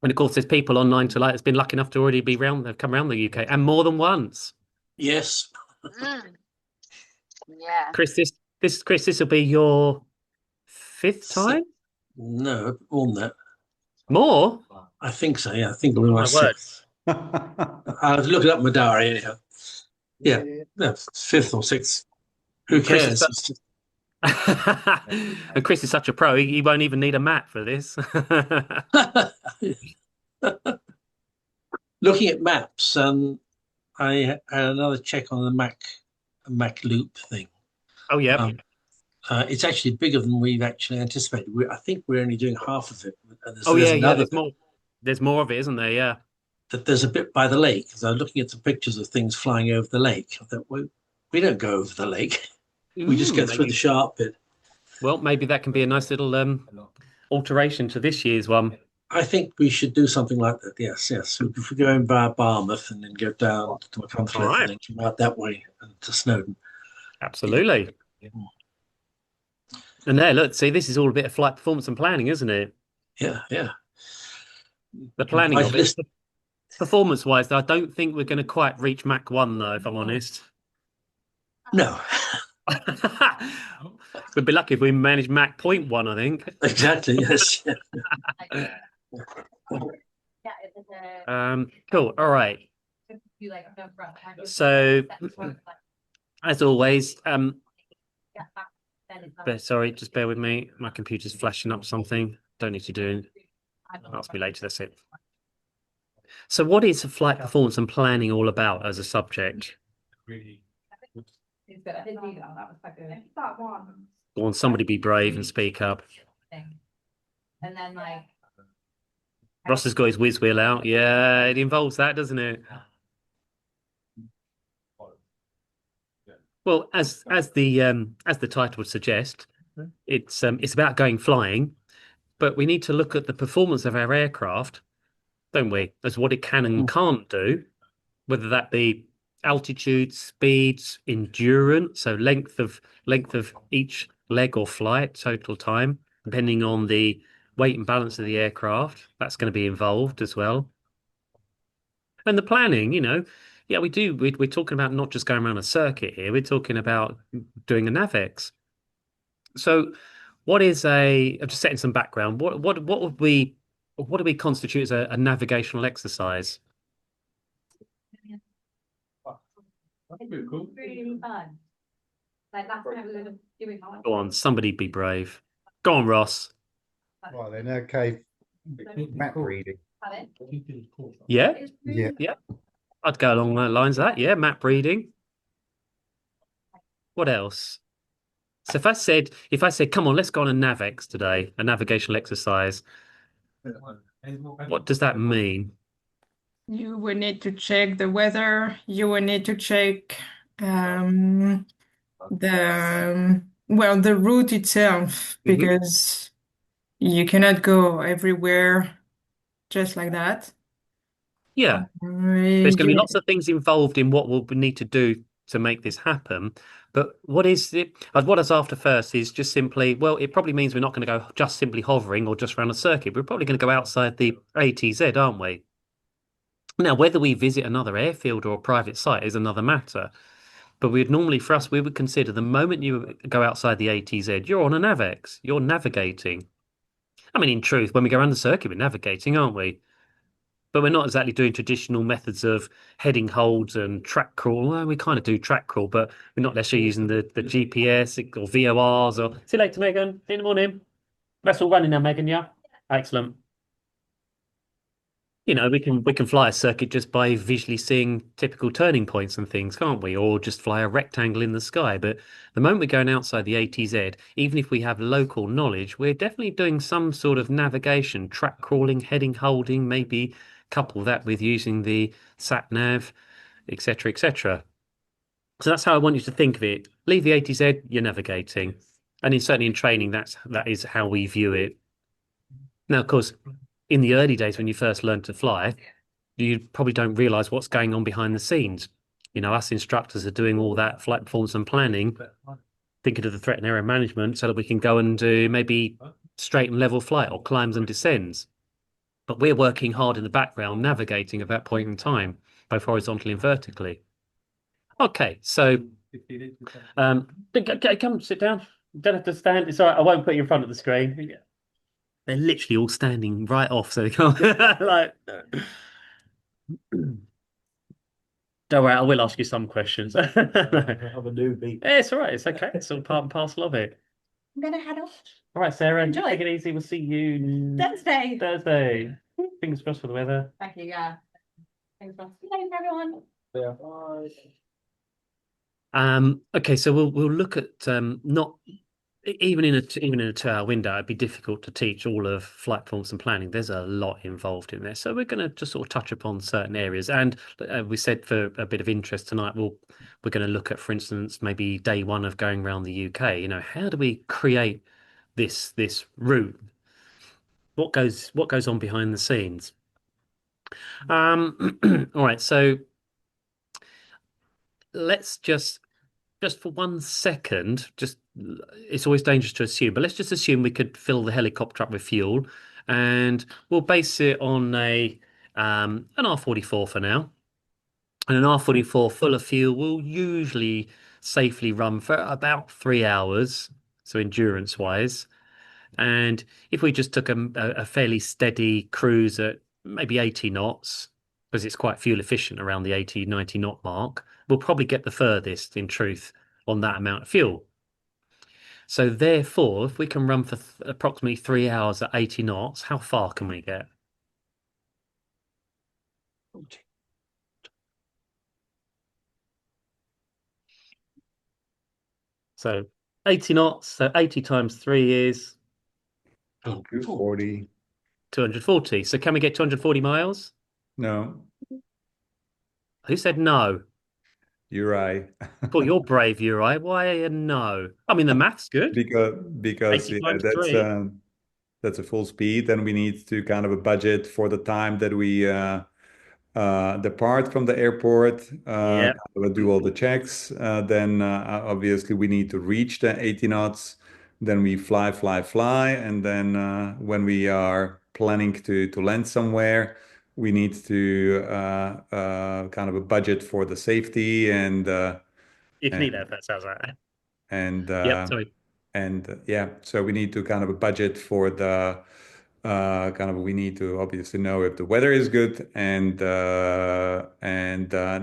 And of course, there's people online to like that's been lucky enough to already be round. They've come around the UK and more than once. Yes. Mm, yeah. Chris, this will be your fifth time. No, more than that. More? I think so. Yeah, I think it'll be Oh, my my word. sixth. I was looking up my diary anyhow. Yeah, no, fifth or sixth. Who Chris is cares? It's just, and Chris is such a pro. He won't even need a map for this. looking at maps. I had another check on the Mac Loop thing. Oh yeah. Um, it's actually bigger than we've actually anticipated. I think we're only doing half of it. Oh There's yeah. Yeah. another There's bit. more. There's more of it, isn't there? Yeah. That there's a bit by the lake. Because I'm looking at some pictures of things flying over the lake. I thought, well, we don't go over the lake. We just go through the Maybe. sharp bit. Well, maybe that can be a nice little alteration to this year's one. I think we should do something like that. Yes, yes. If we go in by Barmouth and then go down to All Machynlleth and right. then come out that way and to Snowdon. Absolutely. And there, look, see, this is all a bit of flight performance and planning, isn't it? Yeah, yeah. The planning of it. List. Performance-wise, I don't think we're going to quite reach Mach 1, though, if I'm honest. No, We'd be lucky if we managed Mach point 1, I think. exactly. Yes. Cool. All right. So, as always, sorry, just bear with me. My computer's flashing up something. Don't need to do. Ask me later. That's it. So, what is flight performance and planning all about as a subject? Go on, somebody be brave and speak up. And then Ross has got his whiz wheel out. Yeah, it involves that, doesn't it? Well, as the title would suggest, it's about going flying, but we need to look at the performance of our aircraft, don't we? As what it can and can't do, whether that be altitude, speeds, endurance, so length of each leg or flight, total time, depending on the weight and balance of the aircraft. That's going to be involved as well. And the planning, yeah, we do. We're talking about not just going around a circuit here. We're talking about doing a NavX. So, what is I'm just setting some background. What do we constitute as a navigational exercise? really fun. Like last time we were doing Go on, somebody be brave. Go on, Ross. Well, then, okay. Map reading. Yeah, Yeah. yeah. I'd go along the lines of that. Yeah, map reading. What else? So if I said, come on, let's go on a NavX today, a navigational exercise, what does that mean? You will need to check the weather. You will need to check the route itself, because you cannot go everywhere just like that. Yeah, there's going to be You- lots of things involved in what we'll need to do to make this happen. But what is it? What I was after first is just simply, well, it probably means we're not going to go just simply hovering or just around a circuit. We're probably going to go outside the ATZ, aren't we? Now, whether we visit another airfield or a private site is another matter. But we would consider the moment you go outside the ATZ, you're on a NavX, you're navigating. I mean, in truth, when we go around the circuit, we're navigating, aren't we? But we're not exactly doing traditional methods of heading holds and track crawl. Well, we kind of do track crawl, but we're not necessarily using the GPS or VORs or. See you later, Megan. See you in the morning. That's all running now, Megan. Yeah, excellent. We can fly a circuit just by visually seeing typical turning points and things, can't we? Or just fly a rectangle in the sky. But the moment we're going outside the ATZ, even if we have local knowledge, we're definitely doing some sort of navigation, track crawling, heading, holding, maybe couple that with using the sat nav, etc., etc. So that's how I want you to think of it. Leave the ATZ, you're navigating, and certainly in training, that is how we view it. Now, of course, in the early days when you first learn to fly, you probably don't realize what's going on behind the scenes. Us instructors are doing all that flight performance and planning, thinking of the threat and error management so that we can go and do maybe straight and level flight or climbs and descends. but we're working hard in the background, navigating at that point in time, both horizontally and vertically. Okay, so come sit down. You don't have to stand. It's all right. I won't put you in front of the screen. They're literally all standing right off, so they can't like. Don't worry, I will ask you some questions. I'm a newbie. Yeah, it's all right. It's okay. It's all part and parcel of it. I'm gonna head off. All right, Sarah. Enjoy. Take it easy. We'll see you Thursday. Thursday. Fingers crossed for the weather. Thank you, yeah. Thanks for everyone. Yeah. Okay, so we'll look at not even in a 2-hour window, it'd be difficult to teach all of flight performance and planning. There's a lot involved in there, so we're going to just sort of touch upon certain areas. And we said for a bit of interest tonight, we're going to look at, for instance, maybe day one of going around the UK. You know, how do we create this route? What goes on behind the scenes? All right, so let's just for 1 second, it's always dangerous to assume, but let's just assume we could fill the helicopter up with fuel, and we'll base it on an R44 for now. And an R44 full of fuel will usually safely run for about 3 hours, so endurance wise. And if we just took a fairly steady cruise at maybe 80 knots, because it's quite fuel efficient around the 80, 90 knot mark, we'll probably get the furthest, in truth, on that amount of fuel. So therefore, if we can run for approximately 3 hours at 80 knots, how far can we get? So 80 knots, so 80 times 3 is 240. 240. So can we get 240 miles? No, Who said no? you're right. Well, you're brave, Uri. Why a no? I mean, the math's good. Because 80 yeah, times 3. that's a full speed, and we need to kind of a budget for the time that we depart from the airport, Yeah. kind of do all the checks. Then obviously we need to reach the 80 knots. Then we fly, and then when we are planning to land somewhere, we need to kind of a budget for the safety You can eat and that if that sounds right. and Yep, sorry. yeah, so we need to kind of a budget for the kind of we need to obviously know if the weather is good and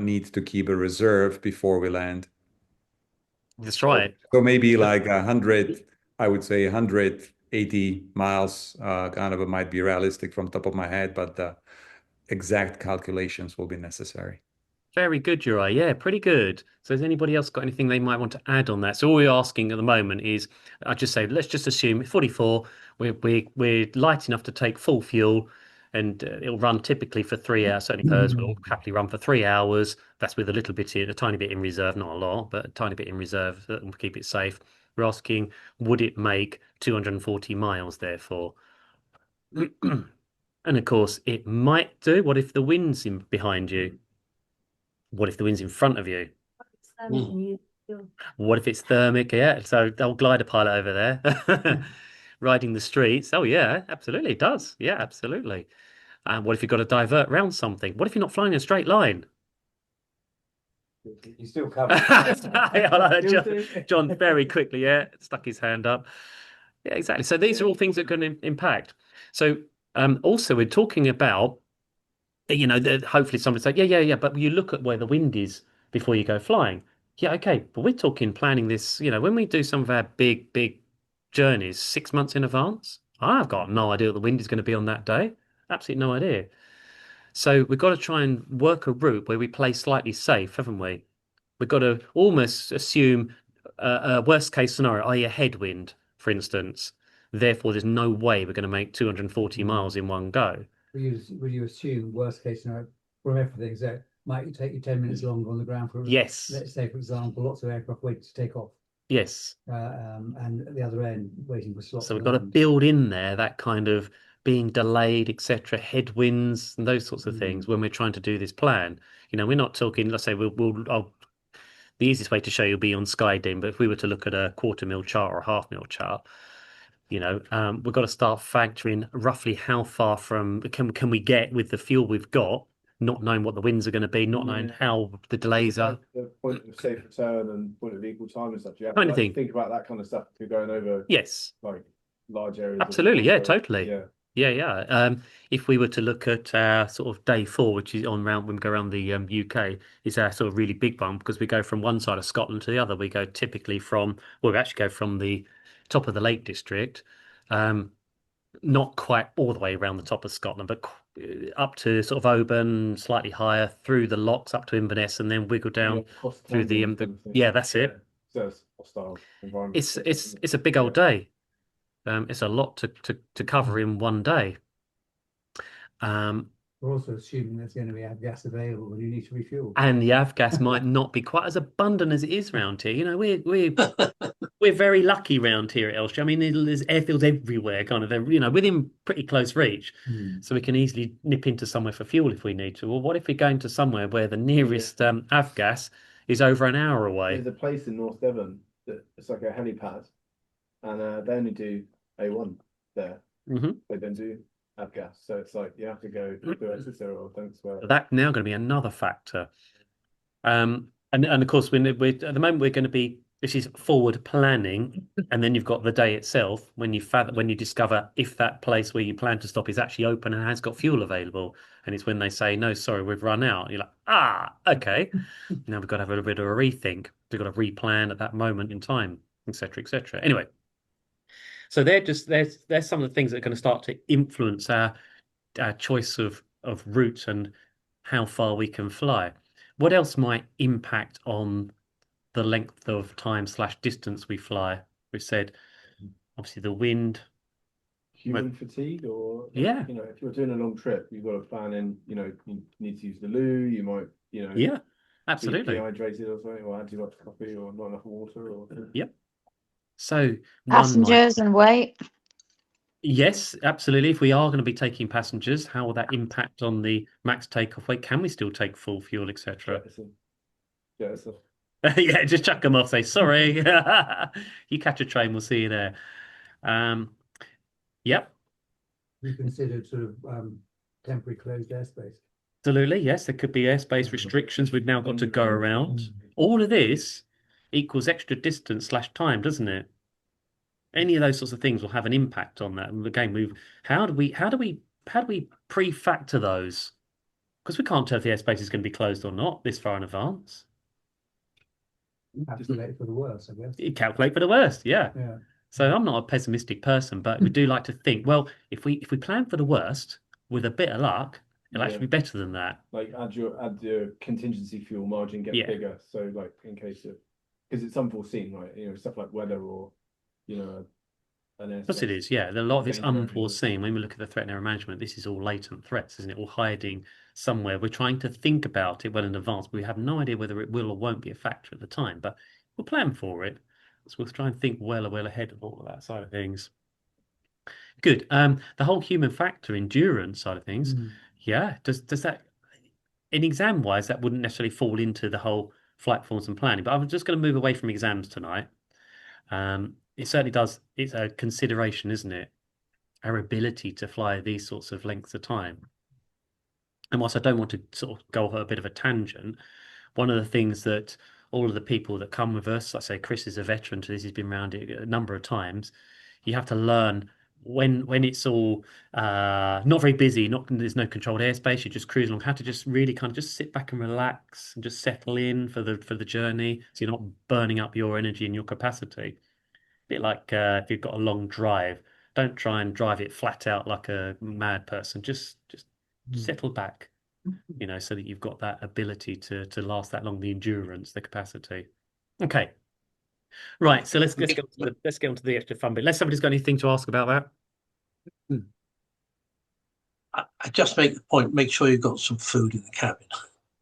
need to keep a reserve before we land. That's right. So maybe like 100, I would say 180 miles, kind of it might be realistic from top of my head, but the exact calculations will be necessary. Very good, Uri. Yeah, pretty good. So has anybody else got anything they might want to add on that? So all we're asking at the moment is, I just say, let's just assume 44, we're light enough to take full fuel, and it'll run typically for 3 hours. Certainly hers will happily run for 3 hours. That's with a tiny bit in reserve, not a lot, but a tiny bit in reserve that will keep it safe. We're asking, would it make 240 miles therefore? And of course, it might do. What if the wind's in behind you? What if the wind's in front of you? What if it's thermic? Yeah, so old glider pilot over there riding the streets. Oh yeah, absolutely, it does. Yeah, absolutely. And what if you've got to divert around something? What if you're not flying in a straight line? You still cover. John very quickly, stuck his hand up. Yeah, exactly. So these are all things that can impact. So also we're talking about, hopefully somebody say, yeah, but you look at where the wind is before you go flying. Yeah, okay, but we're talking planning this, when we do some of our big journeys 6 months in advance, I've got no idea what the wind is going to be on that day. Absolutely no idea. So we've got to try and work a route where we play slightly safe, haven't we? We've got to almost assume a worst case scenario, i.e. a headwind, for instance. Therefore, there's no way we're going to make 240 miles in one go. Would you assume worst case scenario from everything? So it might take you 10 minutes longer on the ground for, yes. Let's say, for example, lots of aircraft waiting to take off. Yes. And at the other end, waiting for slots. So we've got to build in there that kind of being delayed, etc., headwinds and those sorts of things when we're trying to do this plan. We're not talking, let's say the easiest way to show you will be on SkyDemon, but if we were to look at a 1/4 mil chart or a 1/2 mil chart, We've got to start factoring roughly how far from can we get with the fuel we've got, not knowing what the winds are going to be, not knowing how the delays are, The point of safe return and point of equal time and stuff. You have to kind of thing. think about that kind of stuff if you're going over Yes, like large areas. absolutely. Yeah, So, totally. yeah. Yeah. If we were to look at sort of day 4, which is on round when we go around the UK, is our sort of really big one because we go from one side of Scotland to the other. We go typically we actually go from the top of the Lake District, not quite all the way around the top of Scotland, but up to sort of Oban, slightly higher through the locks up to Inverness, and then wiggle down through the yeah, that's it. So it's hostile environment. It's a big old day. It's a lot to cover in one day. We're also assuming there's going to be gas available when you need to refuel. And the avgas might not be quite as abundant as it is round here. We're very lucky round here at Elstree. I mean, there's airfields everywhere, kind of, within pretty close reach. So we can easily nip into somewhere for fuel if we need to. Well, what if we're going to somewhere where the nearest avgas is over an hour away? There's a place in North Devon that it's like a helipad, and they only do A1 there. They don't do avgas, so it's like you have to go to Exeter or Dunstable. That's now going to be another factor. And of course, we're at the moment we're going to be. This is forward planning, and then you've got the day itself when you discover if that place where you plan to stop is actually open and has got fuel available, and it's when they say no, sorry, we've run out. You're like, okay, now we've got to have a bit of a rethink. We've got to replan at that moment in time, etc., etc. Anyway, so there's some of the things that are going to start to influence our choice of route and how far we can fly. What else might impact on the length of time / distance we fly? We said obviously the wind, Human fatigue, or yeah, if you're doing a long trip, you've got to plan in. You need to use the loo. You might, yeah, absolutely, be dehydrated or something, or had too much coffee, or not enough water, or yep. So passengers and weight. Yes, absolutely. If we are going to be taking passengers, how will that impact on the max takeoff weight? Can we still take full fuel, etc.? Yeah. Yeah, just chuck them off. Say sorry. You catch a train, we'll see you there. Yep. We considered sort of temporary closed airspace. Absolutely, yes. There could be airspace restrictions we've now got to go around. All of this equals extra distance / time, doesn't it? Any of those sorts of things will have an impact on that. And again, how do we pre-factor those? Because we can't tell if the airspace is going to be closed or not this far in advance. Calculate for the worst, I guess. You calculate for the worst, yeah. Yeah. So I'm not a pessimistic person, but we do like to think, well, if we plan for the worst with a bit of luck, it'll actually be better than that. Like add your contingency fuel margin, get bigger. So like in case of, because it's unforeseen, right? Stuff like weather or an airspace. Yes, it is, yeah. A lot of it's unforeseen. When we look at the threat and error management, this is all latent threats, isn't it? All hiding somewhere. We're trying to think about it well in advance, but we have no idea whether it will or won't be a factor at the time. But we'll plan for it. So we'll try and think well ahead of all of that side of things. Good. The whole human factor endurance side of things, yeah. Does that, in exam wise, that wouldn't necessarily fall into the whole flight performance and planning. But I'm just going to move away from exams tonight. It certainly does. It's a consideration, isn't it? Our ability to fly these sorts of lengths of time. And whilst I don't want to sort of go off a bit of a tangent, one of the things that all of the people that come with us, I say Chris is a veteran to this, he's been around it a number of times. You have to learn when it's all not very busy, there's no controlled airspace, you're just cruising along, how to just really kind of just sit back and relax and just settle in for the journey, so you're not burning up your energy and your capacity. A bit like if you've got a long drive, don't try and drive it flat out like a mad person. Just settle back, so that you've got that ability to last that long, the endurance, the capacity. Okay. Right, so let's get on to the extra fun bit. Unless somebody's got anything to ask about that. I just make the point, make sure you've got some food in the cabin.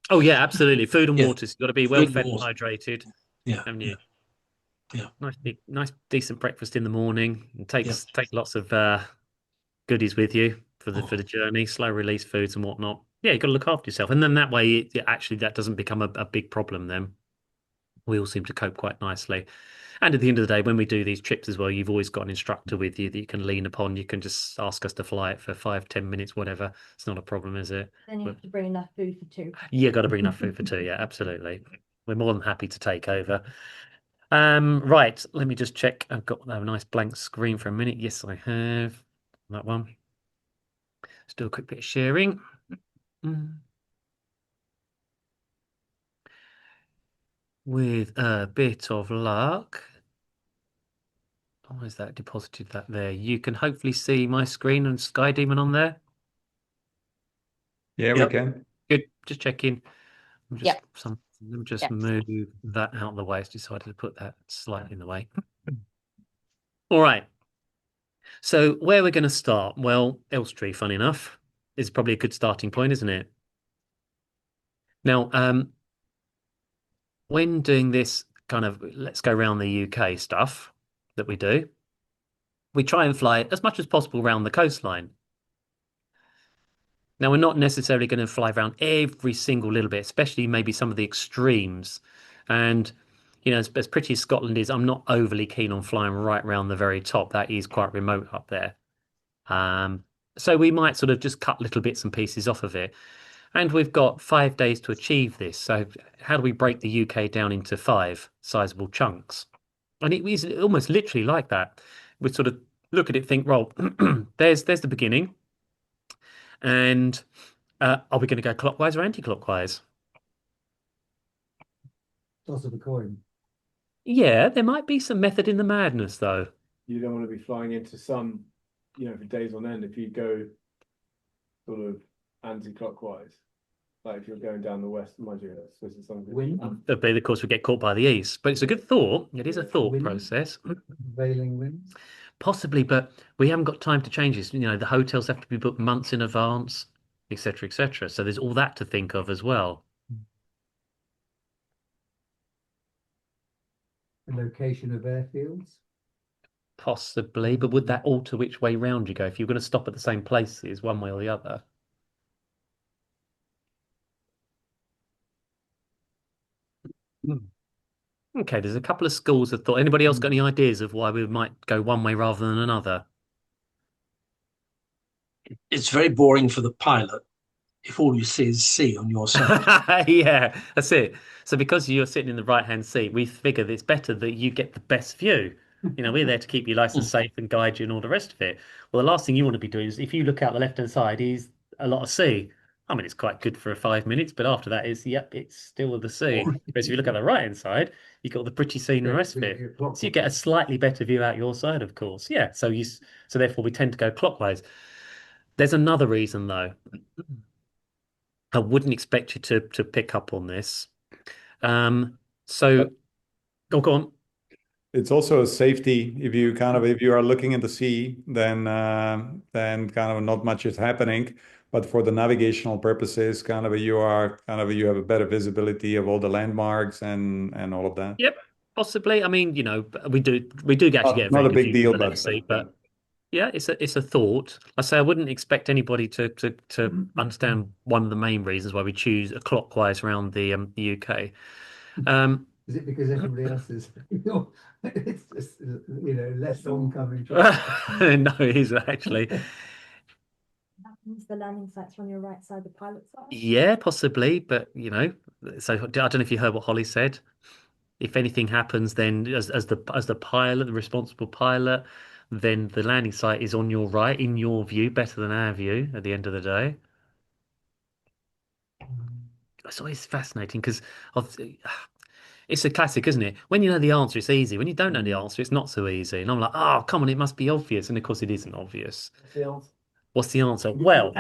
Oh yeah, absolutely. Food and water. You've got to be well fed and hydrated. Yeah. Haven't you? Yeah. Nice decent breakfast in the morning. And take lots of goodies with you for the journey, slow release foods and whatnot. Yeah, you've got to look after yourself. And then that way that doesn't become a big problem then. we all seem to cope quite nicely. And at the end of the day, when we do these trips as well, you've always got an instructor with you that you can lean upon. You can just ask us to fly it for 5-10 minutes, whatever. It's not a problem, is it? Then you have to bring enough food for two. You got to bring enough food for two. Yeah, absolutely. We're more than happy to take over. Right. Let me just check. I've got a nice blank screen for a minute. Yes, I have that one. Let's do a quick bit of sharing. With a bit of luck. Why is that deposited that there? You can hopefully see my screen and SkyDemon on there. Yeah, Yep. we can. Good. Just checking. Yep. Let me just Yep. move that out of the way. I've decided to put that slightly in the way. All right. So where we're going to start? Well, Elstree, fun enough, is probably a good starting point, isn't it? Now, when doing this kind of let's go around the UK stuff that we do, we try and fly as much as possible around the coastline. Now, we're not necessarily going to fly around every single little bit, especially maybe some of the extremes. And, you know, as pretty as Scotland is, I'm not overly keen on flying right around the very top. That is quite remote up there. So we might sort of just cut little bits and pieces off of it. And we've got 5 days to achieve this. So how do we break the UK down into 5 sizable chunks? And it is almost literally like that. We sort of look at it, think, well, there's the beginning. And are we going to go clockwise or anti-clockwise? Toss of a coin. Yeah, there might be some method in the madness, though. You don't want to be flying into some, for days on end. If you go sort of anti-clockwise, like if you're going down the west, mind you, that's supposed to something. Wind. But of course, we get caught by the east. But it's a good thought. It is a thought Wind. process. Veiling winds. Possibly, but we haven't got time to change this. You know, the hotels have to be booked months in advance, etc., etc. So there's all that to think of as well. The location of airfields. Possibly, but would that alter which way round you go if you're going to stop at the same places, one way or the other? Okay, there's a couple of schools of thought. Anybody else got any ideas of why we might go one way rather than another? It's very boring for the pilot if all you see is sea on your side. Yeah, that's it. So because you're sitting in the right-hand seat, we figure that it's better that you get the best view. You know, we're there to keep you nice and safe and guide you and all the rest of it. Well, the last thing you want to be doing is if you look out the left-hand side is a lot of sea. I mean, it's quite good for 5 minutes, but after that is, yep, it's still the sea. Whereas if you look at the right-hand side, you've got the pretty sea and the rest of it. So you get a slightly better view out your side, of course. Yeah, so therefore we tend to go clockwise. There's another reason, though. I wouldn't expect you to pick up on this. Go on. It's also a safety. If you are looking at the sea, then kind of not much is happening. But for the navigational purposes, you have a better visibility of all the landmarks and all of that. Yep, possibly. I mean, we do actually get Not a big view deal, from the left seat, but yeah, it's a thought. I say I wouldn't expect anybody to understand one of the main reasons why we choose a clockwise around the UK. Is it because everybody else is? It's just less oncoming. No, it isn't actually. That means the landing sites are on your right side, the pilot side. Yeah, possibly, but so I don't know if you heard what Holly said. If anything happens, then as the pilot, the responsible pilot, then the landing site is on your right, in your view, better than our view at the end of the day. It's always fascinating because it's a classic, isn't it? When you know the answer, it's easy. When you don't know the answer, it's not so easy. And I'm like, oh, come on, it must be obvious. And of course, it isn't obvious. What's the answer? Well,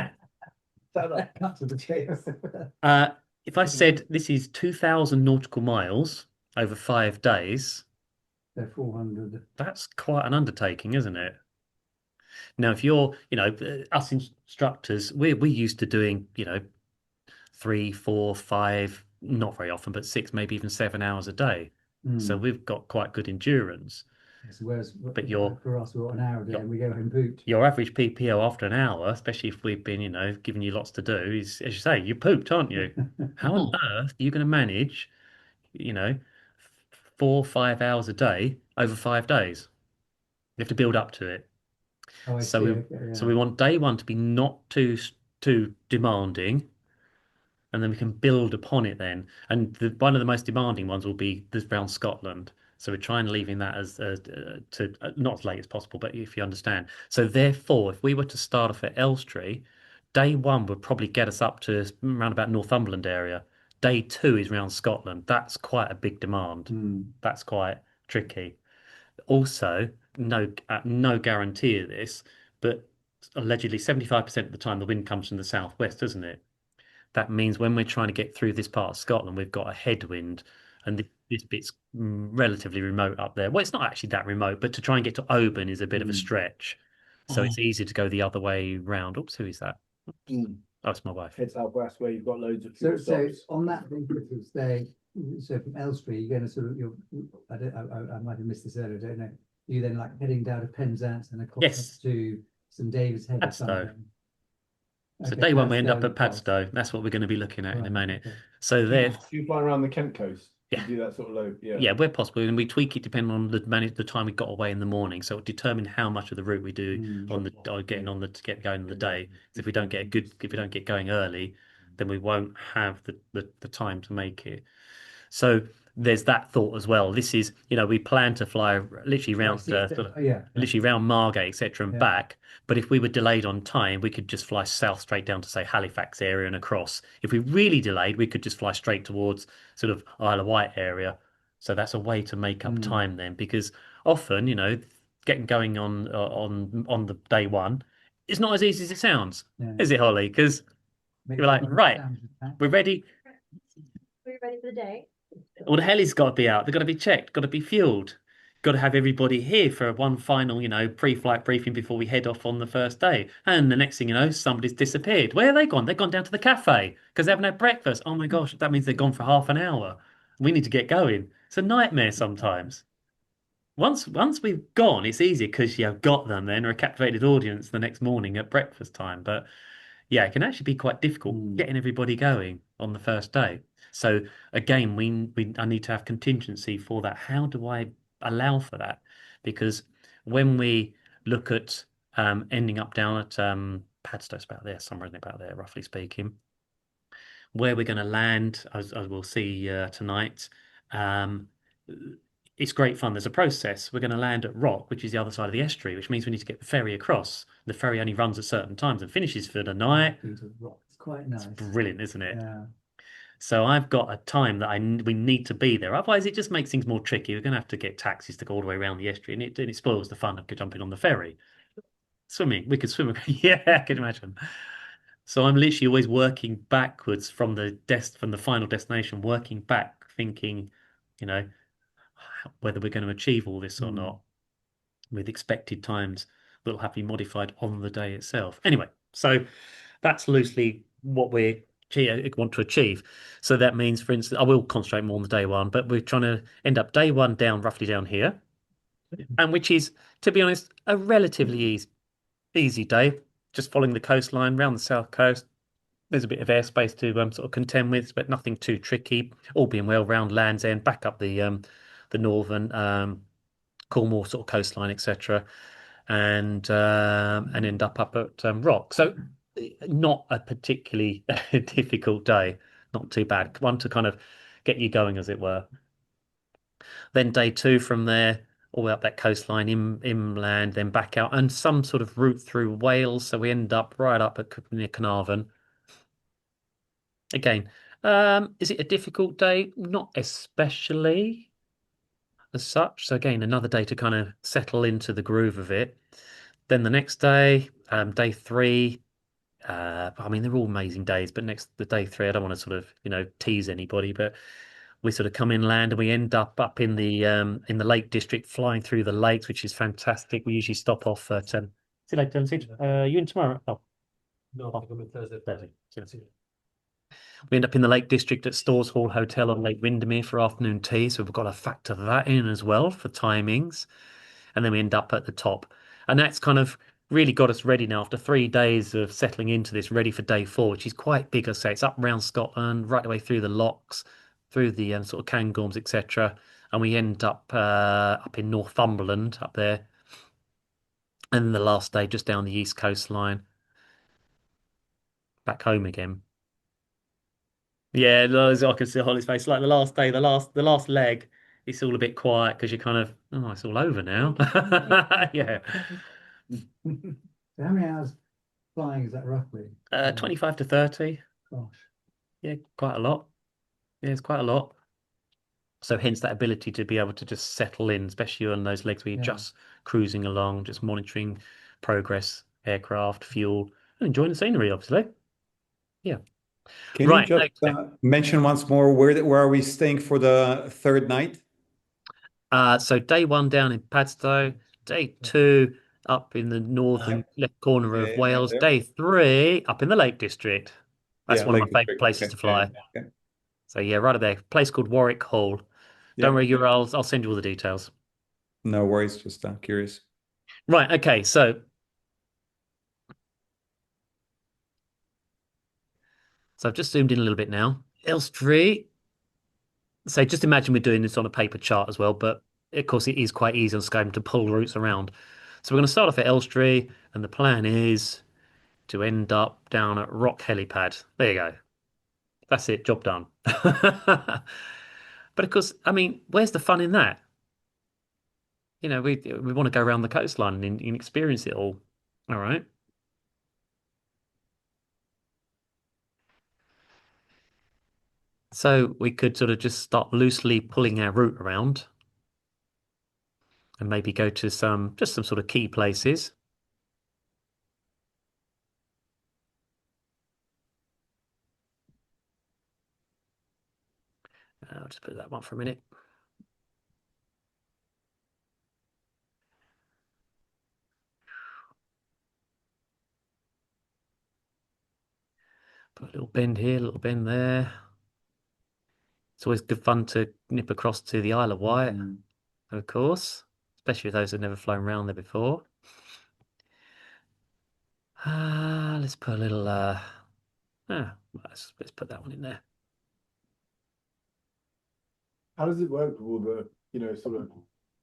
if I said this is 2,000 nautical miles over 5 days, they're 400. That's quite an undertaking, isn't it? Now, if you're, us instructors, we're used to doing, 3, 4, 5, not very often, but 6, maybe even 7 hours a day. So we've got quite good endurance. Whereas, but for us, we're an hour a day and we go home pooped. Your average PPO after an hour, especially if we've been, giving you lots to do, is, as you say, you're pooped, aren't you? How on earth are you going to manage, 4 or 5 hours a day over 5 days. You have to build up to it. Oh, I So see. we Okay, yeah. so we want day one to be not too demanding, and then we can build upon it then. And one of the most demanding ones will be around Scotland. So we're trying leaving that as to not as late as possible, but if you understand. So therefore, if we were to start off at Elstree, day one would probably get us up to around about Northumberland area. Day two is around Scotland. That's quite a big demand. That's quite tricky. Also, no guarantee of this, but allegedly 75% of the time the wind comes from the southwest, doesn't it? That means when we're trying to get through this part of Scotland, we've got a headwind, and this bit's relatively remote up there. Well, it's not actually that remote, but to try and get to Oban is a bit of a stretch. So it's easy to go the other way round. Oops, who is that? Oh, it's my wife. Head southwest where you've got loads of So, fuel stops. on that basis, so from Elstree, you're going to sort of, I might have missed this earlier, I don't know. You then like heading down to Penzance and across Yes. to St David's Head or Padstow. something. So Okay, day one, we end up Padstow at across. Padstow. That's what we're going to be looking at in a Right, minute. okay. So there, So you fly around the Kent coast. Yeah. You do that sort of load. Yeah. yeah, where possible, and we tweak it depending on the time we got away in the morning. So it determine how much of the route we do on the getting on the to get going in the day. If we don't get going early, then we won't have the time to make it. So there's that thought as well. This is, we plan to fly literally round literally round Margate, etc., and Yeah. back. But if we were delayed on time, we could just fly south straight down to say Halifax area and across. If we really delayed, we could just fly straight towards sort of Isle of Wight area. So that's a way to make up time then, because often, getting going on the day one is not as easy as it sounds, is it, Holly? Because you're like, right, we're ready. We're ready for the day. All the heli's got to be out. They've got to be checked, got to be fueled. Got to have everybody here for one final, pre-flight briefing before we head off on the first day. And the next thing you know, somebody's disappeared. Where are they gone? They've gone down to the cafe because they haven't had breakfast. Oh my gosh, that means they're gone for half an hour. We need to get going. It's a nightmare sometimes. Once we've gone, it's easier because you've got them then, or a captivated audience the next morning at breakfast time. But yeah, it can actually be quite difficult getting everybody going on the first day. So again, I need to have contingency for that. How do I allow for that? Because when we look at ending up down at Padstow, about there, somewhere about there, roughly speaking, where we're going to land, as we'll see tonight, it's great fun. There's a process. We're going to land at Rock, which is the other side of the estuary, which means we need to get the ferry across. The ferry only runs at certain times and finishes for the night. It's quite nice. It's brilliant, isn't it? Yeah. So I've got a time that we need to be there. Otherwise, it just makes things more tricky. We're going to have to get taxis to go all the way around the estuary, and it spoils the fun of jumping on the ferry. Swimming, we could swim. Yeah, I can imagine. So I'm literally always working backwards from the final destination, working back, thinking, whether we're going to achieve all this or not, with expected times that will have to be modified on the day itself. Anyway, so that's loosely what we want to achieve. So that means, for instance, I will concentrate more on the day one, but we're trying to end up day one roughly down here, and which is, to be honest, a relatively easy day, just following the coastline round the south coast. There's a bit of airspace to sort of contend with, but nothing too tricky. All being well, round Land's End, back up the northern Cornwall sort of coastline, etc., and end up at Rock. So not a particularly difficult day, not too bad. One to kind of get you going, as it were. Then day two from there, all the way up that coastline, inland, then back out, and some sort of route through Wales. So we end up right up near Carnarvon. Again, is it a difficult day? Not especially as such. So again, another day to kind of settle into the groove of it. Then the next day, day three, I mean, they're all amazing days, but the day three, I don't want to sort of, tease anybody, but we sort of come inland and we end up in the Lake District, flying through the lakes, which is fantastic. We usually stop off at see you later, you in tomorrow? Oh. No, I think I'm in Thursday. We end up in the Lake District at Stores Hall Hotel on Lake Windermere for afternoon tea. So we've got to factor that in as well for timings. And then we end up at the top. And that's kind of really got us ready now after 3 days of settling into this, ready for day four, which is quite big. I say it's up around Scotland, right the way through the locks, through the sort of Cairngorms, etc., and we end up in Northumberland up there, and the last day just down the east coastline, back home again. Yeah, no, I can see Holly's face. Like the last day, the last leg, it's all a bit quiet because you're kind of, oh, it's all over now. Yeah. So how many hours flying is that roughly? 25 to 30. Gosh. Yeah, quite a lot. Yeah, it's quite a lot. So hence that ability to be able to just settle in, especially on those legs where you're Yeah. just cruising along, just monitoring progress, aircraft, fuel, and enjoying the scenery, obviously. Yeah. Can you Right. just Okay. mention once more where are we staying for the third night? So day one down in Padstow, day two up in the northern left corner of Yeah, Wales, there. day three up in the Lake District. That's Yeah, one of Lake my favorite District. places Okay. to fly. Yeah. So yeah, right there. Place called Warwick Hall. Yeah. Don't worry, I'll send you all the details. No worries, just curious. Right, okay, so I've just zoomed in a little bit now. Elstree. So just imagine we're doing this on a paper chart as well, but of course it is quite easy on SkyDemon to pull routes around. So we're going to start off at Elstree, and the plan is to end up down at ROCK HELIPAD. There you go. That's it, job done. But of course, I mean, where's the fun in that? You know, we want to go around the coastline and experience it all. All right. So we could sort of just start loosely pulling our route around and maybe go to some sort of key places. I'll just put that one for a minute. Put a little bend here, a little bend there. It's always good fun to nip across to the Isle of Wight, of course, especially those who've never flown around there before. Let's put a little let's put that one in there. How does it work with all the, sort of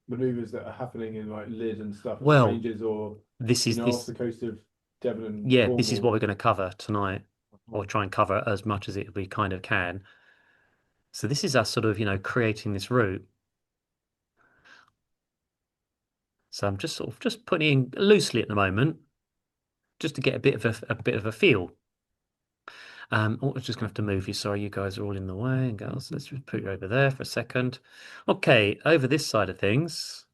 maneuvers that are happening in like Lid and stuff, Well, ranges, or this is off the coast of Devon and yeah, this is Cornwall? what we're going to cover tonight, or try and cover as much as we kind of can. So this is us sort of, creating this route. So I'm just sort of just putting in loosely at the moment, just to get a bit of a feel. Oh, we're just gonna have to move you. Sorry, you guys are all in the way. And girls, let's just put you over there for a second. Okay, over this side of things,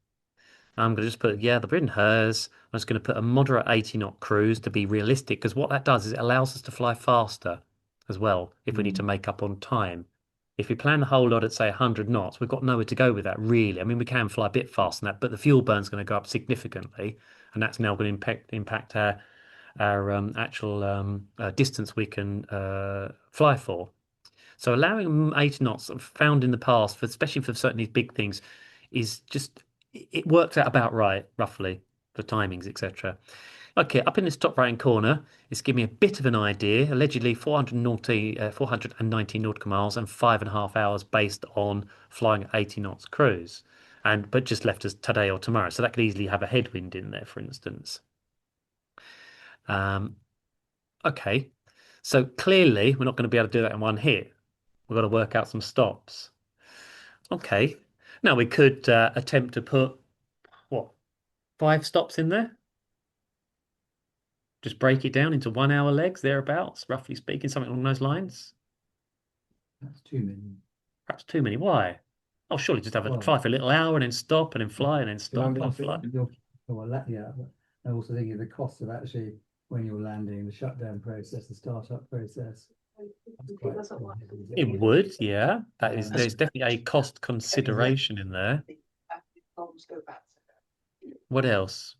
I'm gonna just put the Britain hers. I'm just gonna put a moderate 80 knot cruise to be realistic, because what that does is it allows us to fly faster as well if we need to make up on time. If we plan the whole lot at say 100 knots, we've got nowhere to go with that really. I mean, we can fly a bit faster than that, but the fuel burn's going to go up significantly, and that's now going to impact our actual distance we can fly for. So allowing 80 knots found in the past, for especially for certain these big things, is just it works out about right, roughly, for timings, etc. Okay, up in this top right-hand corner, it's giving me a bit of an idea. Allegedly 490 nautical miles and 5.5 hours based on flying at 80 knots cruise. But just left us today or tomorrow. So that could easily have a headwind in there, for instance. Okay, so clearly we're not going to be able to do that in one hit. We've got to work out some stops. Okay, now we could attempt to put, what, 5 stops in there? Just break it down into 1 hour legs, thereabouts, roughly speaking, something along those lines. That's too many. Perhaps too many. Why? Oh, surely just have a fly for a little hour and then stop and then fly and then stop and fly. Yeah, but I also think of the cost of actually when you're landing, the shutdown process, the startup process. It would, yeah. There's definitely a cost consideration in there. What else?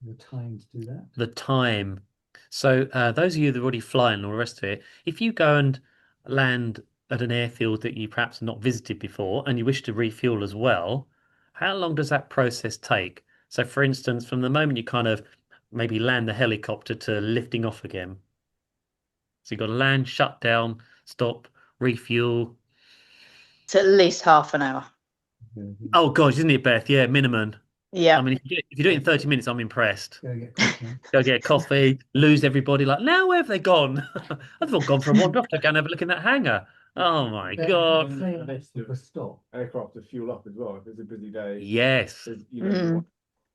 The time to do that. The time. So those of you that are already flying and all the rest of it, if you go and land at an airfield that you perhaps not visited before and you wish to refuel as well, how long does that process take? So for instance, from the moment you kind of maybe land the helicopter to lifting off again. So you've got to land, shut down, stop, refuel. It's at least half an hour. Oh gosh, isn't it, Beth? Yeah, minimum. Yeah. I mean, if you do it in 30 minutes, I'm impressed. Go get coffee. Go get coffee, lose everybody. Like, now where have they gone? I've all gone for a wander off to go and have a look in that hangar. Oh my God. For stop. Aircraft to fuel up as well. If it's a busy day, Yes. you know,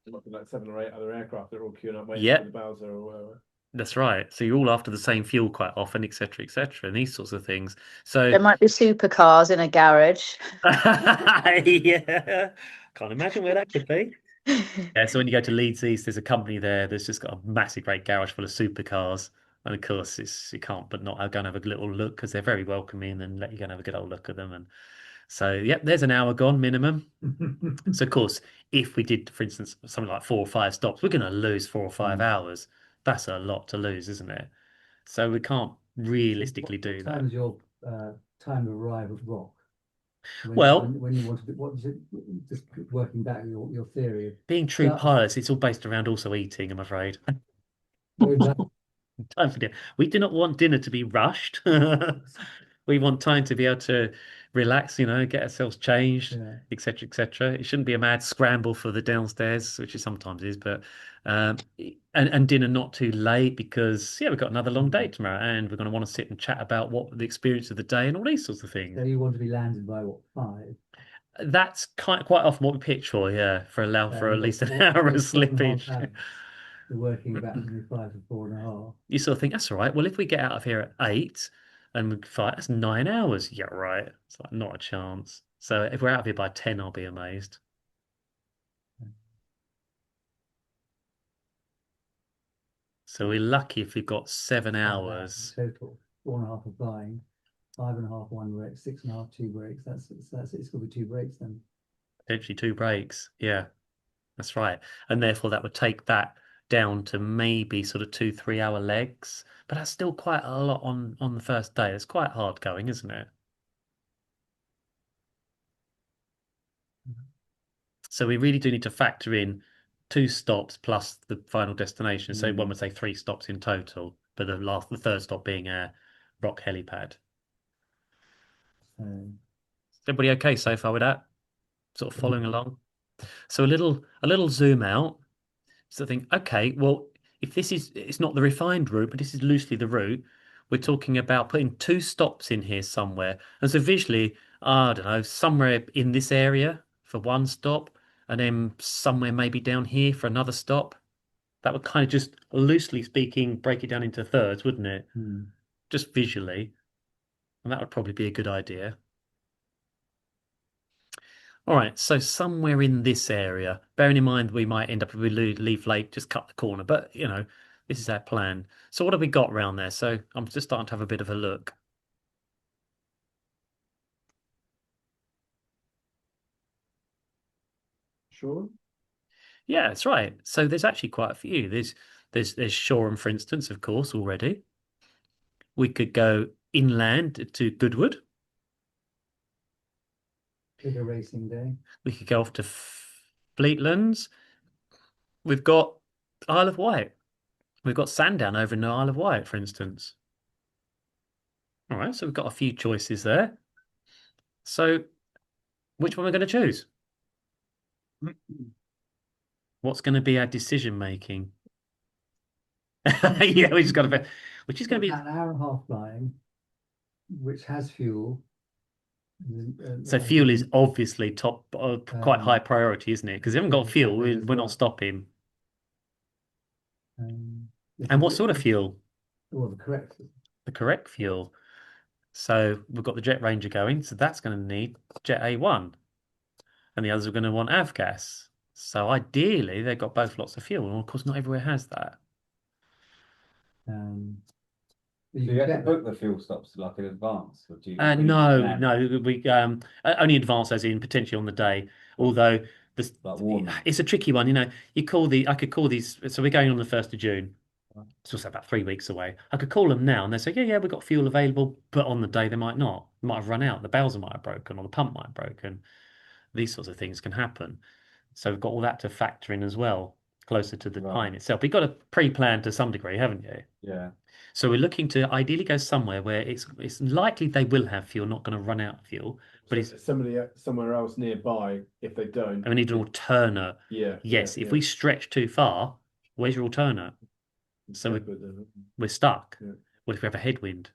there might be like 7 or 8 other aircraft that are all queuing up waiting Yep. for the Bowser or whatever. That's right. So you're all after the same fuel quite often, etc., etc., and these sorts of things. So There might be supercars in a garage. yeah, can't imagine where that could be. Yeah, so when you go to Leeds East, there's a company there that's just got a massive, great garage full of supercars, and of course, you can't but not go and have a little look because they're very welcoming and let you go and have a good old look at them. And so, yep, there's an hour gone minimum. So, of course, if we did, for instance, something like 4 or 5 stops, we're going to lose 4 or 5 hours. That's a lot to lose, isn't it? So we can't realistically do What that. time is your time of arrival at Rock? When you want to, what is it? Just working back your theory. Being true pilots, it's all based around also eating, I'm afraid. Time for dinner. We do not want dinner to be rushed. We want time to be able to relax, get ourselves changed, etc., etc. It shouldn't be a mad scramble for the downstairs, which it sometimes is, but and dinner not too late because we've got another long day tomorrow, and we're going to want to sit and chat about what the experience of the day and all these sorts of things. So you want to be landed by what, 5? That's quite often what we pitch for, for at least an hour of slippage. You're working back from your 5 to 4.5. You sort of think that's all right. Well, if we get out of here at 8 and we fight, that's 9 hours. Yeah, right. It's like not a chance. So if we're out of here by 10, I'll be amazed. So we're lucky if we've got 7 hours. Total 4.5 of flying, 5.5 one break, 6.5 2 breaks. That's it's going to be 2 breaks then. Potentially 2 breaks. Yeah, that's right. And therefore that would take that down to maybe sort of 2-3 hour legs, but that's still quite a lot on the first day. It's quite hard going, isn't it? So we really do need to factor in 2 stops plus the final destination. So one would say 3 stops in total, but the third stop being our ROCK HELIPAD. Is everybody okay so far with that? Sort of following along. So a little zoom out. So think, okay, well, if it's not the refined route, but this is loosely the route, we're talking about putting 2 stops in here somewhere. And so visually, I don't know, somewhere in this area for 1 stop, and then somewhere maybe down here for another stop. That would kind of just, loosely speaking, break it down into thirds, wouldn't it? Just visually. And that would probably be a good idea. All right, so somewhere in this area, bearing in mind we might end up, if we leave late, just cut the corner. But, this is our plan. So what have we got around there? So I'm just starting to have a bit of a look. Sure. Yeah, that's right. So there's actually quite a few. There's Shoreham, for instance, of course, already. We could go inland to Goodwood. Bigger racing day. We could go off to Fleetlands. We've got Isle of Wight. We've got Sandown over in the Isle of Wight, for instance. All right, so we've got a few choices there. So which one are we going to choose? What's going to be our decision making? Yeah, which is going to be an hour and a half flying, which has fuel. So fuel is obviously top, quite high priority, isn't it? Because if we haven't got fuel, we're not stopping. And what sort of fuel? Well, the correct fuel. So we've got the Jet Ranger going, so that's going to need Jet A1, and the others are going to want avgas. So ideally, they've got both lots of fuel, and of course, not everywhere has that. Do you have to book the fuel stops like in advance, or do you? No, we only advance as in potentially on the day. Although it's a tricky one, I could call these. So we're going on the 1st of June. It's also about 3 weeks away. I could call them now, and they say, yeah, we've got fuel available, but on the day they might not. They might have run out. The bowser might have broken, or the pump might have broken. These sorts of things can happen. So we've got all that to factor in as well. closer to the Right. time itself. You've got to pre-plan to some degree, haven't you? Yeah. So we're looking to ideally go somewhere where it's likely they will have fuel, not going to run out of fuel, but it's somewhere else nearby if they don't. and we need an alternate. Yeah. Yes, yeah, if yeah. we stretch too far, where's your alternate? So we're stuck. Yeah. What if we have a headwind?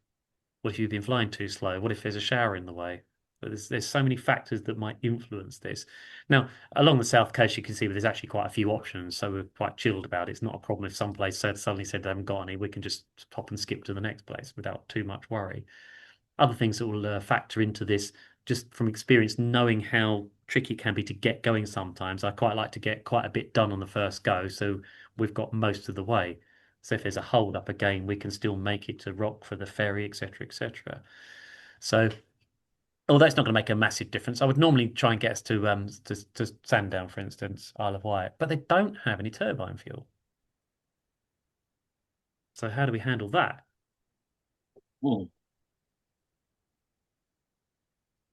What if you've been flying too slow? What if there's a shower in the way? There's so many factors that might influence this. Now, along the south coast, you can see there's actually quite a few options, so we're quite chilled about it. It's not a problem if some place suddenly said they haven't got any. We can just hop and skip to the next place without too much worry. Other things that will factor into this, just from experience, knowing how tricky it can be to get going sometimes. I quite like to get quite a bit done on the first go, so we've got most of the way. So if there's a hold up again, we can still make it to Rock for the ferry, etc., etc. So, although it's not going to make a massive difference, I would normally try and get us to Sandown, for instance, Isle of Wight, but they don't have any turbine fuel. So how do we handle that?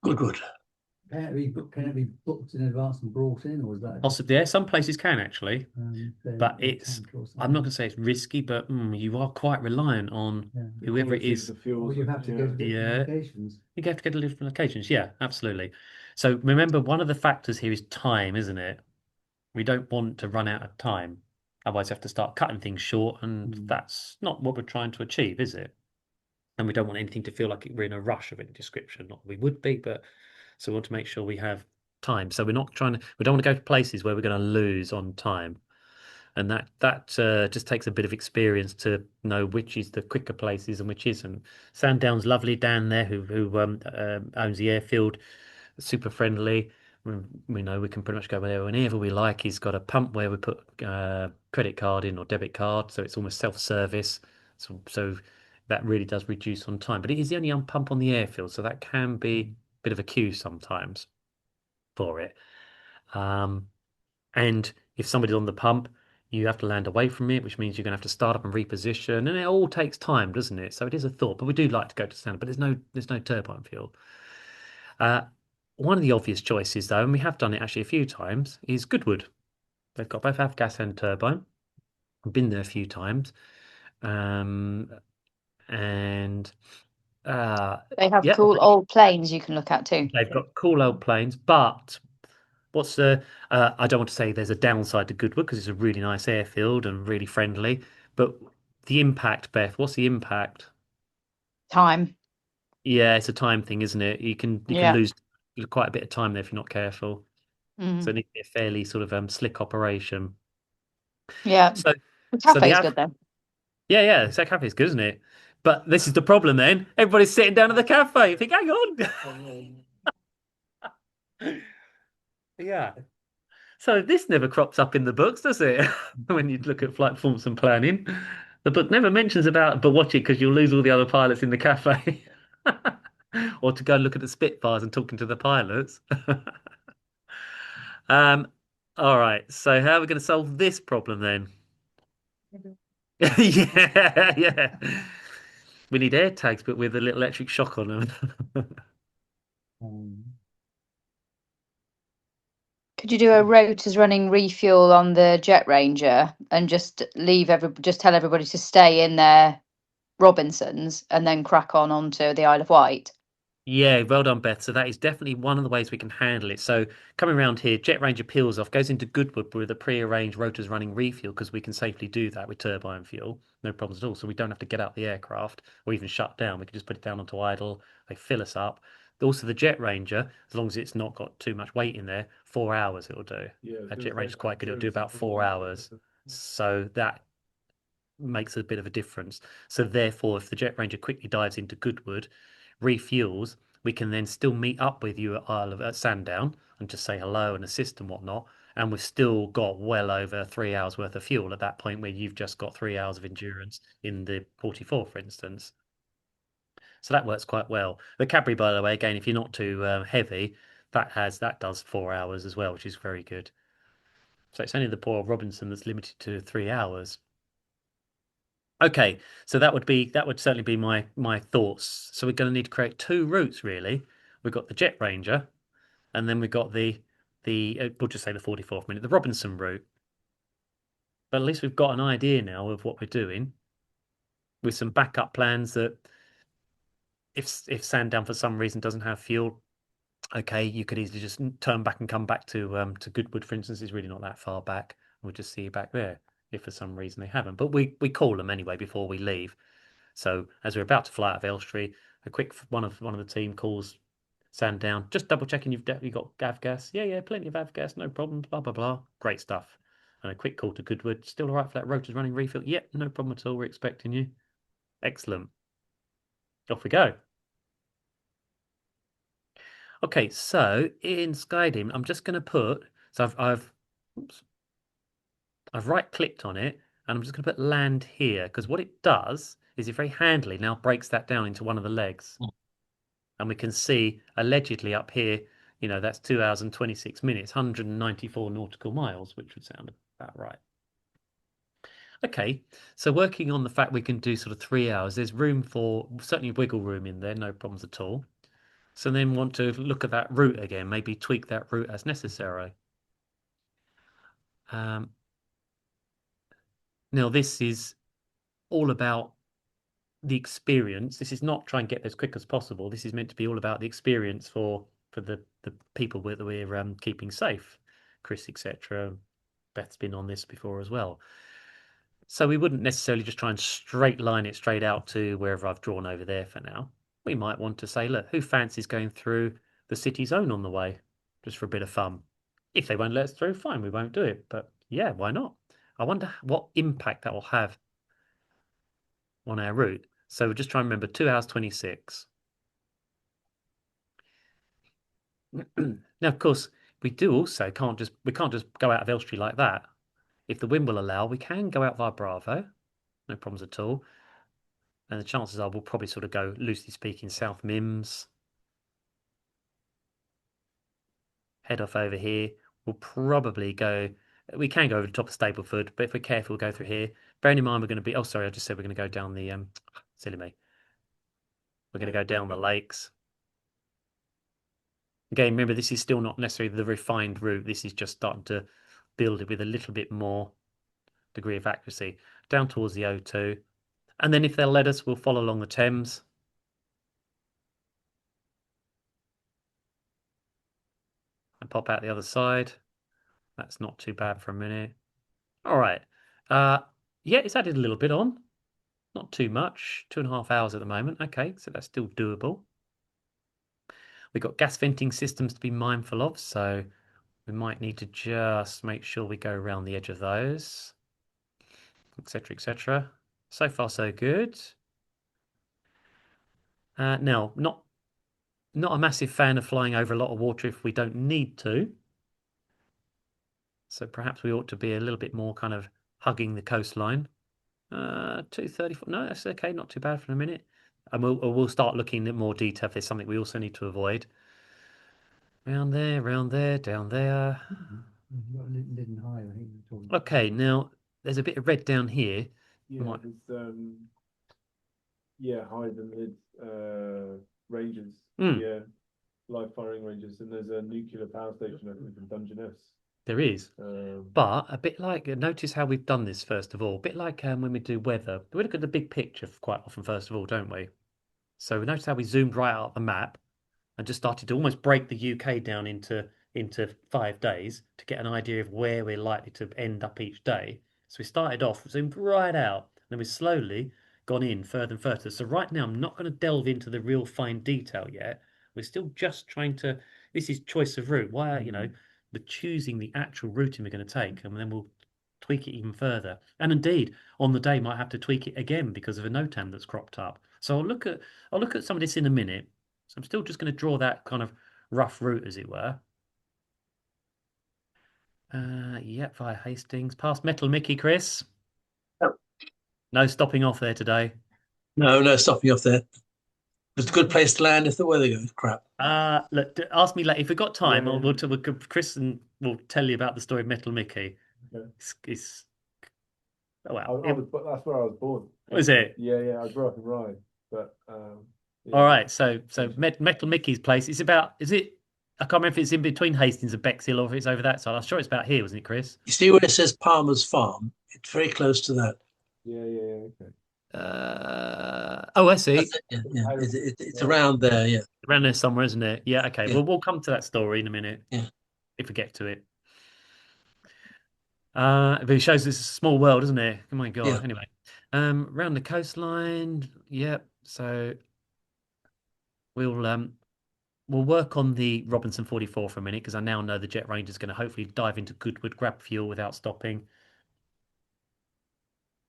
Good. Can it be booked in advance and brought in, or is that? Possibly, yeah, some places can actually, but in it's. tank or I'm not something? going to say it's risky, but you are quite reliant on Yeah. whoever it Quality of is. the fuel. Or you have to go to different Yeah. locations. You have to go to different locations. Yeah, absolutely. So remember, one of the factors here is time, isn't it? We don't want to run out of time. Otherwise, we have to start cutting things short, and that's not what we're trying to achieve, is it? And we don't want anything to feel like we're in a rush of any description. Not that we would be, but so we want to make sure we have time. So we don't want to go to places where we're going to lose on time. And that just takes a bit of experience to know which is the quicker places and which isn't. Sandown's lovely. Dan there, who owns the airfield, super friendly. We know we can pretty much go there whenever we like. He's got a pump where we put credit card in or debit card, so it's almost self-service. So that really does reduce on time. But it is the only pump on the airfield, so that can be a bit of a queue sometimes for it. And if somebody's on the pump, you have to land away from it, which means you're going to have to start up and reposition, and it all takes time, doesn't it? So it is a thought, but we do like to go to standard, but there's no turbine fuel. One of the obvious choices, though, and we have done it actually a few times, is Goodwood. They've got both avgas and turbine. I've been there a few times, and They have yeah, cool old planes you can look at too. they've got cool old planes, but what's the? I don't want to say there's a downside to Goodwood because it's a really nice airfield and really friendly. But the impact, Beth, what's the impact? Time. Yeah, it's a time thing, isn't it? You can Yeah. lose quite a bit of time there if you're not careful. Mhm. So it needs to be a fairly sort of slick operation. Yeah. So The so cafe's good then. yeah, that cafe's good, isn't it? But this is the problem then. Everybody's sitting down at the cafe. You think, hang on. Yeah. So this never crops up in the books, does it? When you look at flight performance and planning, the book never mentions about, but watch it because you'll lose all the other pilots in the cafe. Or to go and look at the Spitfires and talking to the pilots. Um, all right. So how are we going to solve this problem then? Yeah. We need air tags, but with a little electric shock on them. Could you do a rotors running refuel on the Jet Ranger and just tell everybody to stay in their Robinsons and then crack onto the Isle of Wight? Yeah, well done, Beth. So that is definitely one of the ways we can handle it. So coming around here, Jet Ranger peels off, goes into Goodwood with a pre-arranged rotors running refuel because we can safely do that with turbine fuel. No problems at all. So we don't have to get out the aircraft or even shut down. We can just put it down onto idle. They fill us up. Also, the Jet Ranger, as long as it's not got too much weight in there, 4 hours it'll do. Yeah, Jet Ranger's quite good. It'll do about 4 hours. So that makes a bit of a difference. So therefore, if the Jet Ranger quickly dives into Goodwood, refuels, we can then still meet up with you at Sandown and just say hello and assist and whatnot. And we've still got well over 3 hours worth of fuel at that point where you've just got 3 hours of endurance in the 44, for instance. So that works quite well. The Cadbury, by the way, again, if you're not too heavy, that does 4 hours as well, which is very good. So it's only the poor Robinson that's limited to 3 hours. Okay, so that would certainly be my thoughts. So we're going to need to create two routes really. We've got the Jet Ranger, and then we've got the we'll just say the 44th minute, the Robinson route. But at least we've got an idea now of what we're doing with some backup plans that if Sandown for some reason doesn't have fuel, okay, you could easily just turn back and come back to Goodwood, for instance. It's really not that far back. We'll just see you back there if for some reason they haven't. But we call them anyway before we leave. So as we're about to fly out of Elstree, a quick one of the team calls Sandown, just double checking you've definitely got avgas. Yeah, plenty of avgas, no problems, blah blah blah. Great stuff. And a quick call to Goodwood. Still all right for that rotor's running refill? Yep, no problem at all. We're expecting you. Excellent. Off we go. Okay, so in SkyDemon, I'm just going to put, so I've right-clicked on it, and I'm just going to put land here, because what it does is it very handily now breaks that down into one of the legs. And we can see, allegedly up here, you know, that's 2 hours and 26 minutes, 194 nautical miles, which would sound about right. Okay, so working on the fact we can do sort of 3 hours, there's room for, certainly wiggle room in there, no problems at all. So then want to look at that route again, maybe tweak that route as necessary. Now this is all about the experience. This is not try and get there as quick as possible. This is meant to be all about the experience for the people that we're keeping safe. Chris, etc. Beth's been on this before as well. So we wouldn't necessarily just try and straight line it straight out to wherever I've drawn over there for now. We might want to say, look, who fancies going through the city zone on the way, just for a bit of fun? If they won't let us through, fine, we won't do it. But yeah, why not? I wonder what impact that will have on our route. So we're just trying to remember 2 hours 26. Now, of course, we can't just go out of Elstree like that. If the wind will allow, we can go out via Bravo, no problems at all. And the chances are we'll probably sort of go, loosely speaking, South Mims. Head off over here. We'll probably go, we can go over the top of Stapleford, but if we're careful, we'll go through here. Bearing in mind we're going to be, oh, sorry, I just said we're going to go down the, silly me. We're going to go down the lakes. Again, remember, this is still not necessarily the refined route. This is just starting to build it with a little bit more degree of accuracy. Down towards the O2. And then if they'll let us, we'll follow along the Thames. And pop out the other side. That's not too bad for a minute. All right. Yeah, it's added a little bit on. Not too much. 2.5 hours at the moment. Okay, so that's still doable. We've got gas venting systems to be mindful of, so we might need to just make sure we go around the edge of those, etc., etc. So far, so good. Now, not a massive fan of flying over a lot of water if we don't need to. So perhaps we ought to be a little bit more kind of hugging the coastline. 234. No, that's okay. Not too bad for a minute. And we'll start looking at more detail if there's something we also need to avoid. Round there, down there. Okay, now there's a bit of red down here. Yeah, there's yeah, hide and mid ranges. Yeah, live firing ranges, and there's a nuclear power station I think in Dungeness. There is, but a bit like, notice how we've done this first of all. A bit like when we do weather, we look at the big picture quite often first of all, don't we? So we notice how we zoomed right out the map and just started to almost break the UK down into 5 days to get an idea of where we're likely to end up each day. So we started off, zoomed right out, and then we've slowly gone in further and further. So right now, I'm not going to delve into the real fine detail yet. We're still just trying to, this is choice of route. Why, you know, the choosing the actual routing we're going to take, and then we'll tweak it even further. And indeed, on the day, might have to tweak it again because of a NOTAM that's cropped up. So I'll look at some of this in a minute. So I'm still just going to draw that kind of rough route, as it were. Yep, via Hastings. Past Metal Mickey, Chris. No. No stopping off there today. No stopping off there. It's a good place to land if the weather goes crap. Look, ask me later if we've got time. Chris and we'll tell you about the story of Metal Mickey. Okay. It's well, that's where I was born. Was it? Yeah. I grew up in Rye, but yeah. All right. So Metal Mickey's place. Is it? I can't remember if it's in between Hastings and Bexhill or if it's over that side. I'm sure it's about here, wasn't it, Chris? You see where it says Palmer's Farm? It's very close to that. Yeah, okay. Oh, I see. That's it, yeah. It's around there, yeah. Around there somewhere, isn't it? Yeah, okay. Yeah. Well, we'll come to that story in a minute. Yeah. If we get to it. But it shows it's a small world, isn't it? Oh my God. Yeah. Anyway, around the coastline. Yep. So we'll work on the Robinson 44 for a minute because I now know the Jet Ranger is going to hopefully dive into Goodwood, grab fuel without stopping.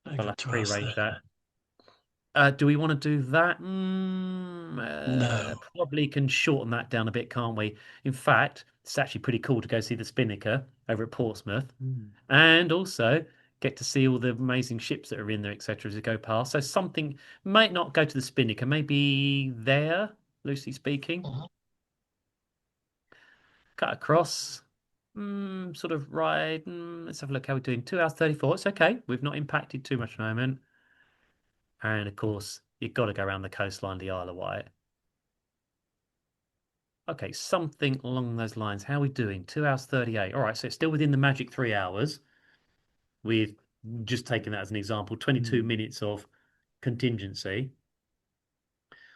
I'll have to pre-arrange that. Do we want to do that? No. Probably can shorten that down a bit, can't we? In fact, it's actually pretty cool to go see the Spinnaker over at Portsmouth, and also get to see all the amazing ships that are in there, etc. as we go past. So something might not go to the Spinnaker, maybe there, loosely speaking. Cut across. Sort of ride. Let's have a look how we're doing. 2 hours 34. It's okay. We've not impacted too much at the moment. And of course, you've got to go around the coastline of the Isle of Wight. Okay, something along those lines. How are we doing? 2 hours 38. All right, so it's still within the magic 3 hours. We've just taken that as an example. 22 minutes of contingency.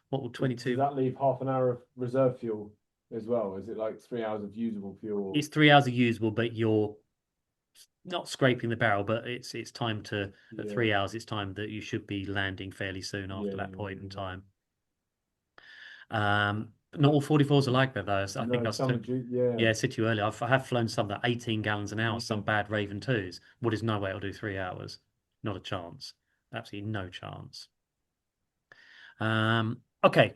What will 22? Does that leave half an hour of reserve fuel as well? Is it like 3 hours of usable fuel? It's 3 hours of usable, but you're not scraping the barrel, but it's time to at 3 hours. It's time that you should be landing fairly soon after that point in time. Not all 44s are like that though. I think I said to you earlier. I have flown some that 18 gallons an hour, some bad Raven 2s. Well, there's no way it'll do 3 hours. Not a chance. Absolutely no chance. Okay.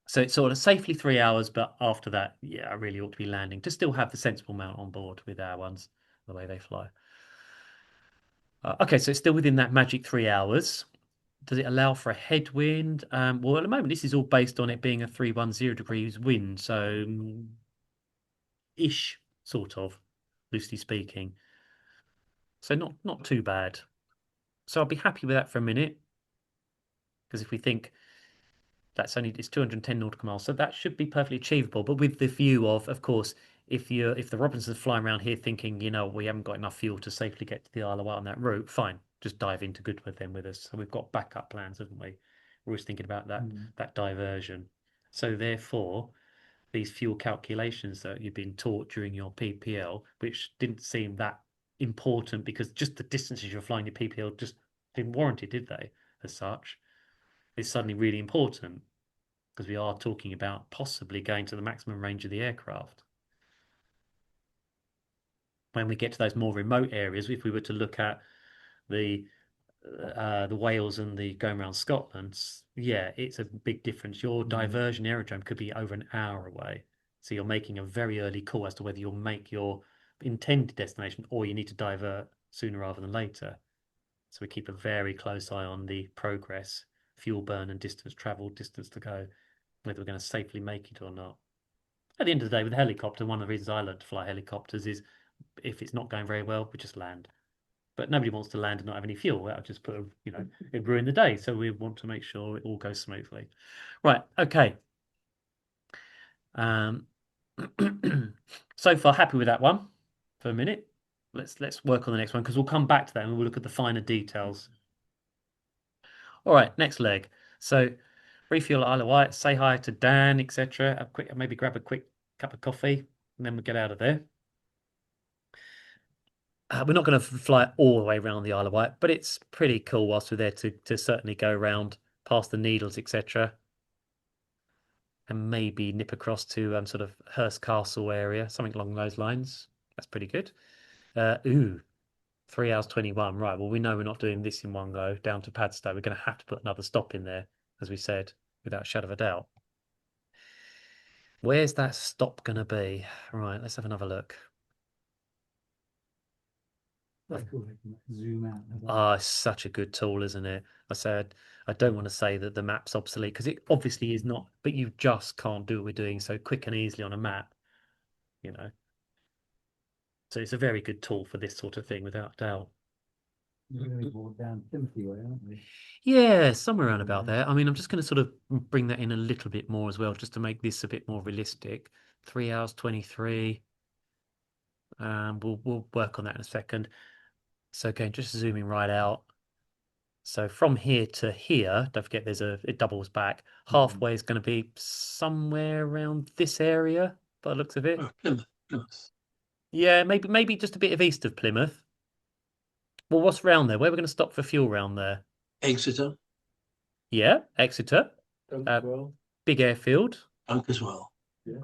So it's sort of safely 3 hours, but after that, yeah, I really ought to be landing to still have the sensible amount on board with our ones, the way they fly. Okay, so it's still within that magic 3 hours. Does it allow for a headwind? Well, at the moment, this is all based on it being a 310 degrees wind, so ish, sort of, loosely speaking. So not too bad. So I'll be happy with that for a minute, because if we think it's 210 nautical miles, so that should be perfectly achievable. But with the view of course, if the Robinsons are flying around here thinking, we haven't got enough fuel to safely get to the Isle of Wight on that route, fine, just dive into Goodwood then with us. So we've got backup plans, haven't we? We're always thinking about that diversion. So therefore, these fuel calculations that you've been taught during your PPL, which didn't seem that important because just the distances you're flying your PPL just didn't warrant it, did they? As such, is suddenly really important because we are talking about possibly going to the maximum range of the aircraft. When we get to those more remote areas, if we were to look at the Wales and the going around Scotland, yeah, it's a big difference. Your diversion aerodrome could be over an hour away. So you're making a very early call as to whether you'll make your intended destination or you need to divert sooner rather than later. So we keep a very close eye on the progress, fuel burn and distance traveled, distance to go, whether we're going to safely make it or not. At the end of the day, with a helicopter, one of the reasons I learned to fly helicopters is if it's not going very well, we just land. But nobody wants to land and not have any fuel. That'll just put it'd ruin the day. So we want to make sure it all goes smoothly. Right. Okay. So far, happy with that one for a minute. Let's work on the next one because we'll come back to that and we'll look at the finer details. All right, next leg. So refuel at Isle of Wight, say hi to Dan, etc. Maybe grab a quick cup of coffee, and then we'll get out of there. We're not going to fly all the way around the Isle of Wight, but it's pretty cool whilst we're there to certainly go around past the Needles, etc. And maybe nip across to sort of Hurst Castle area, something along those lines. That's pretty good. 3 hours 21. Right, well, we know we're not doing this in one go down to Padstow. We're going to have to put another stop in there, as we said, without a shadow of a doubt. Where's that stop going to be? Right, let's have another look. Zoom out. Ah, it's such a good tool, isn't it? I don't want to say that the map's obsolete because it obviously is not, but you just can't do what we're doing so quick and easily on a map, So it's a very good tool for this sort of thing, without doubt. We're going to be walked down Timothy way, aren't we? Yeah, somewhere around about there. I mean, I'm just going to sort of bring that in a little bit more as well, just to make this a bit more realistic. 3 hours 23. We'll work on that in a second. So again, just zooming right out. So from here to here, don't forget it doubles back. Halfway is going to be somewhere around this area by the looks of it. Oh, Plymouth. Yeah, maybe just a bit of east of Plymouth. Well, what's round there? Where we're going to stop for fuel round there? Exeter. Yeah, Exeter. Big airfield. Dunk as well. Yeah.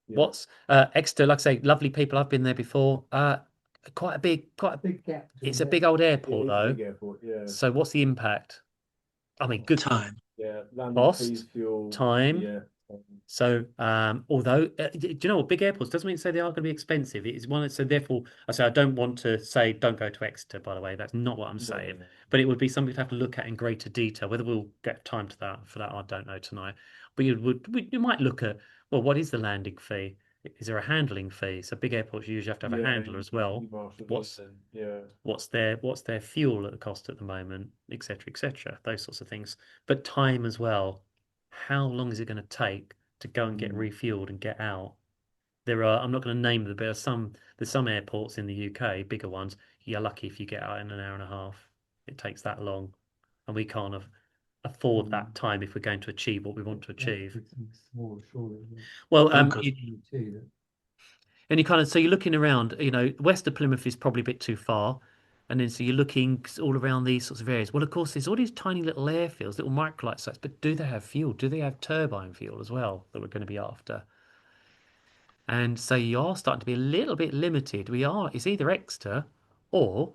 What's Exeter? Like I say, lovely people. I've been there before. Quite a big gap. It's a big old airport Yeah, it's a though. big airport, yeah. So what's the impact? I mean, good Time. Yeah, landing cost, fees, fuel, time. yeah. So, although, do you know what? Big airports doesn't mean to say they are going to be expensive. It is one. So therefore, I say I don't want to say don't go to Exeter. By the way, that's not what I'm saying. No. But it would be something to have to look at in greater detail. Whether we'll get time to that for that, I don't know tonight. But you might look at, well, what is the landing fee? Is there a handling fee? So big airports usually have to have a handler as well. What's their fuel at the cost at the moment, etc., those sorts of things. But time as well. How long is it going to take to go and get refueled and get out? I'm not going to name them, but there's some airports in the UK, bigger ones. You're lucky if you get out in an hour and a half. It takes that long, and we can't afford that time if we're going to achieve what we want to achieve. Well, and you kind of, so you're looking around, west of Plymouth is probably a bit too far. And then so you're looking all around these sorts of areas. Well, of course, there's all these tiny little airfields, little microlight sites, but do they have fuel? Do they have turbine fuel as well that we're going to be after? And so you are starting to be a little bit limited. It's either Exeter or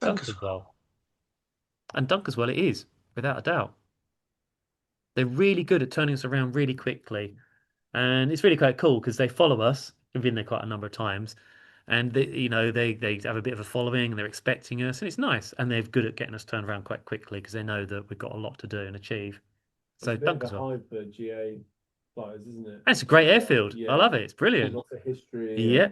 Dunkerswell. And Dunkerswell it is, without a doubt. They're really good at turning us around really quickly. And it's really quite cool because they follow us. We've been there quite a number of times. And they have a bit of a following and they're expecting us, and it's nice. And they're good at getting us turned around quite quickly because they know that we've got a lot to do and achieve. So It's a bit of a hype for GA fighters, isn't it? And it's a great airfield. I love it. It's brilliant. Lots of history. Yeah.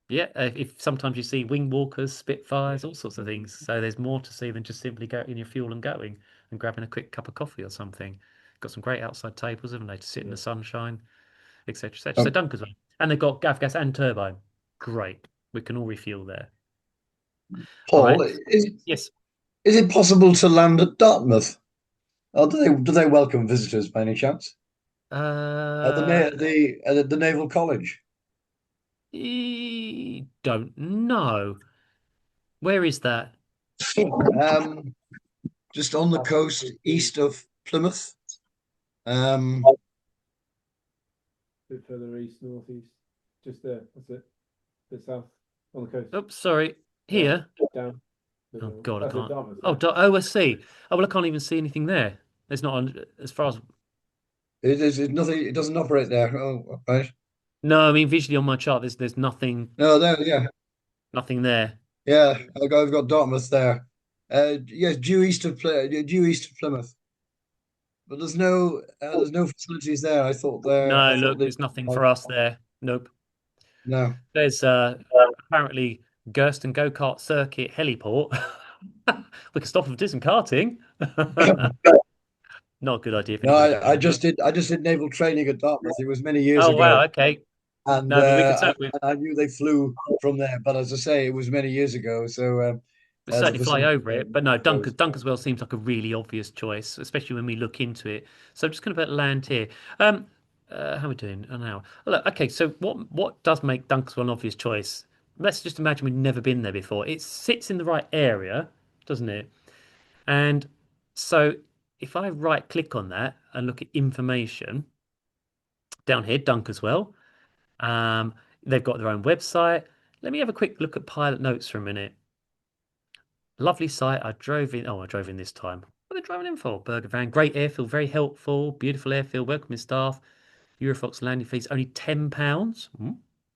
Yeah. If sometimes you see wing walkers, Spitfires, all sorts of things. So there's more to see than just simply getting your fuel and going and grabbing a quick cup of coffee or something. Got some great outside tables, haven't they, to sit in the sunshine, etc., etc. So Dunkerswell, and they've got gav gas and turbine. Great. We can all refuel there. Paul, right. Yes. Is it possible to land at Dartmouth? Or do they welcome visitors by any chance? At the Naval College? Don't know. Where is that? Just on the coast east of Plymouth. A bit further east, northeast. Just there. That's it. The south on the coast. Oops, sorry. Here. Down. Oh God, I That's can't. Dartmouth, I see. Oh well, I can't even see anything there. There's not as far as. It's nothing. It doesn't operate there. Oh, right. No, I mean visually on my chart, there's nothing. No, there, yeah. Nothing there. Yeah, I've got Dartmouth there. Yes, due east of Plymouth. But there's no facilities there. I thought there. No, look, there's nothing for us there. Nope. No. There's apparently Gersten go-kart circuit heliport. We can stop and do some karting. Not a good idea. No, I just did naval training at Dartmouth. It was many years ago. Oh wow, okay. And no, and I knew they flew from there, but as I say, it was many years ago. So certainly fly over it. But no, Dunkerswell seems like a really obvious choice, especially when we look into it. So I'm just going to put land here. How are we doing now? Look, okay, so what does make Dunkerswell an obvious choice? Let's just imagine we've never been there before. It sits in the right area, doesn't it? And so if I right click on that and look at information down here, Dunkerswell, they've got their own website. Let me have a quick look at pilot notes for a minute. Lovely site. I drove in this time. What are they driving in for? Burger van. Great airfield. Very helpful. Beautiful airfield. Welcoming staff. Eurofox landing fees only £10.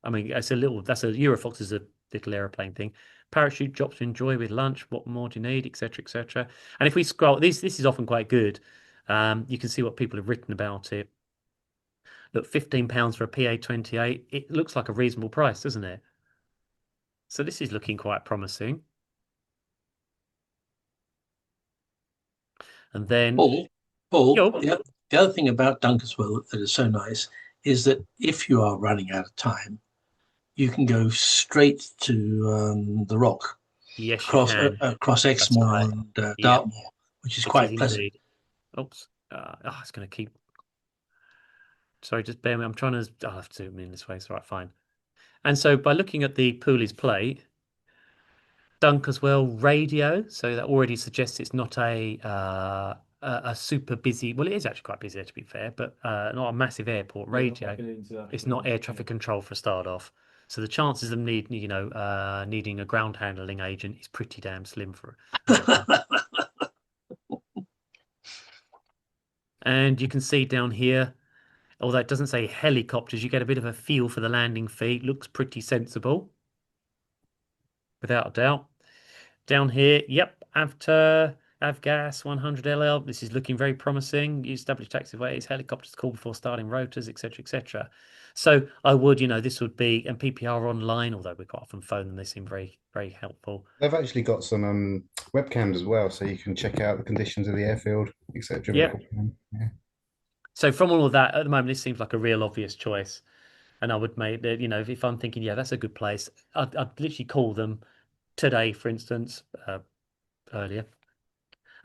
I mean, that's a Eurofox is a little aeroplane thing. Parachute drops to enjoy with lunch. What more do you need, etc., etc. And if we scroll, this is often quite good. You can see what people have written about it. Look, £15 for a PA-28. It looks like a reasonable price, doesn't it? So this is looking quite promising. And then Paul, the other thing about Dunkerswell that is so nice is that if you are running out of time, you can go straight to the ROCK Yes, you can. across That's Exmoor right. and Yeah, Dartmoor, which is it is quite pleasant. indeed. Oops. It's going to keep. Sorry, just bear with me. I'm trying to. I'll have to zoom in this way. It's all right, fine. And so by looking at the Pooley's plate, Dunk as well, radio. So that already suggests it's not a super busy. Well, it is actually quite busy there, to be fair, but not a massive airport. Yeah, not Radio. like an international It's not air one. traffic control for a start off. So the chances of needing a ground handling agent is pretty damn slim for. And you can see down here, although it doesn't say helicopters, you get a bit of a feel for the landing feed. Looks pretty sensible, without a doubt. Down here, yep, Avgas 100 LL. This is looking very promising. Use established taxiways, helicopters call before starting rotors, etc., etc. So I would, this would be, and PPR online, although we quite often phone them, they seem very, very helpful. They've actually got some webcams as well, so you can check out the conditions of the airfield, etc. Yeah. Yeah. So from all of that, at the moment, this seems like a real obvious choice. And I would make, if I'm thinking, yeah, that's a good place, I'd literally call them today, for instance, earlier,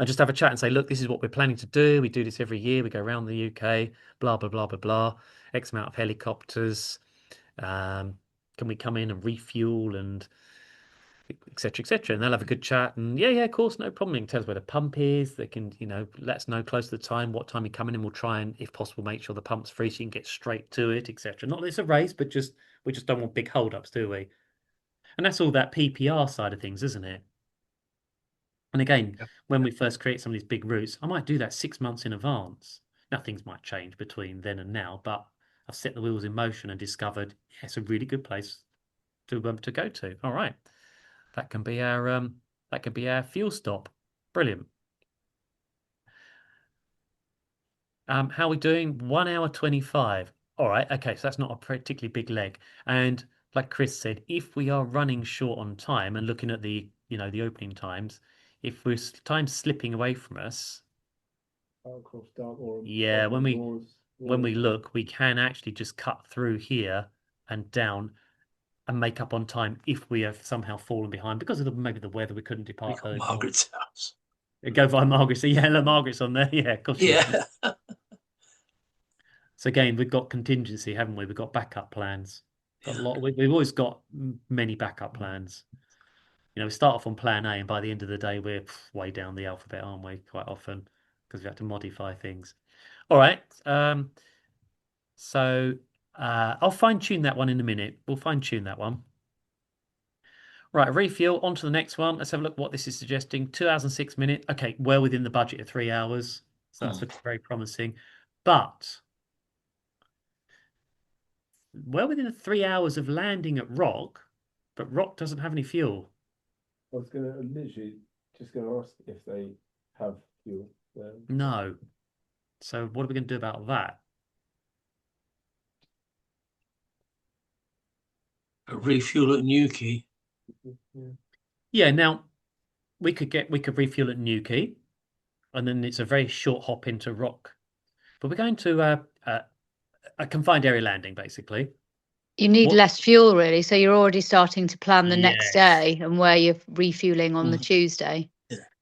and just have a chat and say, look, this is what we're planning to do. We do this every year. We go around the UK, blah, blah, blah, blah, blah, X amount of helicopters. Can we come in and refuel and etc., etc. And they'll have a good chat. And yeah, of course, no problem. They can tell us where the pump is. They can, let us know close to the time, what time you come in, and we'll try and, if possible, make sure the pump's free so you can get straight to it, etc. Not that it's a race, but we just don't want big hold-ups, do we? And that's all that PPR side of things, isn't it? And again, when we first create some of these big routes, I might do that 6 months in advance. Now, things might change between then and now, but I've set the wheels in motion and discovered, yeah, it's a really good place to go to. All right, that can be our fuel stop. Brilliant. How are we doing? 1 hour 25. All right, okay, so that's not a particularly big leg. And like Chris said, if we are running short on time and looking at the opening times, if we're time's slipping away from us, Across Dartmoor. yeah, when we look, we can actually just cut through here and down and make up on time if we have somehow fallen behind because of maybe the weather. We couldn't depart early. Margaret's house. Go via Margaret's. Yeah, hello, Margaret's on there. Yeah, of course. Yeah. So again, we've got contingency, haven't we? We've got backup plans. Got a lot. We've always got many backup plans. We start off on plan A, and by the end of the day, we're way down the alphabet, aren't we? Quite often, because we have to modify things. All right. So I'll fine tune that one in a minute. We'll fine tune that one. Right, refuel. On to the next one. Let's have a look what this is suggesting. 2 hours and 6 minutes. Okay, well within the budget of 3 hours. So that's looking very promising. But well within the 3 hours of landing at Rock, but Rock doesn't have any fuel. I was literally just going to ask if they have fuel there. No. So what are we going to do about that? Refuel at Newquay. Yeah, now we could refuel at Newquay, and then it's a very short hop into Rock. But we're going to a confined area landing, basically. You need less fuel, really. So you're already starting to plan the next day and where you're refueling on the Tuesday.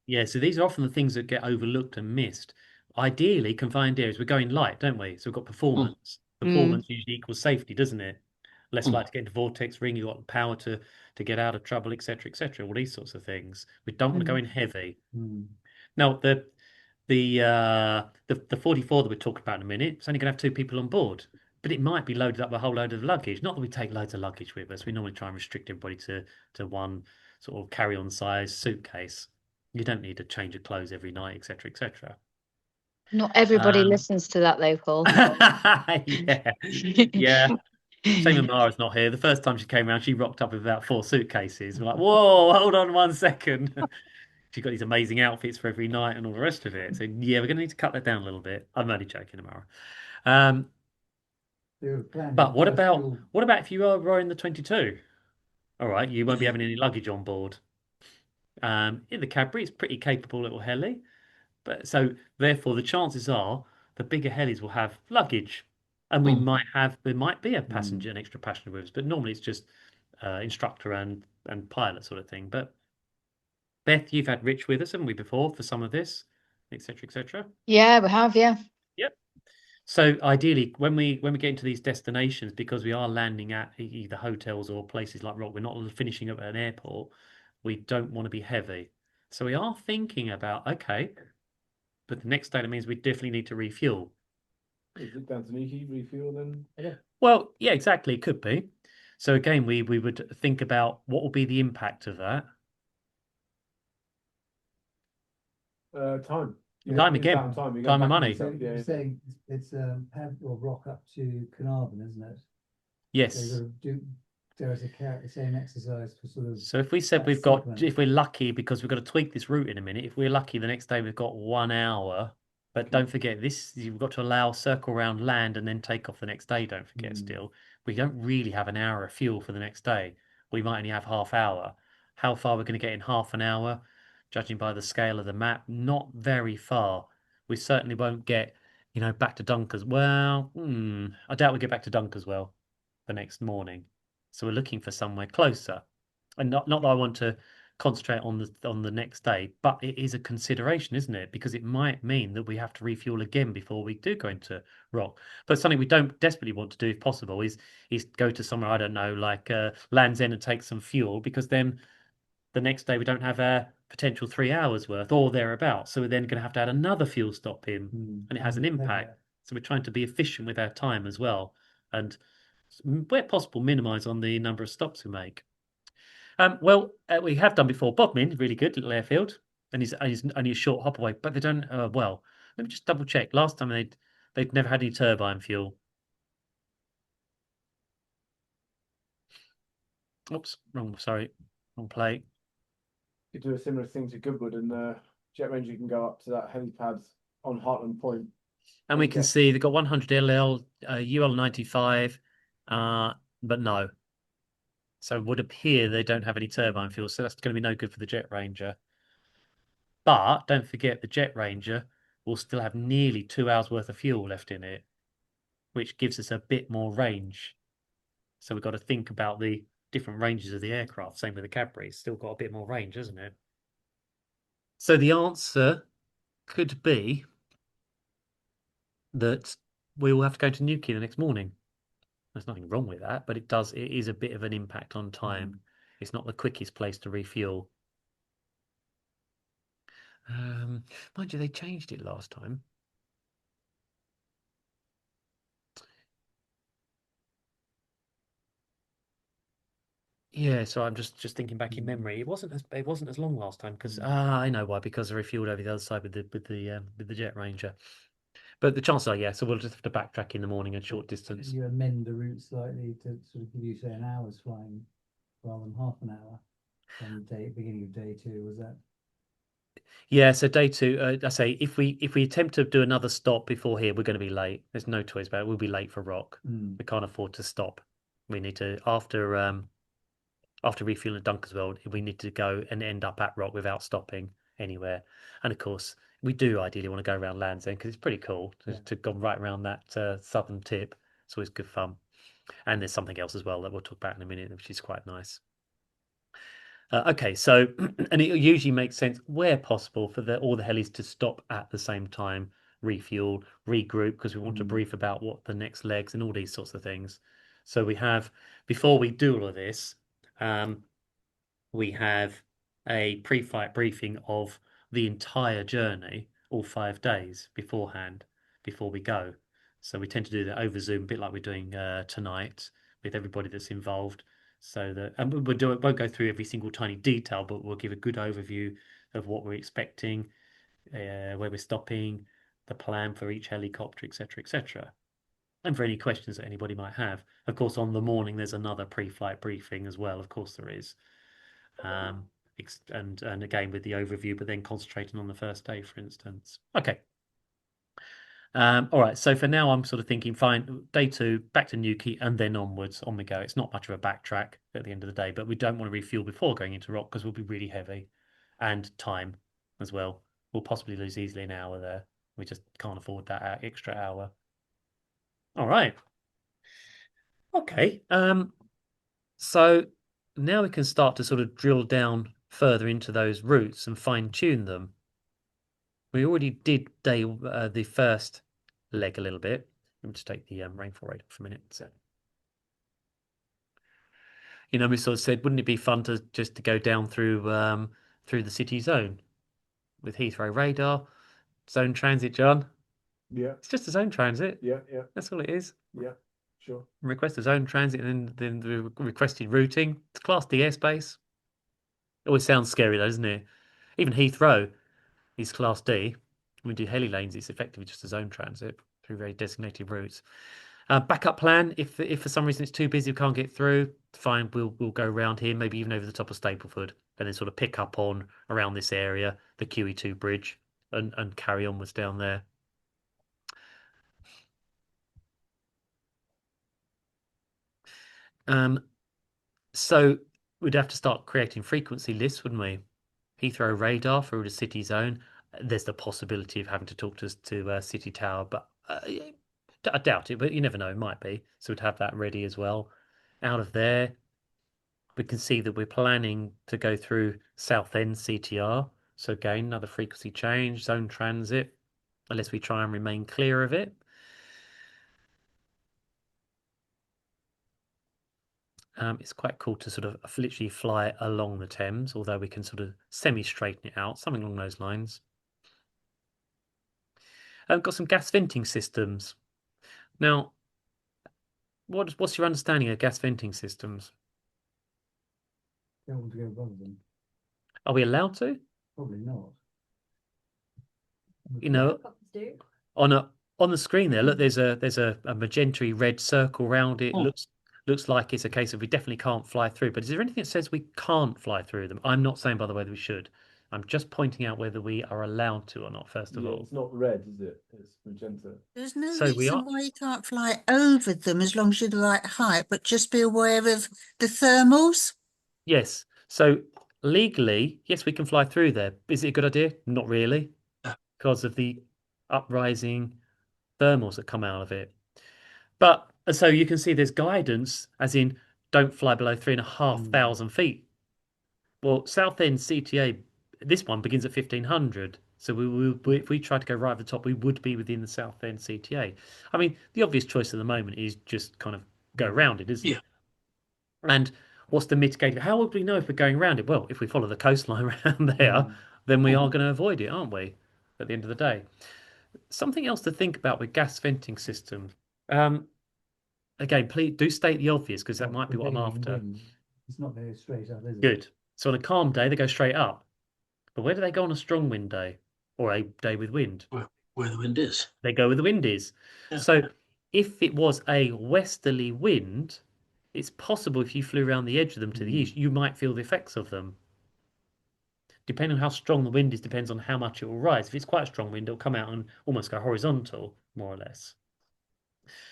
Yeah, so these are often the things that get overlooked and missed. Ideally, confined areas, we're going light, don't we? So we've got performance. Performance usually equals safety, doesn't it? Less likely to get into vortex ring, you've got power to get out of trouble, etc., etc. All these sorts of things. We don't want to go in heavy. Now, the 44 that we're talking about in a minute, it's only going to have 2 people on board. But it might be loaded up with a whole load of luggage. Not that we take loads of luggage with us. We normally try and restrict everybody to one sort of carry-on size suitcase. You don't need a change of clothes every night, etc., etc. Not everybody listens to that, though, Paul. Yeah. Shame Amara's not here. The first time she came around, she rocked up with about 4 suitcases. We're like, whoa, hold on 1 second. She's got these amazing outfits for every night and all the rest of it. So yeah, we're going to need to cut that down a little bit. I'm only joking, Amara. But what about if you are rowing the 22? All right, you won't be having any luggage on board. In the Cadbury, it's pretty capable little heli, but so therefore the chances are the bigger helis will have luggage, and there might be a extra passenger with us, but normally it's just instructor and pilot sort of thing. But Beth, you've had Rich with us, haven't we, before for some of this, etc., etc. Yeah, we have, yeah. Yep. So ideally, when we get into these destinations, because we are landing at either hotels or places like Rock, we're not finishing up at an airport. We don't want to be heavy, so we are thinking about okay, but the next day that means we definitely need to refuel. Is it down to Niki refuel then? Yeah. Well, yeah, exactly. It could be. So again, we would think about what will be the impact of that. Time. Time again. Time and money. So you're saying it's Pad or Rock up to Carnarvon, isn't it? Yes. So you've got to do there as the same exercise for sort of. So if we said we've got, if we're lucky, because we've got to tweak this route in a minute, if we're lucky, the next day we've got 1 hour. But don't forget this, you've got to allow circle around land and then take off the next day. Don't forget still. We don't really have an hour of fuel for the next day. We might only have half hour. How far we're going to get in half an hour, judging by the scale of the map, not very far. We certainly won't get, back to Dunkers. Well, I doubt we get back to Dunkerswell the next morning. So we're looking for somewhere closer. And not that I want to concentrate on the next day, but it is a consideration, isn't it? Because it might mean that we have to refuel again before we do go into Rock. But something we don't desperately want to do, if possible, is go to somewhere, I don't know, like Land's End and take some fuel, because then the next day we don't have a potential 3 hours worth or thereabouts. So we're then going to have to add another fuel stop in, and it has an impact. So we're trying to be efficient with our time as well, and where possible, minimise on the number of stops we make. We have done before. Bodmin, really good little airfield, and he's only a short hop away. But they don't. Well, let me just double check. Last time they'd never had any turbine fuel. Oops, sorry, wrong plate. You could do a similar thing to Goodwood, and Jet Ranger can go up to that helipad on Heartland Point. And we can see they've got 100 LL, UL 95, but no. So it would appear they don't have any turbine fuel, so that's going to be no good for the Jet Ranger. But don't forget, the Jet Ranger will still have nearly 2 hours worth of fuel left in it, which gives us a bit more range. So we've got to think about the different ranges of the aircraft. Same with the Cadbury, it's still got a bit more range, hasn't it? So the answer could be that we will have to go to Newquay the next morning. There's nothing wrong with that, but it is a bit of an impact on time. It's not the quickest place to refuel. Mind you, they changed it last time. Yeah, so I'm just thinking back in memory. It wasn't as long last time because I know why, because they refueled over the other side with the Jet Ranger. But the chances are, yeah, so we'll just have to backtrack in the morning and short distance. You amend the route slightly to sort of give you, say, an hour's flying rather than half an hour on the beginning of day 2, was that? Yeah, so day 2, I say if we attempt to do another stop before here, we're going to be late. There's no choice about it. We'll be late for Rock. We can't afford to stop. We need to after refueling at Dunkerswell, we need to go and end up at Rock without stopping anywhere. And of course, we do ideally want to go around Land's End because it's pretty cool to go right around that southern tip. It's always good fun. And there's something else as well that we'll talk about in a minute, which is quite nice. Okay, so, and it usually makes sense where possible for all the helis to stop at the same time, refuel, regroup, because we want to brief about what the next legs and all these sorts of things. So we have, before we do all of this, we have a pre-flight briefing of the entire journey, all 5 days beforehand, before we go. So we tend to do that over Zoom, a bit like we're doing tonight, with everybody that's involved. So that, and won't go through every single tiny detail, but we'll give a good overview of what we're expecting, where we're stopping, the plan for each helicopter, etc., etc. And for any questions that anybody might have. Of course, on the morning, there's another pre-flight briefing as well. Of course, there is. And again, with the overview, but then concentrating on the first day, for instance. Okay. All right. So for now, I'm sort of thinking, fine, day 2, back to Newquay, and then onwards, on we go. It's not much of a backtrack at the end of the day, but we don't want to refuel before going into Rock because we'll be really heavy, and time as well. We'll possibly lose easily an hour there. We just can't afford that extra hour. All right. Okay. So now we can start to sort of drill down further into those routes and fine tune them. We already did the first leg a little bit. Let me just take the rainfall rate for a minute. So, you know, we sort of said, wouldn't it be fun to just to go down through the city zone with Heathrow radar, zone transit, John? Yeah. It's just a zone transit. Yeah, yeah. That's all it is. Yeah, sure. Request a zone transit and then the requested routing. It's Class D airspace. It always sounds scary though, doesn't it? Even Heathrow is Class D. When we do heli lanes, it's effectively just a zone transit through very designated routes. Backup plan, if for some reason it's too busy, we can't get through, fine, we'll go around here, maybe even over the top of Stapleford, and then sort of pick up on around this area, the QE2 bridge, and carry onwards down there. So we'd have to start creating frequency lists, wouldn't we? Heathrow radar through the city zone. There's the possibility of having to talk to City Tower, but I doubt it, but you never know, it might be. So we'd have that ready as well. Out of there, we can see that we're planning to go through Southend CTR. So again, another frequency change, zone transit, unless we try and remain clear of it. It's quite cool to sort of literally fly along the Thames, although we can sort of semi-straighten it out, something along those lines. Got some gas venting systems. Now, what's your understanding of gas venting systems? Don't want to go above them. Are we allowed to? Probably not. You know, on the screen there, look, there's a magenta red circle around it. Looks like it's a case of we definitely can't fly through. But is there anything that says we can't fly through them? I'm not saying, by the way, that we should. I'm just pointing out whether we are allowed to or not, first of all. It's not red, is it? It's magenta. There's no So we reason are. why you can't fly over them as long as you're the right height, but just be aware of the thermals. Yes. So legally, yes, we can fly through there. Is it a good idea? Not really, because of the uprising thermals that come out of it. But so you can see there's guidance, as in don't fly below 3,500 feet. Well, Southend CTA, this one begins at 1,500. So if we try to go right at the top, we would be within the Southend CTA. I mean, the obvious choice at the moment is just kind of go around it, isn't it? And what's the mitigator? How would we know if we're going around it? Well, if we follow the coastline around there, then we are going to avoid it, aren't we? At the end of the day. Something else to think about with gas venting systems. Again, please do state the obvious because that might be what I'm after. It's not very straight up, is it? Good. So on a calm day, they go straight up. But where do they go on a strong wind day or a day with wind? Where the wind is. They go where the wind is. Yeah. So if it was a westerly wind, it's possible if you flew around the edge of them to the east, you might feel the effects of them. Depending on how strong the wind is, depends on how much it will rise. If it's quite a strong wind, it'll come out and almost go horizontal, more or less.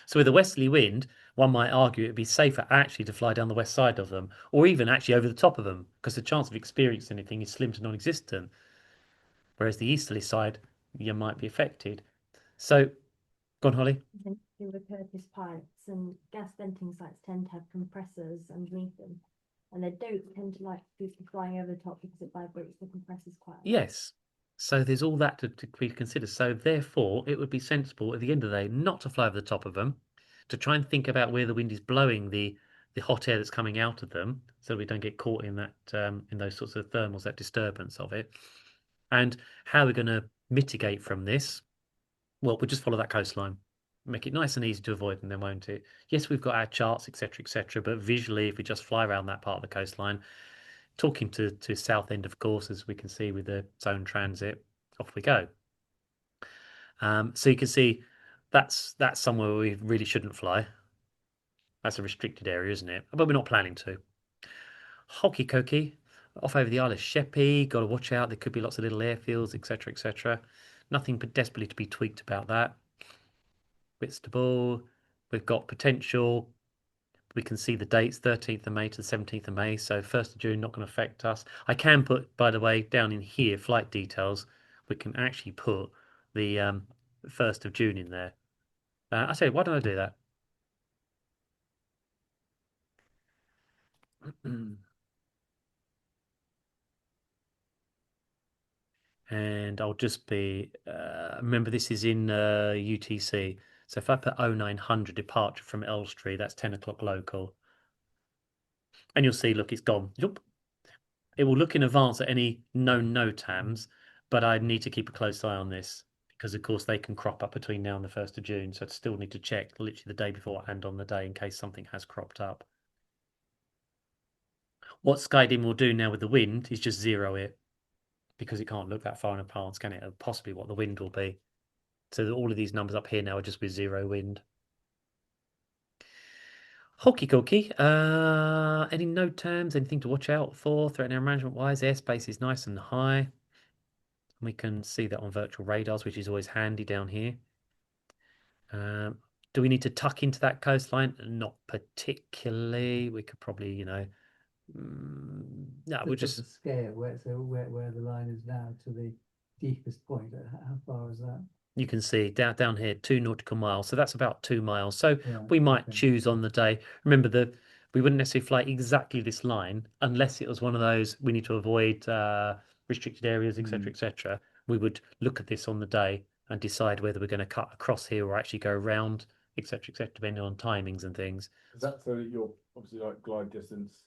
So with a westerly wind, one might argue it'd be safer actually to fly down the west side of them, or even actually over the top of them, because the chance of experiencing anything is slim to non-existent. Whereas the easterly side, you might be affected. So, go on, Holly. With Curtis pipes and gas venting sites tend to have compressors underneath them, and they don't tend to like people flying over the top because it vibrates the compressors quite a lot. Yes. So there's all that to be considered. So therefore, it would be sensible at the end of the day not to fly over the top of them, to try and think about where the wind is blowing the hot air that's coming out of them, so we don't get caught in that in those sorts of thermals, that disturbance of it. And how we're going to mitigate from this? Well, we'll just follow that coastline, make it nice and easy to avoid them, then won't it? Yes, we've got our charts, etc., but visually, if we just fly around that part of the coastline, talking to Southend, of course, as we can see with the zone transit, off we go. So you can see that's somewhere we really shouldn't fly. That's a restricted area, isn't it? But we're not planning to. Hockey cokey, off over the Isle of Sheppey, got to watch out. There could be lots of little airfields, etc. Nothing but desperately to be tweaked about that. Whitstable, we've got potential. We can see the dates, 13th of May to the 17th of May. So 1st of June, not going to affect us. I can put, by the way, down in here, flight details. We can actually put the 1st of June in there. I say, why don't I do that? And I'll just be, remember this is in UTC. So if I put 0900 departure from Elstree, that's 10 o'clock local. And you'll see, look, it's gone. Yup. It will look in advance at any known NOTAMs, but I need to keep a close eye on this because, of course, they can crop up between now and the 1st of June. So I still need to check literally the day before and on the day in case something has cropped up. What SkyDemon will do now with the wind is just zero it because it can't look that far in advance, can it? Of possibly what the wind will be. So all of these numbers up here now are just with zero wind. Hockey cookie. Any NOTAMs, anything to watch out for? Threat area management wise, airspace is nice and high. We can see that on virtual radars, which is always handy down here. Do we need to tuck into that coastline? Not particularly. We could probably, you know, no, we'll just scale where the line is now to the deepest point. How far is that? You can see down here 2 nautical miles, so that's about 2 miles. So we might choose on the day. Remember we wouldn't necessarily fly exactly this line unless it was one of those we need to avoid restricted areas, etc., etc. We would look at this on the day and decide whether we're going to cut across here or actually go around, etc., etc., depending on timings and things. Is that so you're obviously like glide distance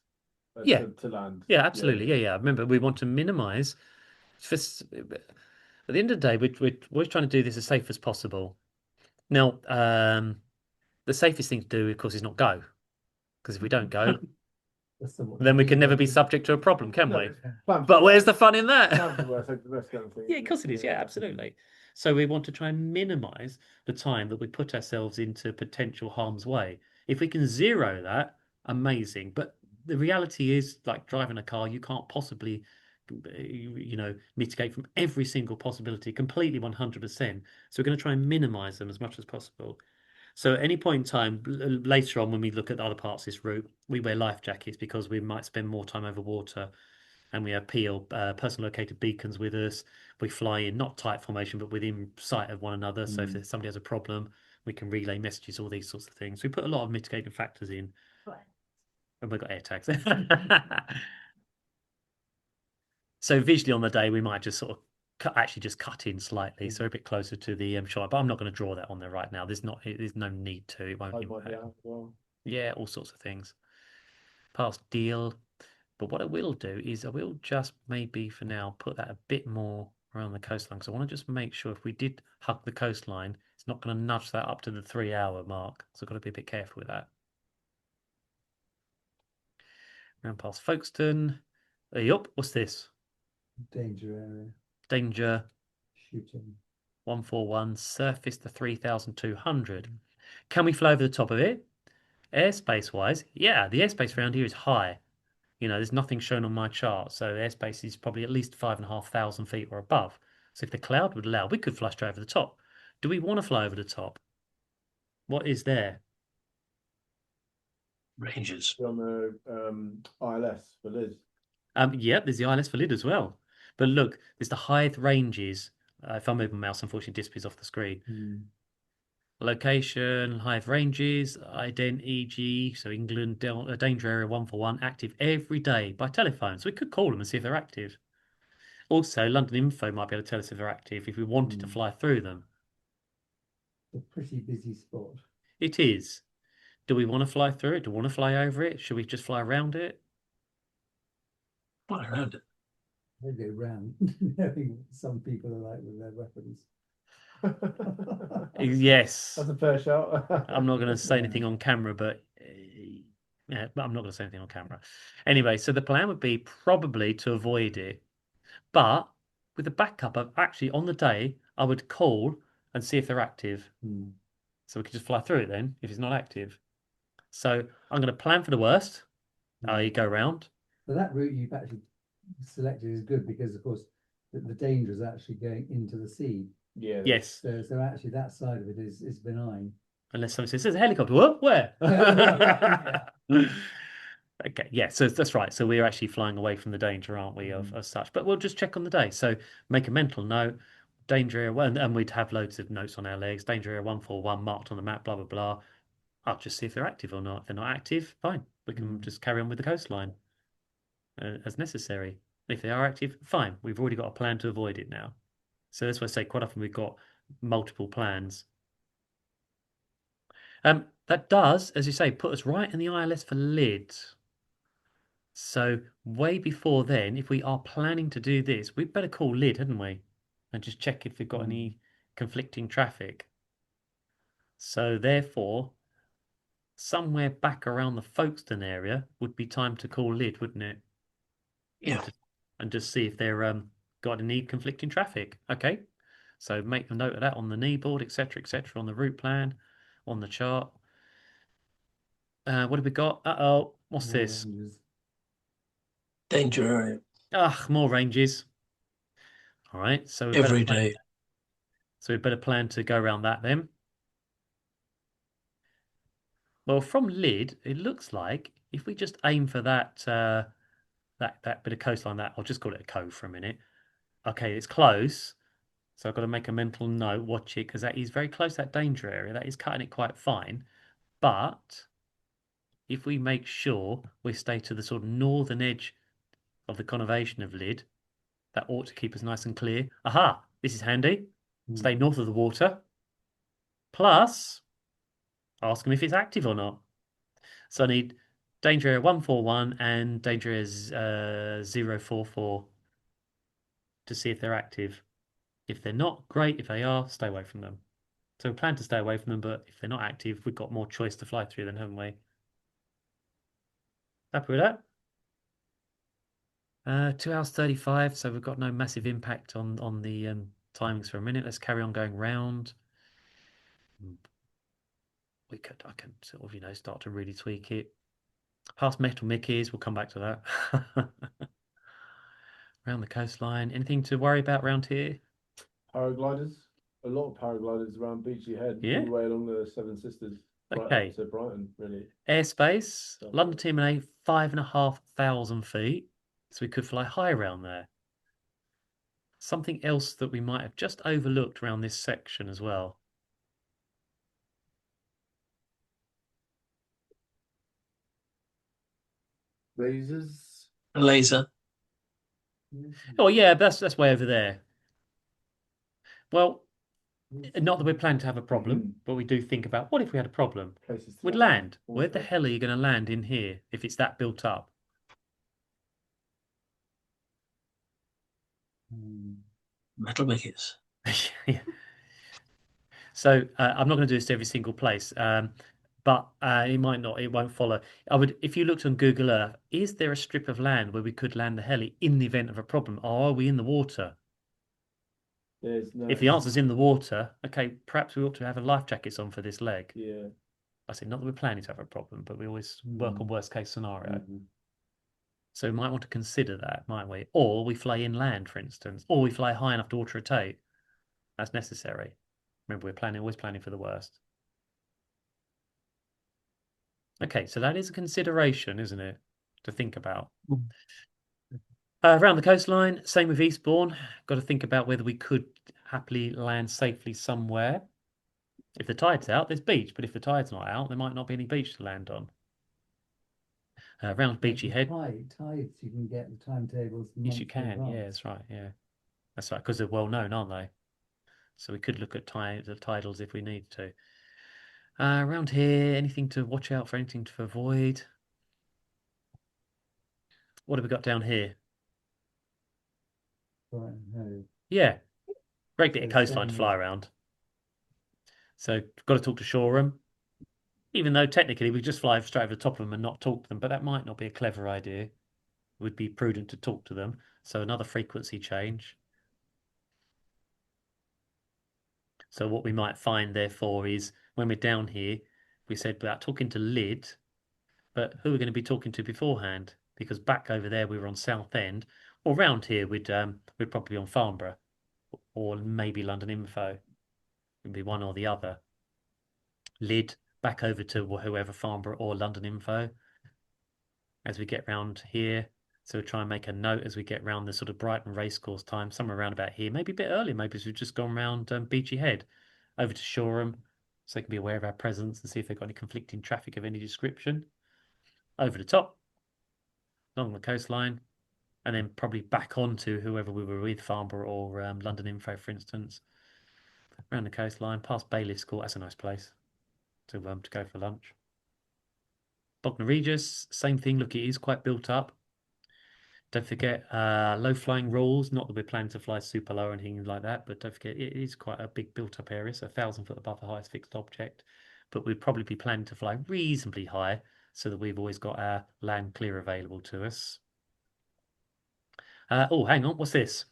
to land? Yeah, absolutely. Yeah. Remember, we want to minimize. At the end of the day, we're always trying to do this as safe as possible. Now, the safest thing to do, of course, is not go. Because if we don't go, then we can never be subject to a problem, can we? But where's the fun in that? Yeah, of course it is. Yeah, absolutely. So we want to try and minimize the time that we put ourselves into potential harm's way. If we can zero that, amazing. But the reality is, like driving a car, you can't possibly, you know, mitigate from every single possibility completely 100%. So we're going to try and minimize them as much as possible. So at any point in time later on, when we look at the other parts of this route, we wear life jackets because we might spend more time over water, and we have person located beacons with us. We fly in not tight formation, but within sight of one another. So if somebody has a problem, we can relay messages, all these sorts of things. We put a lot of mitigating factors in. And we've got air tags. So visually on the day, we might just sort of actually cut in slightly, so a bit closer to the shot. But I'm not going to draw that on there right now. There's no need to. It won't impact. Yeah, all sorts of things. Past deal. But what I will do is I will just maybe for now put that a bit more around the coastline, because I want to just make sure if we did hug the coastline, it's not going to nudge that up to the 3-hour mark. So I've got to be a bit careful with that. Round past Folkestone. Yup, what's this? Danger area. Danger. Shooting. 141, surface to 3,200. Can we fly over the top of it? Airspace wise, yeah, the airspace around here is high. You know, there's nothing shown on my chart, so airspace is probably at least 5,500 feet or above. So if the cloud would allow, we could fly straight over the top. Do we want to fly over the top? What is there? Ranges. On the ILS for Liz. Yep, there's the ILS for Lid as well. But look, there's the Hythe ranges. If I move my mouse, unfortunately, disappears off the screen. Location, Hythe ranges, ident EG, so England, danger area 141, active every day by telephone. So we could call them and see if they're active. Also, London Info might be able to tell us if they're active if we wanted to fly through them. A pretty busy spot. It is. Do we want to fly through it? Do we want to fly over it? Should we just fly around it? Fly around it. Maybe around, knowing what some people are like with their weapons. Yes. That's a fair shout. I'm not going to say anything on camera, but yeah, but I'm not going to say anything on camera. Anyway, so the plan would be probably to avoid it, but with the backup of actually on the day, I would call and see if they're active. So we could just fly through it then if it's not active. So I'm going to plan for the worst. I go around. But that route you've actually selected is good because, of course, the danger is actually going into the sea. Yeah. Yes. So actually, that side of it is benign. Unless someone says, "There's a helicopter." What? Where? Okay. Yeah. So that's right. So we're actually flying away from the danger, aren't we? Of such. But we'll just check on the day. So make a mental note. Danger area 1, and we'd have loads of notes on our legs. Danger area 141 marked on the map. Blah blah blah. I'll just see if they're active or not. If they're not active, fine. We can just carry on with the coastline as necessary. If they are active, fine. We've already got a plan to avoid it now. So that's why I say quite often we've got multiple plans. That does, as you say, put us right in the ILS for lid. So way before then, if we are planning to do this, we'd better call lid, hadn't we? And just check if we've got any conflicting traffic. So therefore, somewhere back around the Folkestone area would be time to call lid, wouldn't it? Yeah. And just see if they're got any conflicting traffic. Okay. So make a note of that on the knee board, etc., on the route plan, on the chart. What have we got? Uh-oh, what's this? Danger area. Ugh, more ranges. All right, so Every day. So we better plan to go around that then. Well, from lid, it looks like if we just aim for that that bit of coastline, that I'll just call it a cove for a minute. Okay, it's close. So I've got to make a mental note, watch it, because that is very close, that danger area. That is cutting it quite fine. But if we make sure we stay to the sort of northern edge of the connervation of lid, that ought to keep us nice and clear. Aha, this is handy. Stay north of the water. Plus, ask them if it's active or not. So I need danger area 141 and danger area 044 to see if they're active. If they're not, great. If they are, stay away from them. So we plan to stay away from them, but if they're not active, we've got more choice to fly through then, haven't we? Happy with that? 2 hours 35, so we've got no massive impact on the timings for a minute. Let's carry on going round. I can sort of, start to really tweak it. Past Metal Mickeys, we'll come back to that. Around the coastline. Anything to worry about around here? Paragliders. A lot of paragliders around Beachy Head, all the way along the Seven Sisters. Right up to Brighton, really. Airspace, London TMA, 5,500 feet. So we could fly high around there. Something else that we might have just overlooked around this section as well. Lasers. A laser. Oh yeah, that's way over there. Well, not that we're planning to have a problem, but we do think about what if we had a problem? We'd land. Where the hell are you going to land in here if it's that built up? Metal Mickeys. Yeah. So I'm not going to do this to every single place, but it won't follow. If you looked on Google Earth, is there a strip of land where we could land the heli in the event of a problem? Or are we in the water? If the answer's in the water, okay, perhaps we ought to have a life jackets on for this leg. Yeah. I say not that we're planning to have a problem, but we always work on worst case scenario. So we might want to consider that, might we? Or we fly inland, for instance, or we fly high enough to auto rotate. That's necessary. Remember, we're always planning for the worst. Okay, so that is a consideration, isn't it, to think about? Around the coastline, same with Eastbourne. Got to think about whether we could happily land safely somewhere. If the tide's out, there's beach, but if the tide's not out, there might not be any beach to land on. Around Beachy Head. Tides, you can get the timetables. Yes, you can. Yeah, that's right. Yeah, that's right, because they're well known, aren't they? So we could look at the tidals if we need to. Around here, anything to watch out for, anything to avoid? What have we got down here? Yeah, great bit of coastline to fly around. So got to talk to Shoreham, even though technically we just fly straight over the top of them and not talk to them, but that might not be a clever idea. It would be prudent to talk to them. So another frequency change. So what we might find, therefore, is when we're down here, we said about talking to lid, but who are we going to be talking to beforehand? Because back over there we were on Southend, or round here we'd probably be on Farnborough, or maybe London Info. It'd be one or the other. Lid back over to whoever, Farnborough or London Info. As we get round here, so we'll try and make a note as we get round the sort of Brighton racecourse time, somewhere around about here, maybe a bit earlier, maybe as we've just gone round Beachy Head over to Shoreham, so they can be aware of our presence and see if they've got any conflicting traffic of any description. Over the top, along the coastline, and then probably back onto whoever we were with, Farnborough or London Info, for instance. Around the coastline, past Bailiff's Court. That's a nice place to go for lunch. Bognor Regis, same thing. Look, it is quite built up. Don't forget low flying rules. Not that we're planning to fly super low or anything like that, but don't forget it is quite a big built up area, so 1,000 foot above the highest fixed object. But we'd probably be planning to fly reasonably high so that we've always got our land clear available to us. Oh, hang on, what's this?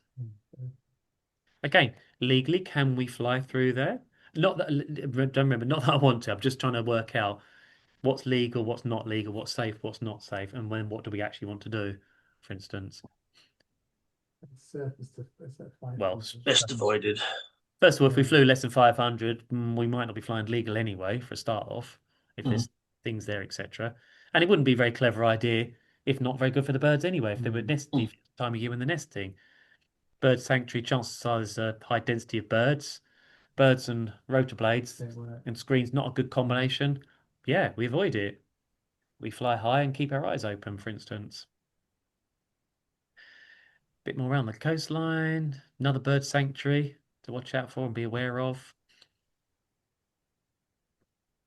Again, legally, can we fly through there? Not that, don't remember, not that I want to. I'm just trying to work out what's legal, what's not legal, what's safe, what's not safe, and what do we actually want to do, for instance. Well, best avoided. First of all, if we flew less than 500, we might not be flying legal anyway for a start off, if there's things there, etc. And it wouldn't be a very clever idea, if not very good for the birds anyway, if they were nesting time of year when they're nesting. Bird sanctuary, chances are there's a high density of birds and rotor blades and screens, not a good combination. Yeah, we avoid it. We fly high and keep our eyes open, for instance. Bit more around the coastline, another bird sanctuary to watch out for and be aware of.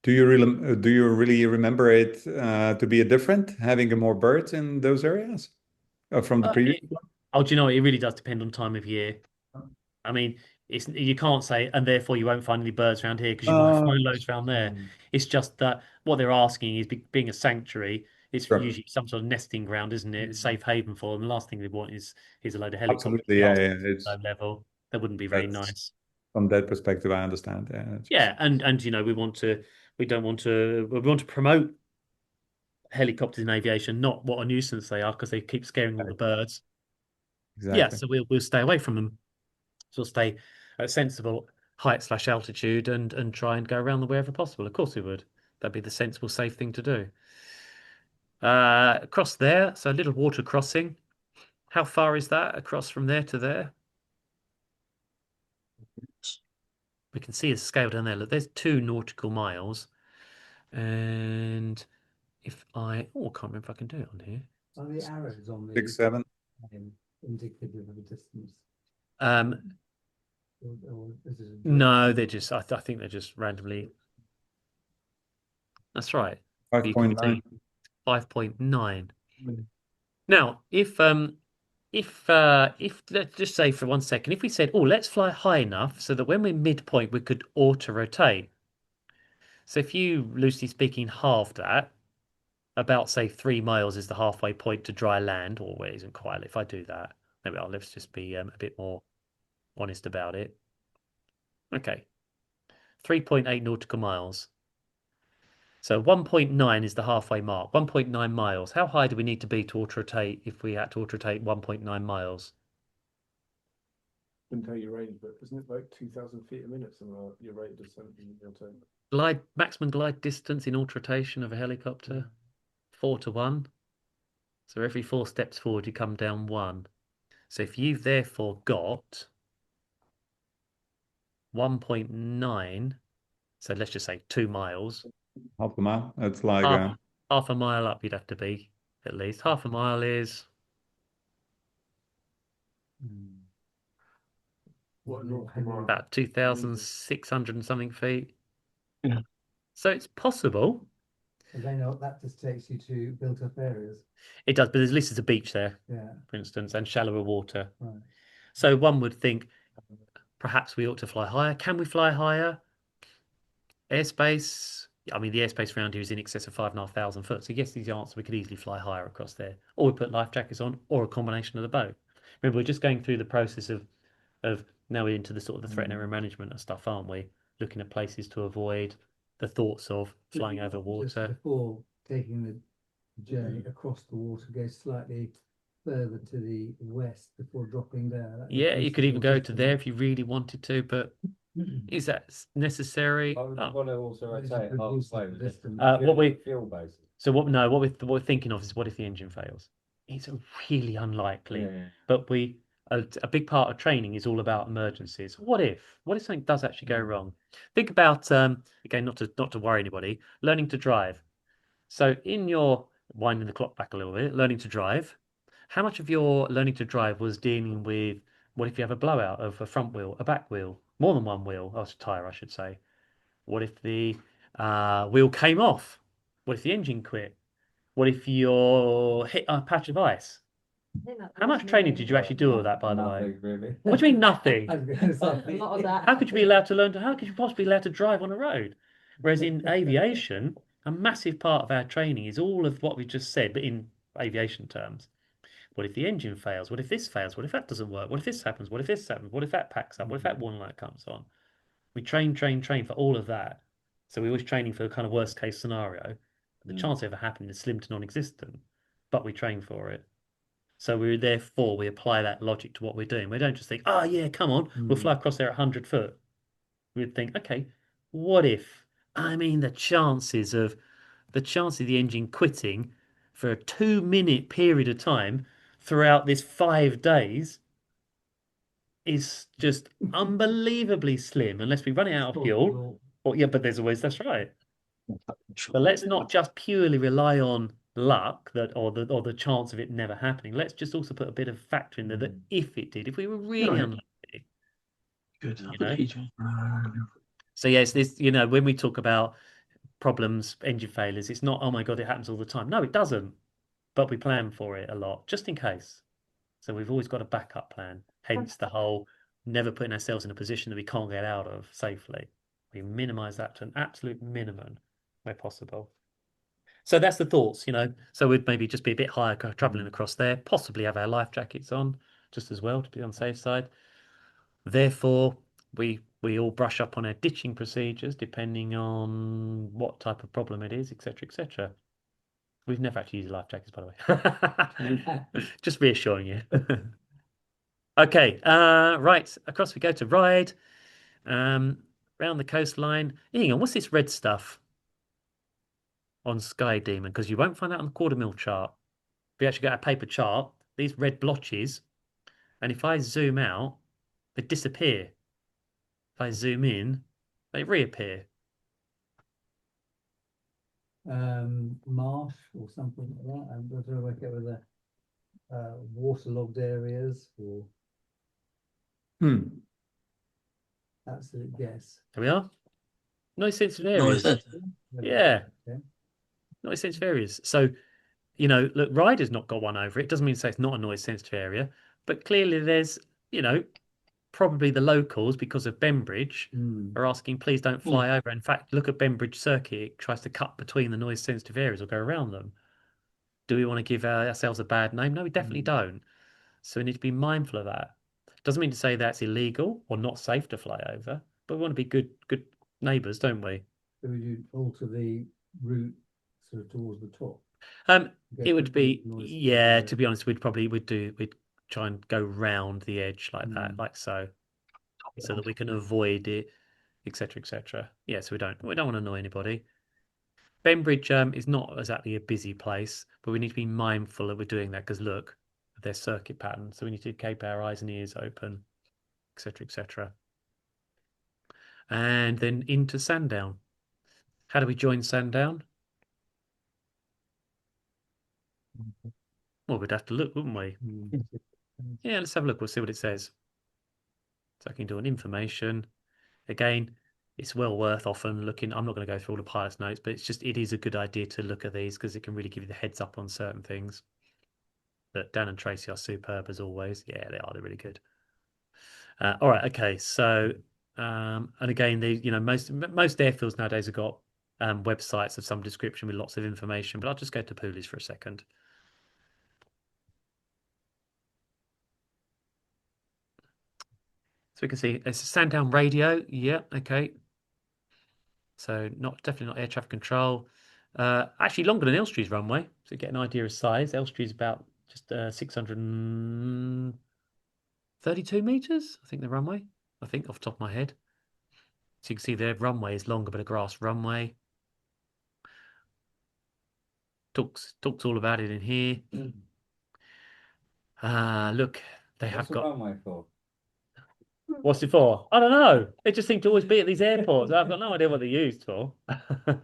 Do you really remember it to be a different, having more birds in those areas from the previous one? Oh, do you know what? It really does depend on time of year. I mean, you can't say, and therefore you won't find any birds around here because you might find loads around there. It's just that what they're asking is, being a sanctuary, it's usually some sort of nesting ground, isn't it? Safe haven for them. The last thing they want is a load of helicopters. Absolutely, yeah. It's low level. That wouldn't be very nice. From that perspective, I understand. Yeah, and you know, we want to promote helicopters in aviation, not what a nuisance they are because they keep scaring all the birds. Exactly. Yeah, so we'll stay away from them. So we'll stay at sensible height / altitude and try and go around them wherever possible. Of course we would. That'd be the sensible, safe thing to do. Across there, so a little water crossing. How far is that across from there to there? We can see a scale down there. Look, there's 2 nautical miles. And if I can't remember if I can do it on here. Are the arrows on the 6, 7 indicative of a distance? No, they're just. I think they're just randomly. That's right. 5.9. 5.9. Now, if let's just say for 1 second, if we said, oh, let's fly high enough so that when we're midpoint, we could auto rotate. So if you, loosely speaking, halved that, about say 3 miles is the halfway point to dry land, or it isn't quite. If I do that, maybe let's just be a bit more honest about it. Okay, 3.8 nautical miles. So 1.9 is the halfway mark. 1.9 miles. How high do we need to be to auto-rotate if we had to auto-rotate 1.9 miles? Couldn't tell you range, but isn't it like 2,000 feet a minute? Somewhere your rate of descent in your turn. Maximum glide distance in auto-rotation of a helicopter, 4 to 1. So every 4 steps forward, you come down 1. So if you've therefore got 1.9, so let's just say 2 miles. Half a mile. That's like half a mile up. You'd have to be at least half a mile is. About 2,600 and something feet. Yeah. So it's possible. And then that just takes you to built up areas. It does, but there's at least a beach there, for instance, and shallower water. Right. So one would think perhaps we ought to fly higher. Can we fly higher? Airspace. I mean, the airspace around here is in excess of 5,500 foot. So yes, the answer, we could easily fly higher across there, or we put life jackets on, or a combination of the both. Remember, we're just going through the process of now we're into the sort of the threat and error management and stuff, aren't we? Looking at places to avoid, the thoughts of flying over water. Just before taking the journey across the water, go slightly further to the west before dropping down. Yeah, you could even go to there if you really wanted to, but is that necessary? I would want to also rotate halfway. What we're thinking of is, what if the engine fails? It's really unlikely, but a big part of training is all about emergencies. What if something does actually go wrong? Think about again, not to worry anybody, learning to drive. So in your winding the clock back a little bit, learning to drive, How much of your learning to drive was dealing with what if you have a blowout of a front wheel, a back wheel, more than one wheel, or tire, I should say? What if the wheel came off? What if the engine quit? What if you're hit a patch of ice? How much training did you actually do of that, by the way? Really. What do you mean nothing? I was gonna say, A lot of that. How could you be allowed to learn how could you possibly be allowed to drive on a road? Whereas in aviation, a massive part of our training is all of what we just said, but in aviation terms. What if the engine fails? What if this fails? What if that doesn't work? What if this happens? What if this happens? What if that packs up? What if that warning light comes on? We train for all of that. So we're always training for the kind of worst case scenario. The chance of ever happening is slim to non-existent, but we train for it. So we apply that logic to what we're doing. We don't just think, oh yeah, come on, we'll fly across there at 100 foot. We'd think, okay, what if? I mean, the chances of the engine quitting for a 2 minute period of time throughout this 5 days is just unbelievably slim unless we run it out of fuel. Or yeah, but that's right. But let's not just purely rely on luck or the chance of it never happening. Let's just also put a bit of factor in there that if it did, if we were really unlucky. Good. So yes, this when we talk about problems, engine failures, it's not, oh my God, it happens all the time. No, it doesn't. But we plan for it a lot, just in case. So we've always got a backup plan. Hence the whole never putting ourselves in a position that we can't get out of safely. We minimize that to an absolute minimum where possible. So that's the thoughts, So we'd maybe just be a bit higher traveling across there, possibly have our life jackets on just as well to be on the safe side. Therefore, we all brush up on our ditching procedures depending on what type of problem it is, etc., etc. We've never actually used life jackets, by the way. Just reassuring you. Okay, right, across we go to ride. Round the coastline. Hang on, what's this red stuff on SkyDemon? Because you won't find that on the quarter mil chart. If you actually get a paper chart, these red blotches, and if I zoom out, they disappear. If I zoom in, they reappear. Marsh or something like that. I'm trying to work out whether waterlogged areas or absolute guess. Here we are. Noise sensitive areas. Yeah. Okay. Noise sensitive areas. So, look, Ryder's not got one over it. Doesn't mean to say it's not a noise sensitive area, but clearly there's, probably the locals, because of Bembridge, are asking, please don't fly over. In fact, look at Bembridge Circuit. It tries to cut between the noise sensitive areas or go around them. Do we want to give ourselves a bad name? No, we definitely don't. So we need to be mindful of that. Doesn't mean to say that's illegal or not safe to fly over, but we want to be good neighbours, don't we? So would you alter the route sort of towards the top? It would be, yeah, to be honest, we'd try and go round the edge like that, like so that we can avoid it, etc., etc. Yeah, so we don't want to annoy anybody. Bembridge is not exactly a busy place, but we need to be mindful that we're doing that because look at their circuit pattern. So we need to keep our eyes and ears open, etc., etc. And then into Sandown. How do we join Sandown? Well, we'd have to look, wouldn't we? Yeah, let's have a look. We'll see what it says. So I can do an information. Again, it's well worth often looking. I'm not going to go through all the pilot's notes, but it is a good idea to look at these because it can really give you the heads up on certain things. But Dan and Tracy are superb as always. Yeah, they are. They're really good. All right. Okay. So, and again, most airfields nowadays have got websites of some description with lots of information, but I'll just go to Poolies for a second. So we can see it's a Sandown radio. Yeah, okay. So definitely not air traffic control. Actually longer than Elstree's runway. So get an idea of size. Elstree's about just 632 meters, I think the runway. I think off the top of my head. So you can see their runway is longer, but a grass runway. Talks all about it in here. Look, they have got. What's the runway for? What's it for? I don't know. They just seem to always be at these airports. I've got no idea what they're used for. So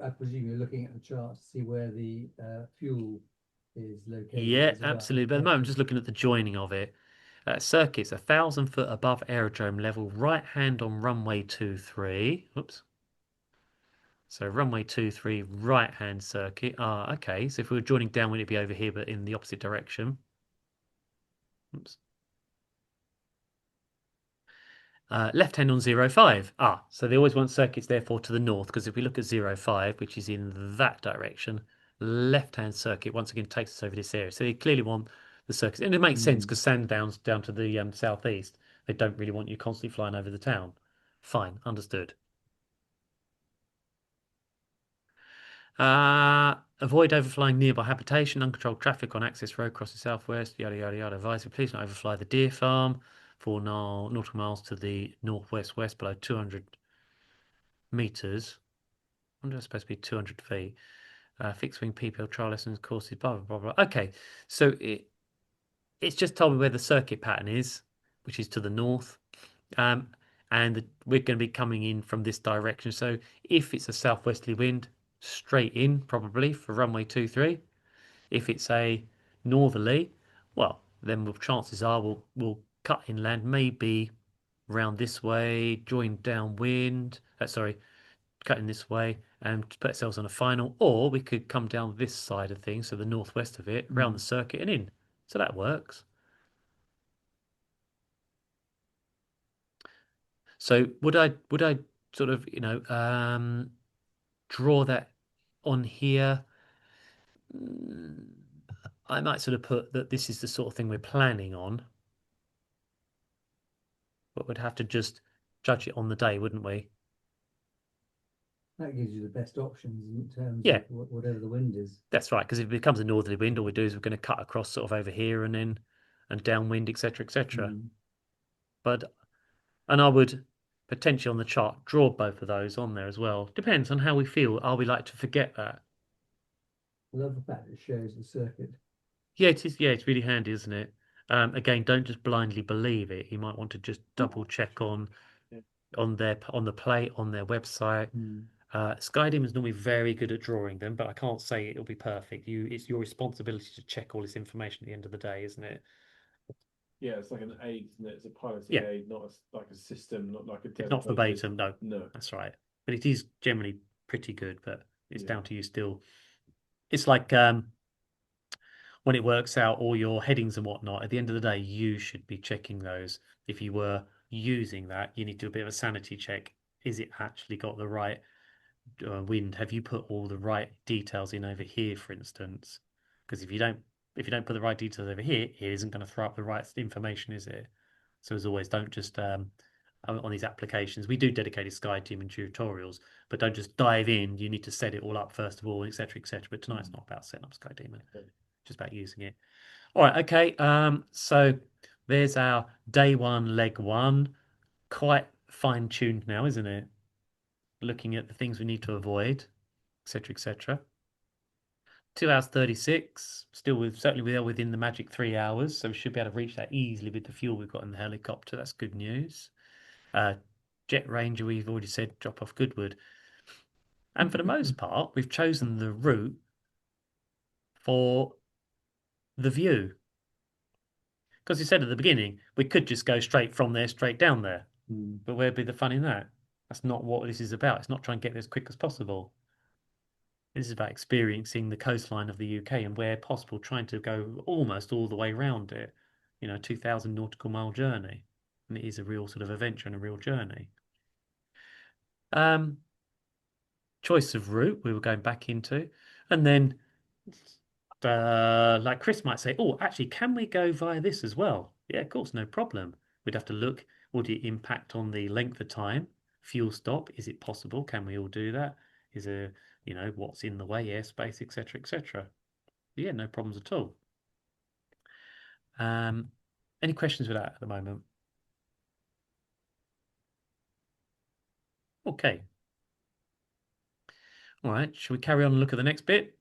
I presume you're looking at the chart to see where the fuel is located Yeah, as well. absolutely. But at the moment, I'm just looking at the joining of it. Circuits 1,000 foot above aerodrome level, right hand on runway 23. Oops. So runway 23, right hand circuit. Ah, okay. So if we were joining down, would it be over here, but in the opposite direction? Oops. Left hand on 05. Ah, so they always want circuits therefore to the north, because if we look at 05, which is in that direction, left hand circuit once again takes us over this area. So they clearly want the circuits, and it makes sense because Sandown's down to the southeast. They don't really want you constantly flying over the town. Fine, understood. Avoid overflying nearby habitation, uncontrolled traffic on access road across the southwest, yada yada yada. Advisory, please not overfly the deer farm. 4 nautical miles to the northwest west below 200 meters. I wonder if it's supposed to be 200 feet. Fixed wing PPL trial lessons courses, blah blah blah blah. Okay, so it's just told me where the circuit pattern is, which is to the north. And we're going to be coming in from this direction. So if it's a southwesterly wind, straight in probably for runway 23. If it's a northerly, well, then chances are we'll cut inland, maybe round this way, join downwind. Cutting this way and put ourselves on a final, or we could come down this side of things, so the northwest of it, round the circuit and in. So that works. So would I sort of, draw that on here? I might sort of put that this is the sort of thing we're planning on, but we'd have to just judge it on the day, wouldn't we? That gives you the best options in terms Yeah. of whatever the wind is. That's right, because if it becomes a northerly wind, all we do is we're going to cut across sort of over here and then downwind, etc., etc. And I would potentially on the chart draw both of those on there as well. Depends on how we feel. Are we like to forget that? I love the fact it shows the circuit. Yeah, it is. Yeah, it's really handy, isn't it? Again, don't just blindly believe it. You might want to just double check on the plate on their website. SkyDemon is normally very good at drawing them, but I can't say it'll be perfect. It's your responsibility to check all this information at the end of the day, isn't it? Yeah, it's like an aid, isn't it? It's a piloting Yeah. aid, not like a system, not like a It's not verbatim, no. No. That's right. But it is generally pretty good, but it's down to you still. It's like when it works out all your headings and whatnot, at the end of the day, you should be checking those. If you were using that, you need to do a bit of a sanity check. Is it actually got the right wind? Have you put all the right details in over here, for instance? Because if you don't put the right details over here, it isn't going to throw up the right information, is it? So as always, don't just on these applications, we do dedicated SkyDemon tutorials, but don't just dive in. You need to set it all up first of all, etc., etc. But tonight's not about setting up SkyDemon, just about using it. All right, okay. So there's our day one, leg one. Quite fine-tuned now, isn't it? Looking at the things we need to avoid, etc., etc. 2 hours 36, certainly we are within the magic 3 hours, so we should be able to reach that easily with the fuel we've got in the helicopter. That's good news. Jet Ranger, we've already said drop off Goodwood. And for the most part, we've chosen the route for the view. Because you said at the beginning, we could just go straight from there, straight down there. But where'd be the fun in that? That's not what this is about. It's not trying to get there as quick as possible. This is about experiencing the coastline of the UK and where possible, trying to go almost all the way around it. 2,000 nautical mile journey. And it is a real sort of adventure and a real journey. Choice of route we were going back into. And then, like Chris might say, oh, actually, can we go via this as well? Yeah, of course, no problem. We'd have to look, would it impact on the length of time? Fuel stop, is it possible? Can we all do that? Is there, what's in the way, airspace, etc., etc. Yeah, no problems at all. Any questions with that at the moment? Okay. All right, shall we carry on and look at the next bit?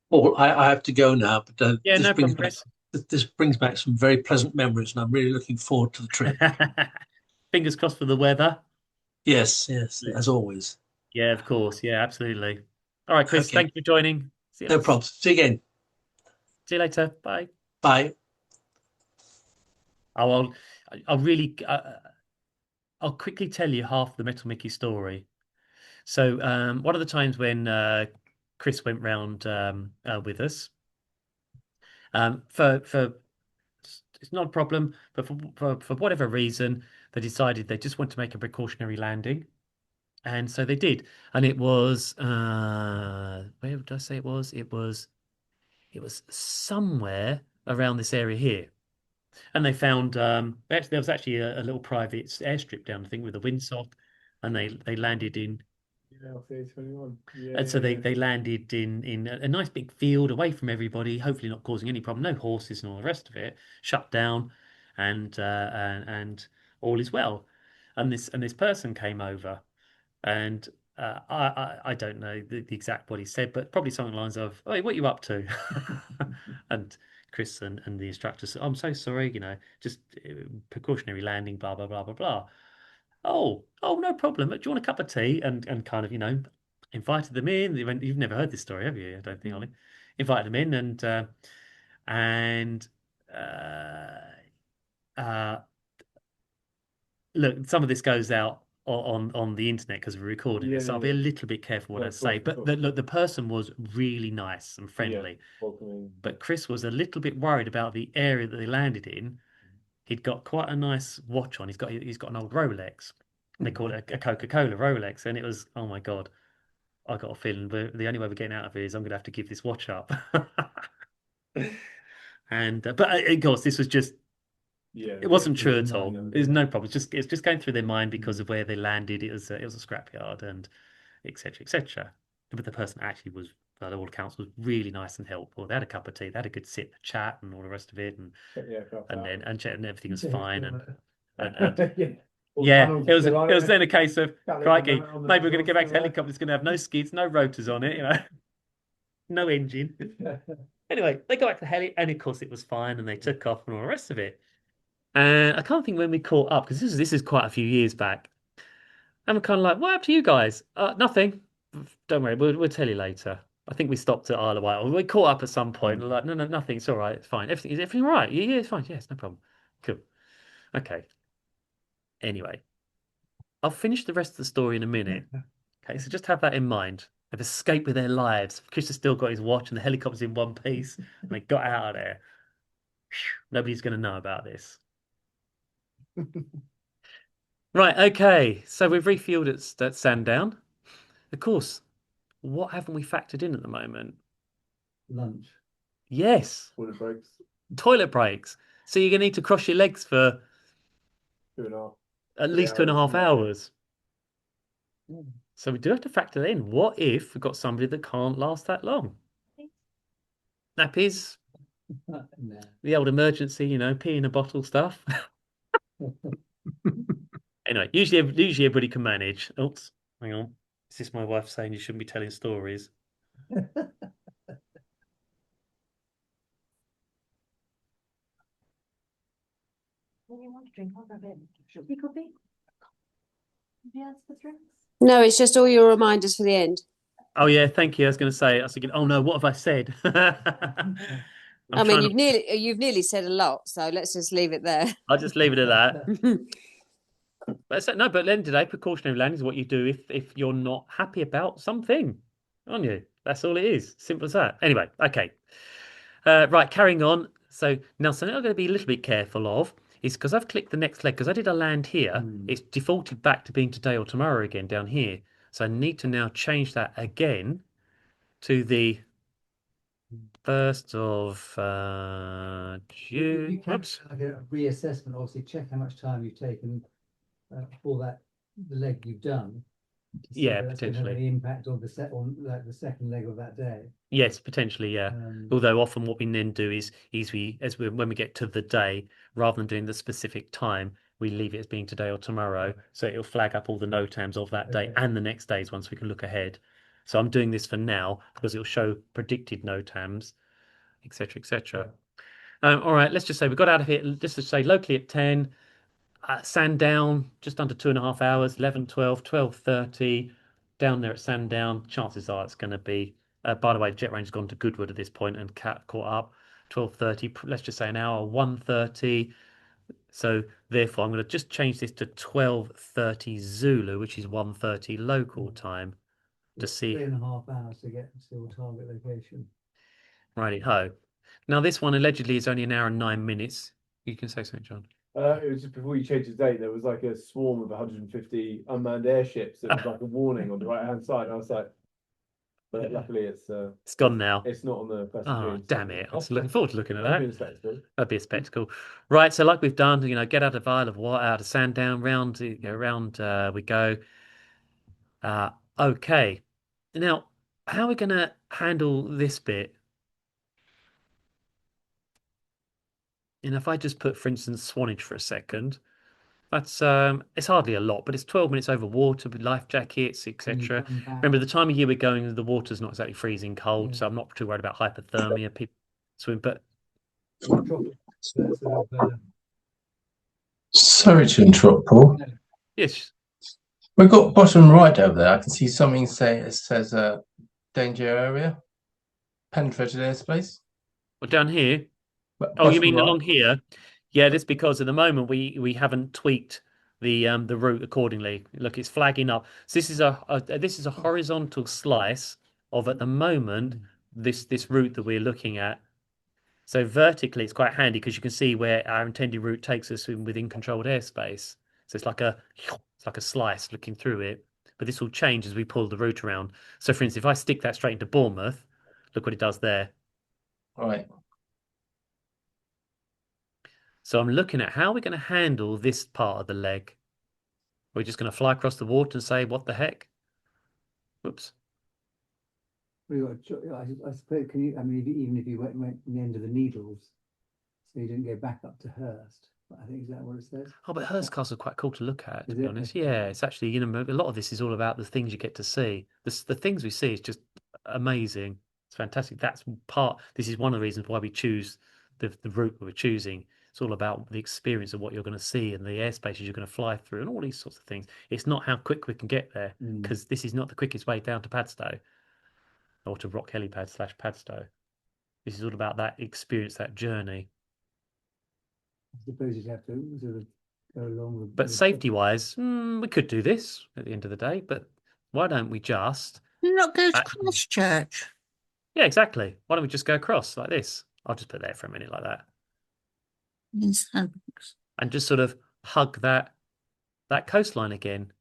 Well, I have to go now, but yeah, no problem, Chris. This brings back some very pleasant memories, and I'm really looking forward to the trip. Fingers crossed for the weather. Yes, as always. Yeah, of course. Yeah, absolutely. All right, Chris, Okay. thank you for joining. No problems. See you again. See you later. Bye. Bye. I'll really I'll quickly tell you half the Metal Mickey story. So one of the times when Chris went round with us, for it's not a problem, but for whatever reason, they decided they just want to make a precautionary landing. And so they did. And it was where did I say it was? It was somewhere around this area here. And they found there was actually a little private airstrip down, I think, with a windsock, and they landed in. Yeah, LCA-21. Yeah, And so yeah. they landed in a nice big field away from everybody, hopefully not causing any problem, no horses and all the rest of it, shut down, and all is well. And this person came over, and I don't know the exact what he said, but probably something along the lines of, "Hey, what are you up to?" And Chris and the instructor said, "I'm so sorry, just precautionary landing, blah blah blah blah blah." Oh, no problem. Do you want a cup of tea? And kind of, invited them in. They went, you've never heard this story, have you? I don't think, Ollie. Invited them in, and uh, uh, look, some of this goes out on the internet because we're recording it, so I'll be a little bit careful what I say. But look, the person was really nice and friendly, but Chris was a little bit worried about the area that they landed in. He'd got quite a nice watch on. He's got an old Rolex. They call it a Coca-Cola Rolex, and it was, oh my God, I got a feeling the only way we're getting out of here is I'm going to have to give this watch up. And but of course, this was just it wasn't true at all. There's no problem. It's just going through their mind because of where they landed. It was a scrapyard and etc. etc. But the person actually was, by all accounts, was really nice and helpful. They had a cup of tea, they had a good sit, chat, and all the rest of it, and everything was fine. Yeah, it was then a case of crikey, maybe we're going to get back to helicopter. It's going to have no skids, no rotors on it, no engine. Anyway, they got back to the heli, and of course it was fine, and they took off and all the rest of it. And I can't think when we caught up because this is quite a few years back. And we're kind of like, what happened to you guys? Nothing. Don't worry, we'll tell you later. I think we stopped at Isle of Wight. Or we caught up at some point. We're like, no, nothing. It's all right. It's fine. Is everything all right? Yeah, it's fine. Yes, no problem. Cool. Okay. Anyway, I'll finish the rest of the story in a minute. Okay, so just have that in mind. They've escaped with their lives. Chris has still got his watch and the helicopter's in one piece, and they got out of there. Nobody's going to know about this. Right, okay. So we've refueled at Sandown. Of course, what haven't we factored in at the moment? Lunch. Yes. Toilet breaks. Toilet breaks. So you're going to need to cross your legs for 2.5. at least 2.5 hours. So we do have to factor that in. What if we've got somebody that can't last that long? Nappies, No. the old emergency, pee in a bottle stuff. Anyway, usually everybody can manage. Oops, hang on. Is this my wife saying you shouldn't be telling stories? What do you want to drink? I'll grab it. Coffee? Coffee? Anybody else for drinks? No, it's just all your reminders for the end. Oh yeah, thank you. I was thinking, oh no, what have I said? I mean, you've nearly said a lot, so let's just leave it there. I'll just leave it at that. But at the end of the day, precautionary landing is what you do if you're not happy about something, aren't you? That's all it is. Simple as that. Anyway, okay. Right, carrying on. So now something I'm going to be a little bit careful of is because I've clicked the next leg, because I did a land here, it's defaulted back to being today or tomorrow again down here. So I need to now change that again to the 1st of June. You can like a reassessment, obviously check how much time you've taken for the leg you've done. Yeah, that's going to have potentially. any impact on the second leg of that day. Yes, potentially, yeah. Although often what we then do is when we get to the day, rather than doing the specific time, we leave it as being today or tomorrow. So it'll flag up all the NOTAMs of that day and the next days once we can look ahead. So I'm doing this for now because it'll show predicted NOTAMs, etc., etc. All right, let's just say we got out of here, just to say locally at 10, Sandown, just under 2.5 hours, 11, 12, 12:30, down there at Sandown. Chances are it's going to be By the way, jet range has gone to Goodwood at this point, and Cat caught up. 12:30. Let's just say an hour. 1:30. So therefore, I'm going to just change this to 12:30 Zulu, which is 1:30 local time, to see 3.5 hours to get to target location. Righty ho. Now this one allegedly is only an hour and 9 minutes. You can say something, John. It was just before you changed the date. There was like a swarm of 150 unmanned airships. It was like a warning on the right hand side. I was like, but luckily it's gone now. It's not on the first. Oh, damn it! I was looking forward to looking at That'd be a that. spectacle. That'd be a spectacle, right? So like we've done, get out of Isle of Wight, out of Sandown, round, we go. Okay. Now, how are we going to handle this bit? If I just put, for instance, Swanage for a second, that's it's hardly a lot, but it's 12 minutes over water with life jackets, etc. Remember, the time of year we're going, the water's not exactly freezing cold, so I'm not too worried about hypothermia. People swim, but sorry to interrupt, Paul. Yes. We've got bottom right over there. I can see something it says danger area, penetrated airspace. Well, down here. But oh, you mean right. along here? Yeah, that's because at the moment we haven't tweaked the route accordingly. Look, it's flagging up. So this is a horizontal slice of, at the moment, this route that we're looking at. So vertically, it's quite handy because you can see where our intended route takes us within controlled airspace. So it's like a slice looking through it. But this will change as we pull the route around. So, for instance, if I stick that straight into Bournemouth, look what it does there. All right. So I'm looking at how we're going to handle this part of the leg. We're just going to fly across the water and say, what the heck? Whoops. I suppose, even if you went the end of the Needles, so you didn't go back up to Hurst. I think, is that what it says? Oh, but Hurst Castle is quite cool to look at, to be honest. Yeah, it's actually, a lot of this is all about the things you get to see. The things we see is just amazing. It's fantastic. This is one of the reasons why we choose the route we're choosing. It's all about the experience of what you're going to see and the airspaces you're going to fly through and all these sorts of things. It's not how quick we can get there, because this is not the quickest way down to Padstow or to Rock Helipad / Padstow. This is all about that experience, that journey. I suppose you'd have to sort of go along with. But safety-wise, we could do this at the end of the day. But why don't we just not go to Christchurch? Yeah, exactly. Why don't we just go across like this? I'll just put there for a minute like that. And just sort of hug that coastline again,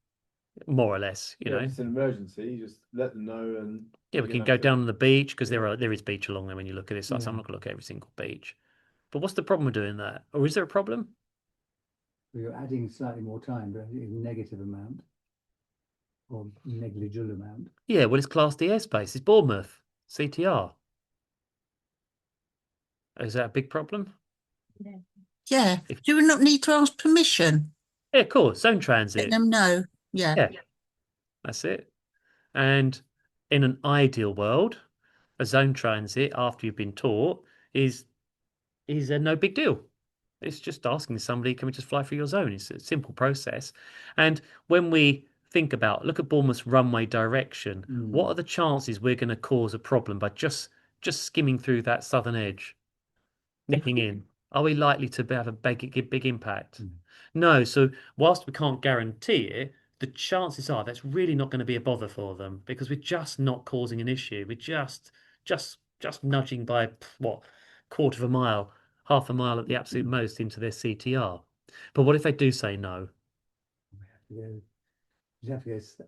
more or less. If it's an emergency, you just let them know, and yeah, we can go down on the beach because there is beach along there when you look at this. So I'm not going to look at every single beach. But what's the problem with doing that? Or is there a problem? Well, you're adding slightly more time, but a negative amount or negligible amount. Yeah, well, it's Class D airspace. It's Bournemouth, CTR. Is that a big problem? Yeah. Do we not need to ask permission? Yeah, of course. Zone transit. Let them know. Yeah. That's it. And in an ideal world, a zone transit after you've been taught is a no big deal. It's just asking somebody, can we just fly through your zone? It's a simple process. And when we think about, look at Bournemouth's runway direction, what are the chances we're going to cause a problem by just skimming through that southern edge, nipping in? Are we likely to have a big impact? No. So whilst we can't guarantee it, the chances are that's really not going to be a bother for them, because we're just not causing an issue. We're just nudging by what, quarter of a mile, half a mile at the absolute most into their CTR. But what if they do say no? You have to go just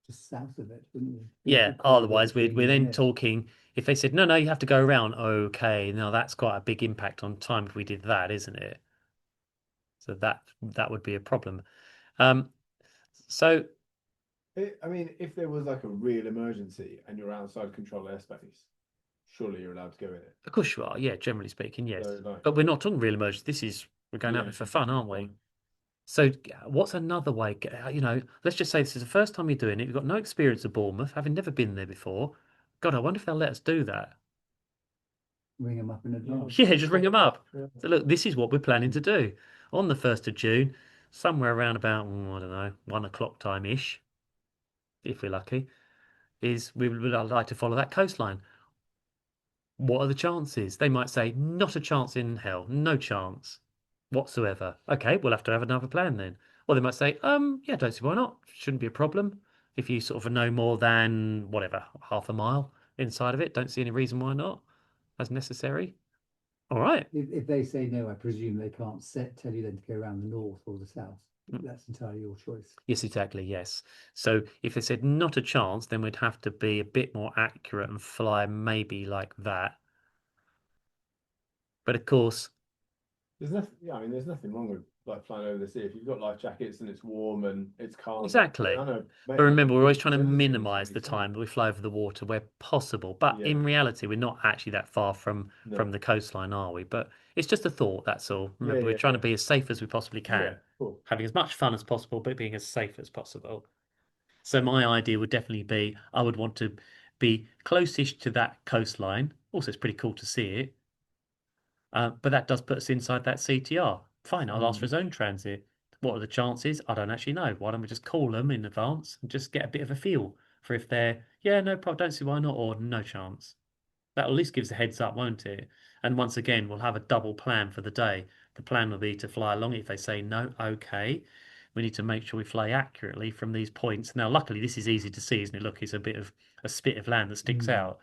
south of it, wouldn't you? Yeah. Otherwise, we're then talking. If they said no, you have to go around. Okay, now that's quite a big impact on time if we did that, isn't it? So that would be a problem. So, I mean, if there was like a real emergency and you're outside control airspace, surely you're allowed to go in it. Of course you are. Yeah, generally speaking, yes. So, but we're not talking real emergency. We're going out there for fun, aren't we? So what's another way? Let's just say this is the first time you're doing it. You've got no experience of Bournemouth, having never been there before. God, I wonder if they'll let us do that. Ring them up in advance. Yeah, just ring them up. So look, this is what we're planning to do on the 1st of June, somewhere around about, I don't know, 1 o'clock time-ish, if we're lucky. is we would like to follow that coastline. What are the chances? They might say, not a chance in hell, no chance whatsoever. Okay, we'll have to have another plan then. Or they might say, yeah, don't see why not. Shouldn't be a problem. If you sort of know more than, whatever, half a mile inside of it, don't see any reason why not, as necessary. All right. If they say no, I presume they can't tell you then to go around the north or the south. That's entirely your choice. Yes, exactly. Yes. So if they said not a chance, then we'd have to be a bit more accurate and fly maybe like that. But of course, there's nothing. Yeah, I mean, there's nothing wrong with like flying over the sea if you've got life jackets and it's warm and it's calm. exactly. I know, but remember, we're always trying to minimize the time that we fly over the water where possible. But in reality, we're not actually that far from the coastline, are we? But it's just a thought, that's all. Remember, we're trying to be as safe as we possibly can, having as much fun as possible, but being as safe as possible. So my idea would definitely be, I would want to be closest to that coastline. Also, it's pretty cool to see it. But that does put us inside that CTR. Fine, I'll ask for zone transit. What are the chances? I don't actually know. Why don't we just call them in advance and just get a bit of a feel for if they're, yeah, no problem, don't see why not, or no chance. That at least gives a heads up, won't it? And once again, we'll have a double plan for the day. The plan will be to fly along. If they say no, okay. We need to make sure we fly accurately from these points. Now, luckily, this is easy to see, isn't it? Look, it's a bit of a spit of land that sticks out.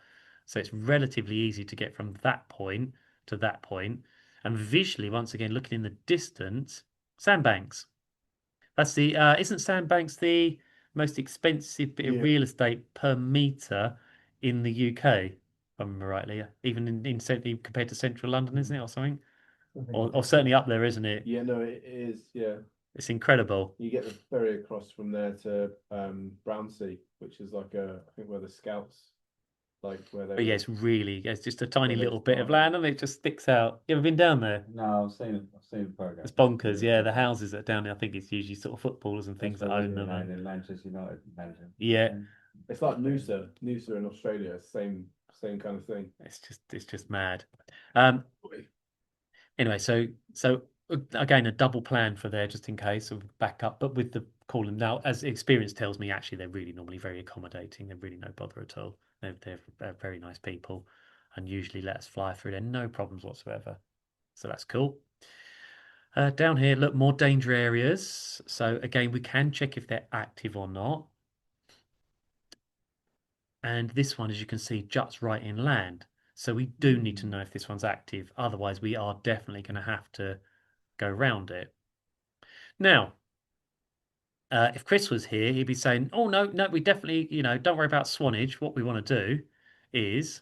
So it's relatively easy to get from that point to that point. And visually, once again, looking in the distance, sandbanks. That's the, isn't sandbanks the most expensive bit of real estate per meter in the UK? If I remember rightly, even in compared to central London, isn't it, or something? Or certainly up there, isn't it? Yeah, no, it is. Yeah, it's incredible. You get the ferry across from there to Brownsea, which is like I think where the scouts, like where they. But yeah, it's just a tiny little bit of land, and it just sticks out. You ever been down there? No, I've seen the program. It's bonkers. Yeah, the houses that are down there, I think it's usually sort of footballers and things that own them. In Manchester United manager. Yeah, it's like Noosa in Australia, same kind of thing. It's just mad. Anyway, so again, a double plan for there just in case of backup, but with the calling now, as experience tells me, actually they're really normally very accommodating. They're really no bother at all. They're very nice people, and usually let us fly through there, no problems whatsoever. So that's cool. Down here, look, more danger areas. So again, we can check if they're active or not. And this one, as you can see, juts right in land. So we do need to know if this one's active. Otherwise, we are definitely going to have to go around it. Now, if Chris was here, he'd be saying, oh, no, we definitely, don't worry about Swanage. What we want to do is,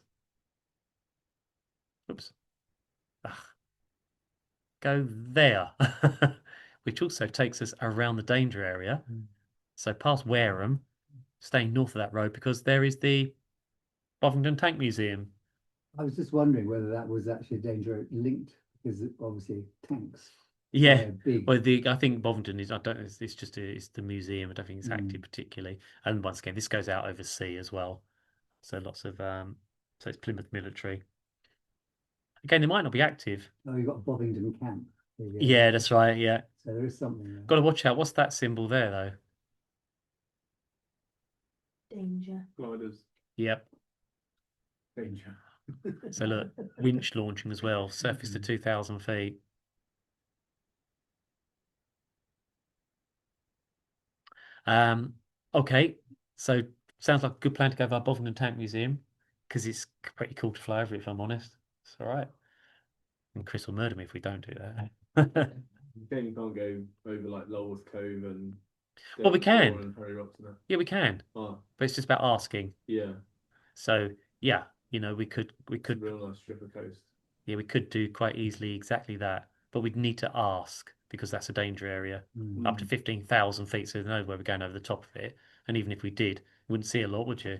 oops, go there, which also takes us around the danger area. So past Wareham, staying north of that road, because there is the Bovington Tank Museum. I was just wondering whether that was actually a danger linked, because obviously tanks. Yeah, well, I think Bovington is. I don't. It's just it's the museum. I don't think it's active particularly. And once again, this goes out over sea as well. So lots of so it's Plymouth military. Again, they might not be active. Oh, you've got Bovington Camp. Yeah, that's right. Yeah. So there is something there. Got to watch out. What's that symbol there, though? Danger. Gliders. Yep. Danger. So look, winch launching as well. Surface to 2,000 feet. Okay, so sounds like a good plan to go to our Bovington Tank Museum, because it's pretty cool to fly over it, if I'm honest. It's all right. And Chris will murder me if we don't do that. You can't go over like Lowell's Cove and. Well, we can. And Perry Rocks and that. Yeah, we can. Oh. But it's just about asking. Yeah. So yeah, we could. It's a real nice strip of coast. Yeah, we could do quite easily exactly that, but we'd need to ask, because that's a danger area up to 15,000 feet. So there's no way we're going over the top of it. And even if we did, you wouldn't see a lot, would you?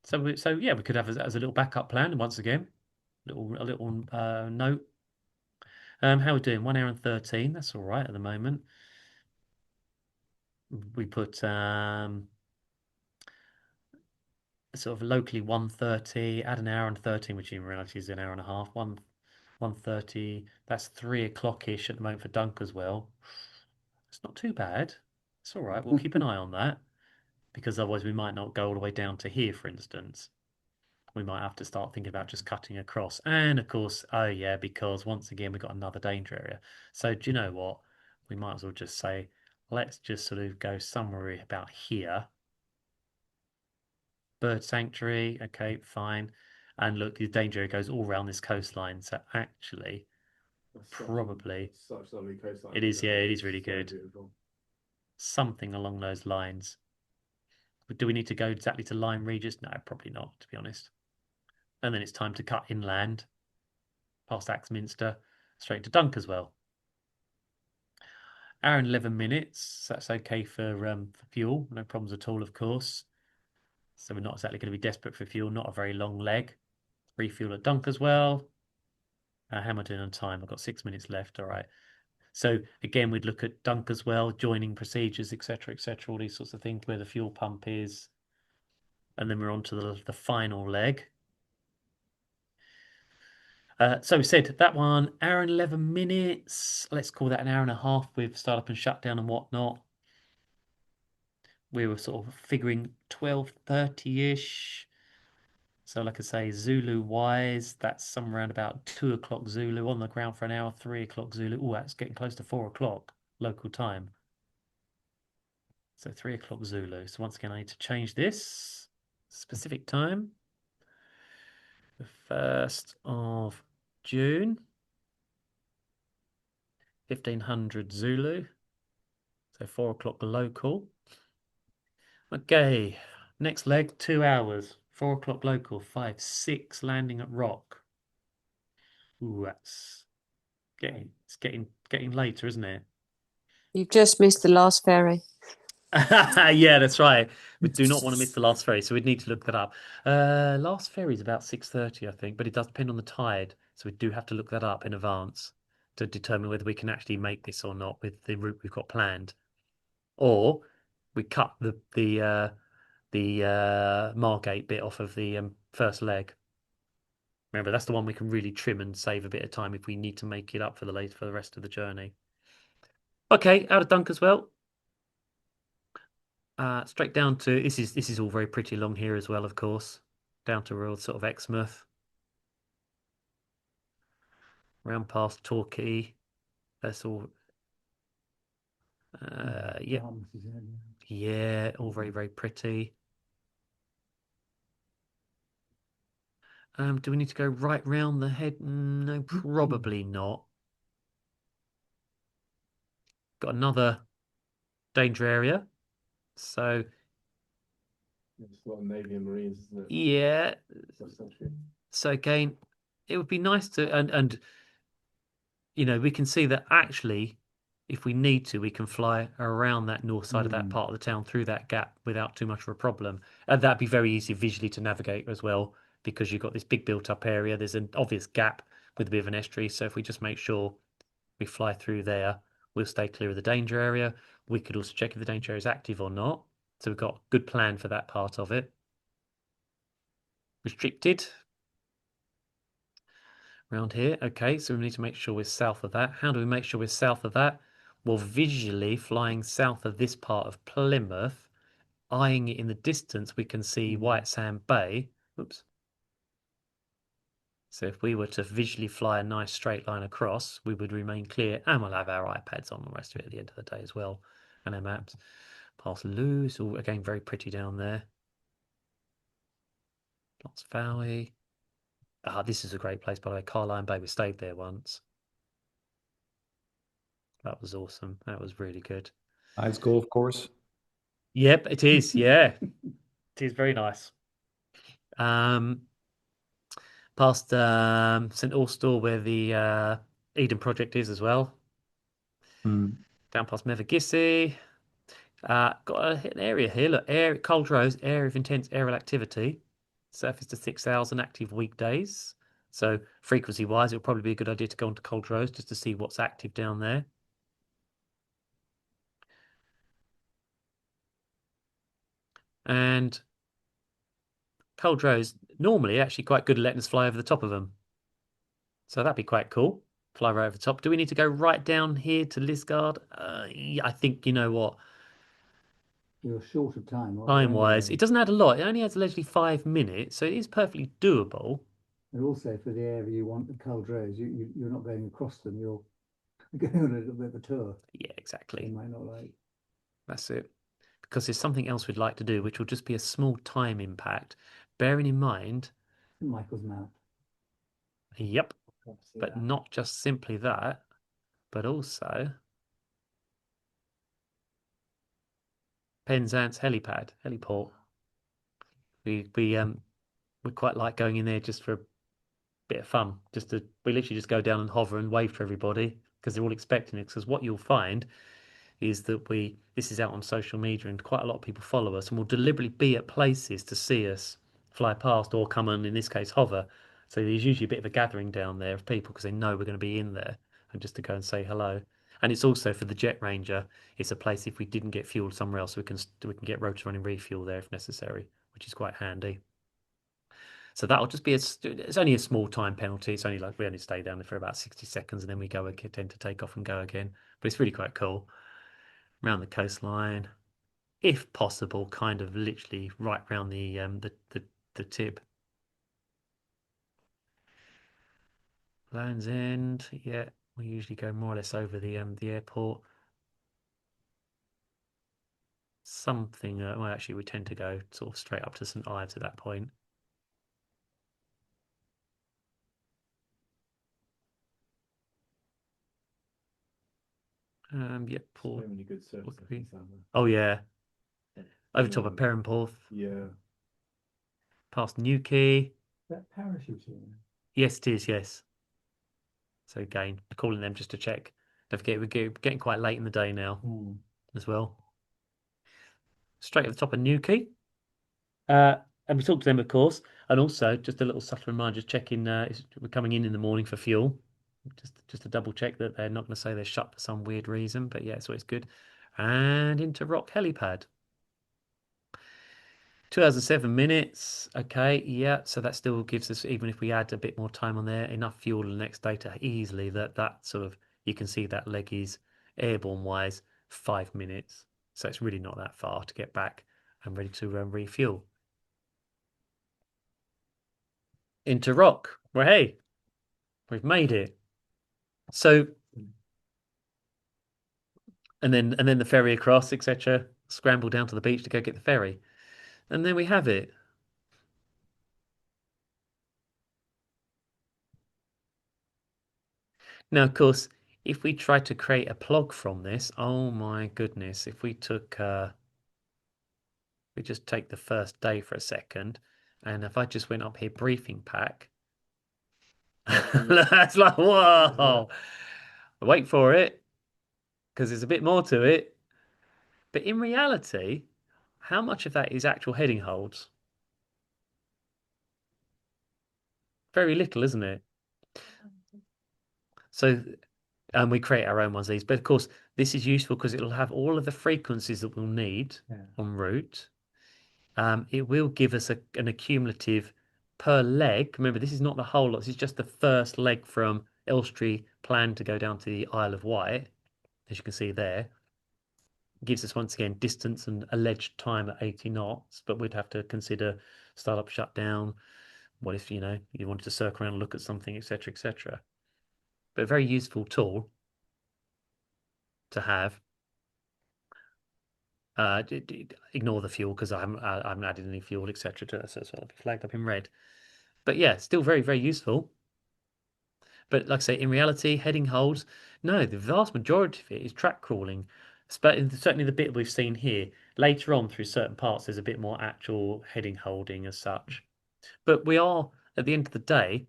So yeah, we could have as a little backup plan. And once again, a little note. How are we doing? 1 hour and 13. That's all right at the moment. We put sort of locally 1:30. Add an hour and 13, which in reality is an hour and a half. 1:30. That's 3 o'clock-ish at the moment for Dunk as well. It's not too bad. It's all right. We'll keep an eye on that. because otherwise we might not go all the way down to here, for instance. We might have to start thinking about just cutting across. And of course, oh yeah, because once again, we've got another danger area. So do you know what? We might as well just say, let's just sort of go somewhere about here. Bird sanctuary, okay, fine. And look, the danger area goes all around this coastline. So actually, probably such lovely coastline. it is, yeah, it is really So good. beautiful. Something along those lines. But do we need to go exactly to Lyme Regis? No, probably not, to be honest. And then it's time to cut inland, past Axminster, straight to Dunkerswell. Hour and 11 minutes. That's okay for fuel. No problems at all, of course. So we're not exactly going to be desperate for fuel. Not a very long leg. Refuel at Dunkerswell. How am I doing on time? I've got 6 minutes left. All right. So again, we'd look at Dunkerswell, joining procedures, etc., all these sorts of things, where the fuel pump is. And then we're on to the final leg. So we said that one, hour and 11 minutes. Let's call that an hour and a half with startup and shutdown and whatnot. We were sort of figuring 12:30-ish. So like I say, Zulu wise, that's somewhere around about 2 o'clock Zulu on the ground for an hour, 3 o'clock Zulu. Oh, that's getting close to 4 o'clock local time. So 3 o'clock Zulu. So once again, I need to change this specific time. The 1st of June. 1500 Zulu. So 4 o'clock local. Okay, next leg, 2 hours. 4 o'clock local, 5-6 landing at Rock. Ooh, it's getting later, isn't it? You've just missed the last ferry. Yeah, that's right. We do not want to miss the last ferry, so we'd need to look that up. Last ferry is about 6:30, I think, but it does depend on the tide, so we do have to look that up in advance to determine whether we can actually make this or not with the route we've got planned, or we cut the Margate bit off of the first leg. Remember, that's the one we can really trim and save a bit of time if we need to make it up for the rest of the journey. Okay, out of Dunkerswell. Straight down to this is all very pretty along here as well, of course. Down to real sort of Exmouth. Round past Torquay. That's all. Yeah. Yeah, all very, very pretty. Do we need to go right round the head? No, probably not. Got another danger area. So It's a lot of Navy and Marines, isn't it? yeah. So again, it would be nice to and you know, we can see that actually if we need to, we can fly around that north side of that part of the town through that gap without too much of a problem. And that'd be very easy visually to navigate as well, because you've got this big built up area. There's an obvious gap with a bit of an estuary. So if we just make sure we fly through there, we'll stay clear of the danger area. We could also check if the danger area is active or not. So we've got a good plan for that part of it. Restricted. Around here. Okay, so we need to make sure we're south of that. How do we make sure we're south of that? Well, visually flying south of this part of Plymouth, eyeing it in the distance, we can see White Sand Bay. Oops. So if we were to visually fly a nice straight line across, we would remain clear, and we'll have our iPads on the rest of it at the end of the day as well, and our maps. Past Lewes, all again very pretty down there. Lots of Valley. Ah, this is a great place, by the way. Carline Bay, we stayed there once. That was awesome. That was really good. Nice golf course. Yep, it is. Yeah, it is very nice. Past St Austell, where the Eden project is as well. Down past Mevagissey. Got an area here. Look, Cold Rose, area of intense aerial activity. Surface to 6,000 active weekdays. So frequency-wise, it'll probably be a good idea to go onto Cold Rose just to see what's active down there. And Cold Rose, normally actually quite good at letting us fly over the top of them. So that'd be quite cool. Fly right over the top. Do we need to go right down here to Lisgard? Yeah, I think, you know what? You're short of time. Time-wise, it doesn't add a lot. It only adds allegedly 5 minutes, so it is perfectly doable. And also for the area you want the cold roads, you're not going across them. You're going on a little bit of a tour. Yeah, exactly. You might not like. That's it. Because there's something else we'd like to do, which will just be a small time impact, bearing in mind. Michael's Mount. Yep. But not just simply that, but also Penzance heliport. We quite like going in there just for a bit of fun. We literally just go down and hover and wave to everybody because they're all expecting it. Because what you'll find is that this is out on social media and quite a lot of people follow us and will deliberately be at places to see us fly past or come and in this case hover. So there's usually a bit of a gathering down there of people because they know we're going to be in there and just to go and say hello. And it's also for the Jet Ranger. It's a place if we didn't get fuel somewhere else, we can get rotor running refuel there if necessary, which is quite handy. So that'll just be it's only a small time penalty. It's only like we only stay down there for about 60 seconds and then we tend to take off and go again. But it's really quite cool. Around the coastline, if possible, kind of literally right round the tip. Land's End, yeah, we usually go more or less over the airport. Something, well, actually, we tend to go sort of straight up to St Ives at that point. Yep, Port. So many good services. Oh yeah, over top of Perranporth. Yeah. Past Newquay. That parachuting. Yes, it is. Yes. So again, calling them just to check. Don't forget, we're getting quite late in the day now as well. Straight at the top of Newquay. And we talked to them, of course. And also, just a little subtle reminder, just checking we're coming in the morning for fuel. Just to double check that they're not going to say they're shut for some weird reason. But yeah, it's always good. And into ROCK HELIPAD. 2 hours and 7 minutes. Okay, yeah. So that still gives us, even if we add a bit more time on there, enough fuel the next day to easily that sort of, you can see that leg is airborne wise 5 minutes. So it's really not that far to get back and ready to refuel. Into ROCK. Well, hey, we've made it. So, and then the ferry across, etc. Scramble down to the beach to go get the ferry. And then we have it. Now, of course, if we try to create a plug from this, oh my goodness, if we took, we just take the first day for a second, and if I just went up here, briefing pack, that's like, whoa, wait for it, because there's a bit more to it. But in reality, how much of that is actual heading holds? Very little, isn't it? So, and we create our own ones of these. But of course, this is useful because it'll have all of the frequencies that we'll need en route. It will give us an accumulative per leg. Remember, this is not the whole lot. This is just the first leg from Elstree planned to go down to the Isle of Wight, as you can see there. It gives us, once again, distance and alleged time at 80 knots, but we'd have to consider startup shutdown. What if, you wanted to circle around and look at something, etc., etc. But a very useful tool to have. Ignore the fuel because I haven't added any fuel, etc. to it, so it'll be flagged up in red. But yeah, still very, very useful. But like I say, in reality, heading holds, no, the vast majority of it is track crawling. Certainly the bit we've seen here. Later on through certain parts, there's a bit more actual heading holding as such. But we are, at the end of the day,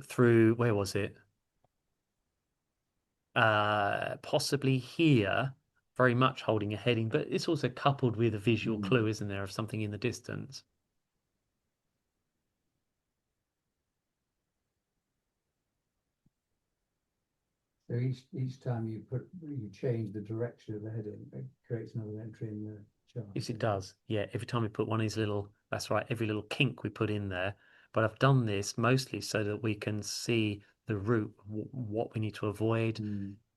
through, where was it? Possibly here, very much holding a heading, but it's also coupled with a visual clue, isn't there, of something in the distance. So each time you change the direction of the heading, it creates another entry in the chart. Yes, it does. Yeah, every time we put one of these little, that's right, every little kink we put in there. But I've done this mostly so that we can see the route, what we need to avoid,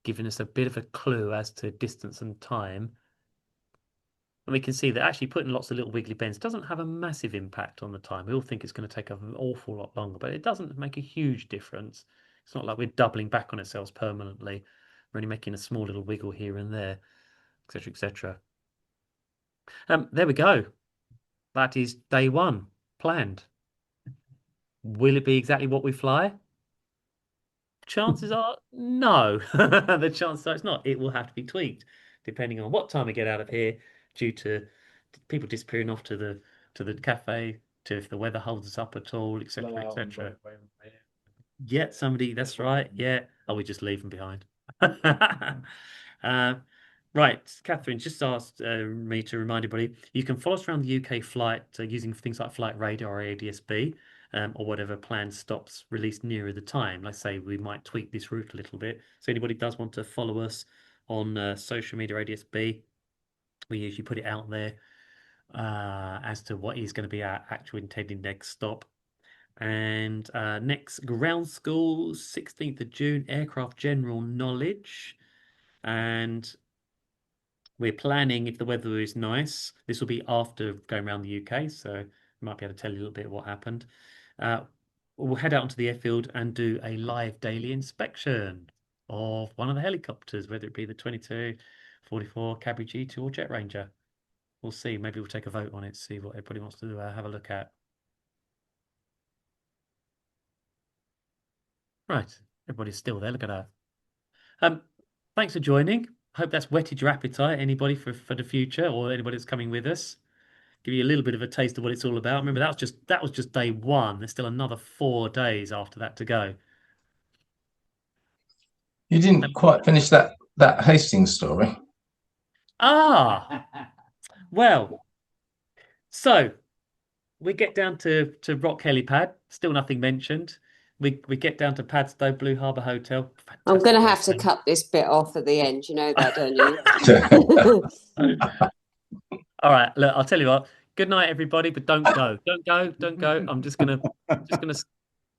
giving us a bit of a clue as to distance and time. And we can see that actually putting lots of little wiggly bends doesn't have a massive impact on the time. We all think it's going to take an awful lot longer, but it doesn't make a huge difference. It's not like we're doubling back on ourselves permanently. We're only making a small little wiggle here and there, etc., etc. There we go. That is day one planned. Will it be exactly what we fly? Chances are no. The chances are it's not. It will have to be tweaked depending on what time we get out of here, due to people disappearing off to the cafe, to if the weather holds us up at all, etc., etc. Yeah, somebody. That's right. Yeah. Oh, we just leave them behind. Right, Catherine just asked me to remind everybody, you can follow us around the UK flight using things like Flight Radar or ADSB, or whatever planned stops released nearer the time. Like I say, we might tweak this route a little bit. So anybody does want to follow us on social media ADSB, we usually put it out there as to what is going to be our actual intended next stop. And next ground school, 16th of June, aircraft general knowledge. And we're planning, if the weather is nice, this will be after going around the UK, so we might be able to tell you a little bit what happened. We'll head out onto the airfield and do a live daily inspection of one of the helicopters, whether it be the 2244 Cadbury G2 or Jet Ranger. We'll see. Maybe we'll take a vote on it, see what everybody wants to have a look at. Right, everybody's still there. Look at that. Thanks for joining. Hope that's whetted your appetite. Anybody for the future, or anybody that's coming with us, give you a little bit of a taste of what it's all about. Remember, that was just day one. There's still another 4 days after that to go. You didn't quite finish that Hastings story. Ah, well, so we get down to ROCK Helipad. Still nothing mentioned. We get down to Padstow Blue Harbour Hotel. Fantastic. I'm going to have to cut this bit off at the end. You know that, don't you? All right, look, I'll tell you what. Good night, everybody, but don't go. Don't go. I'm just gonna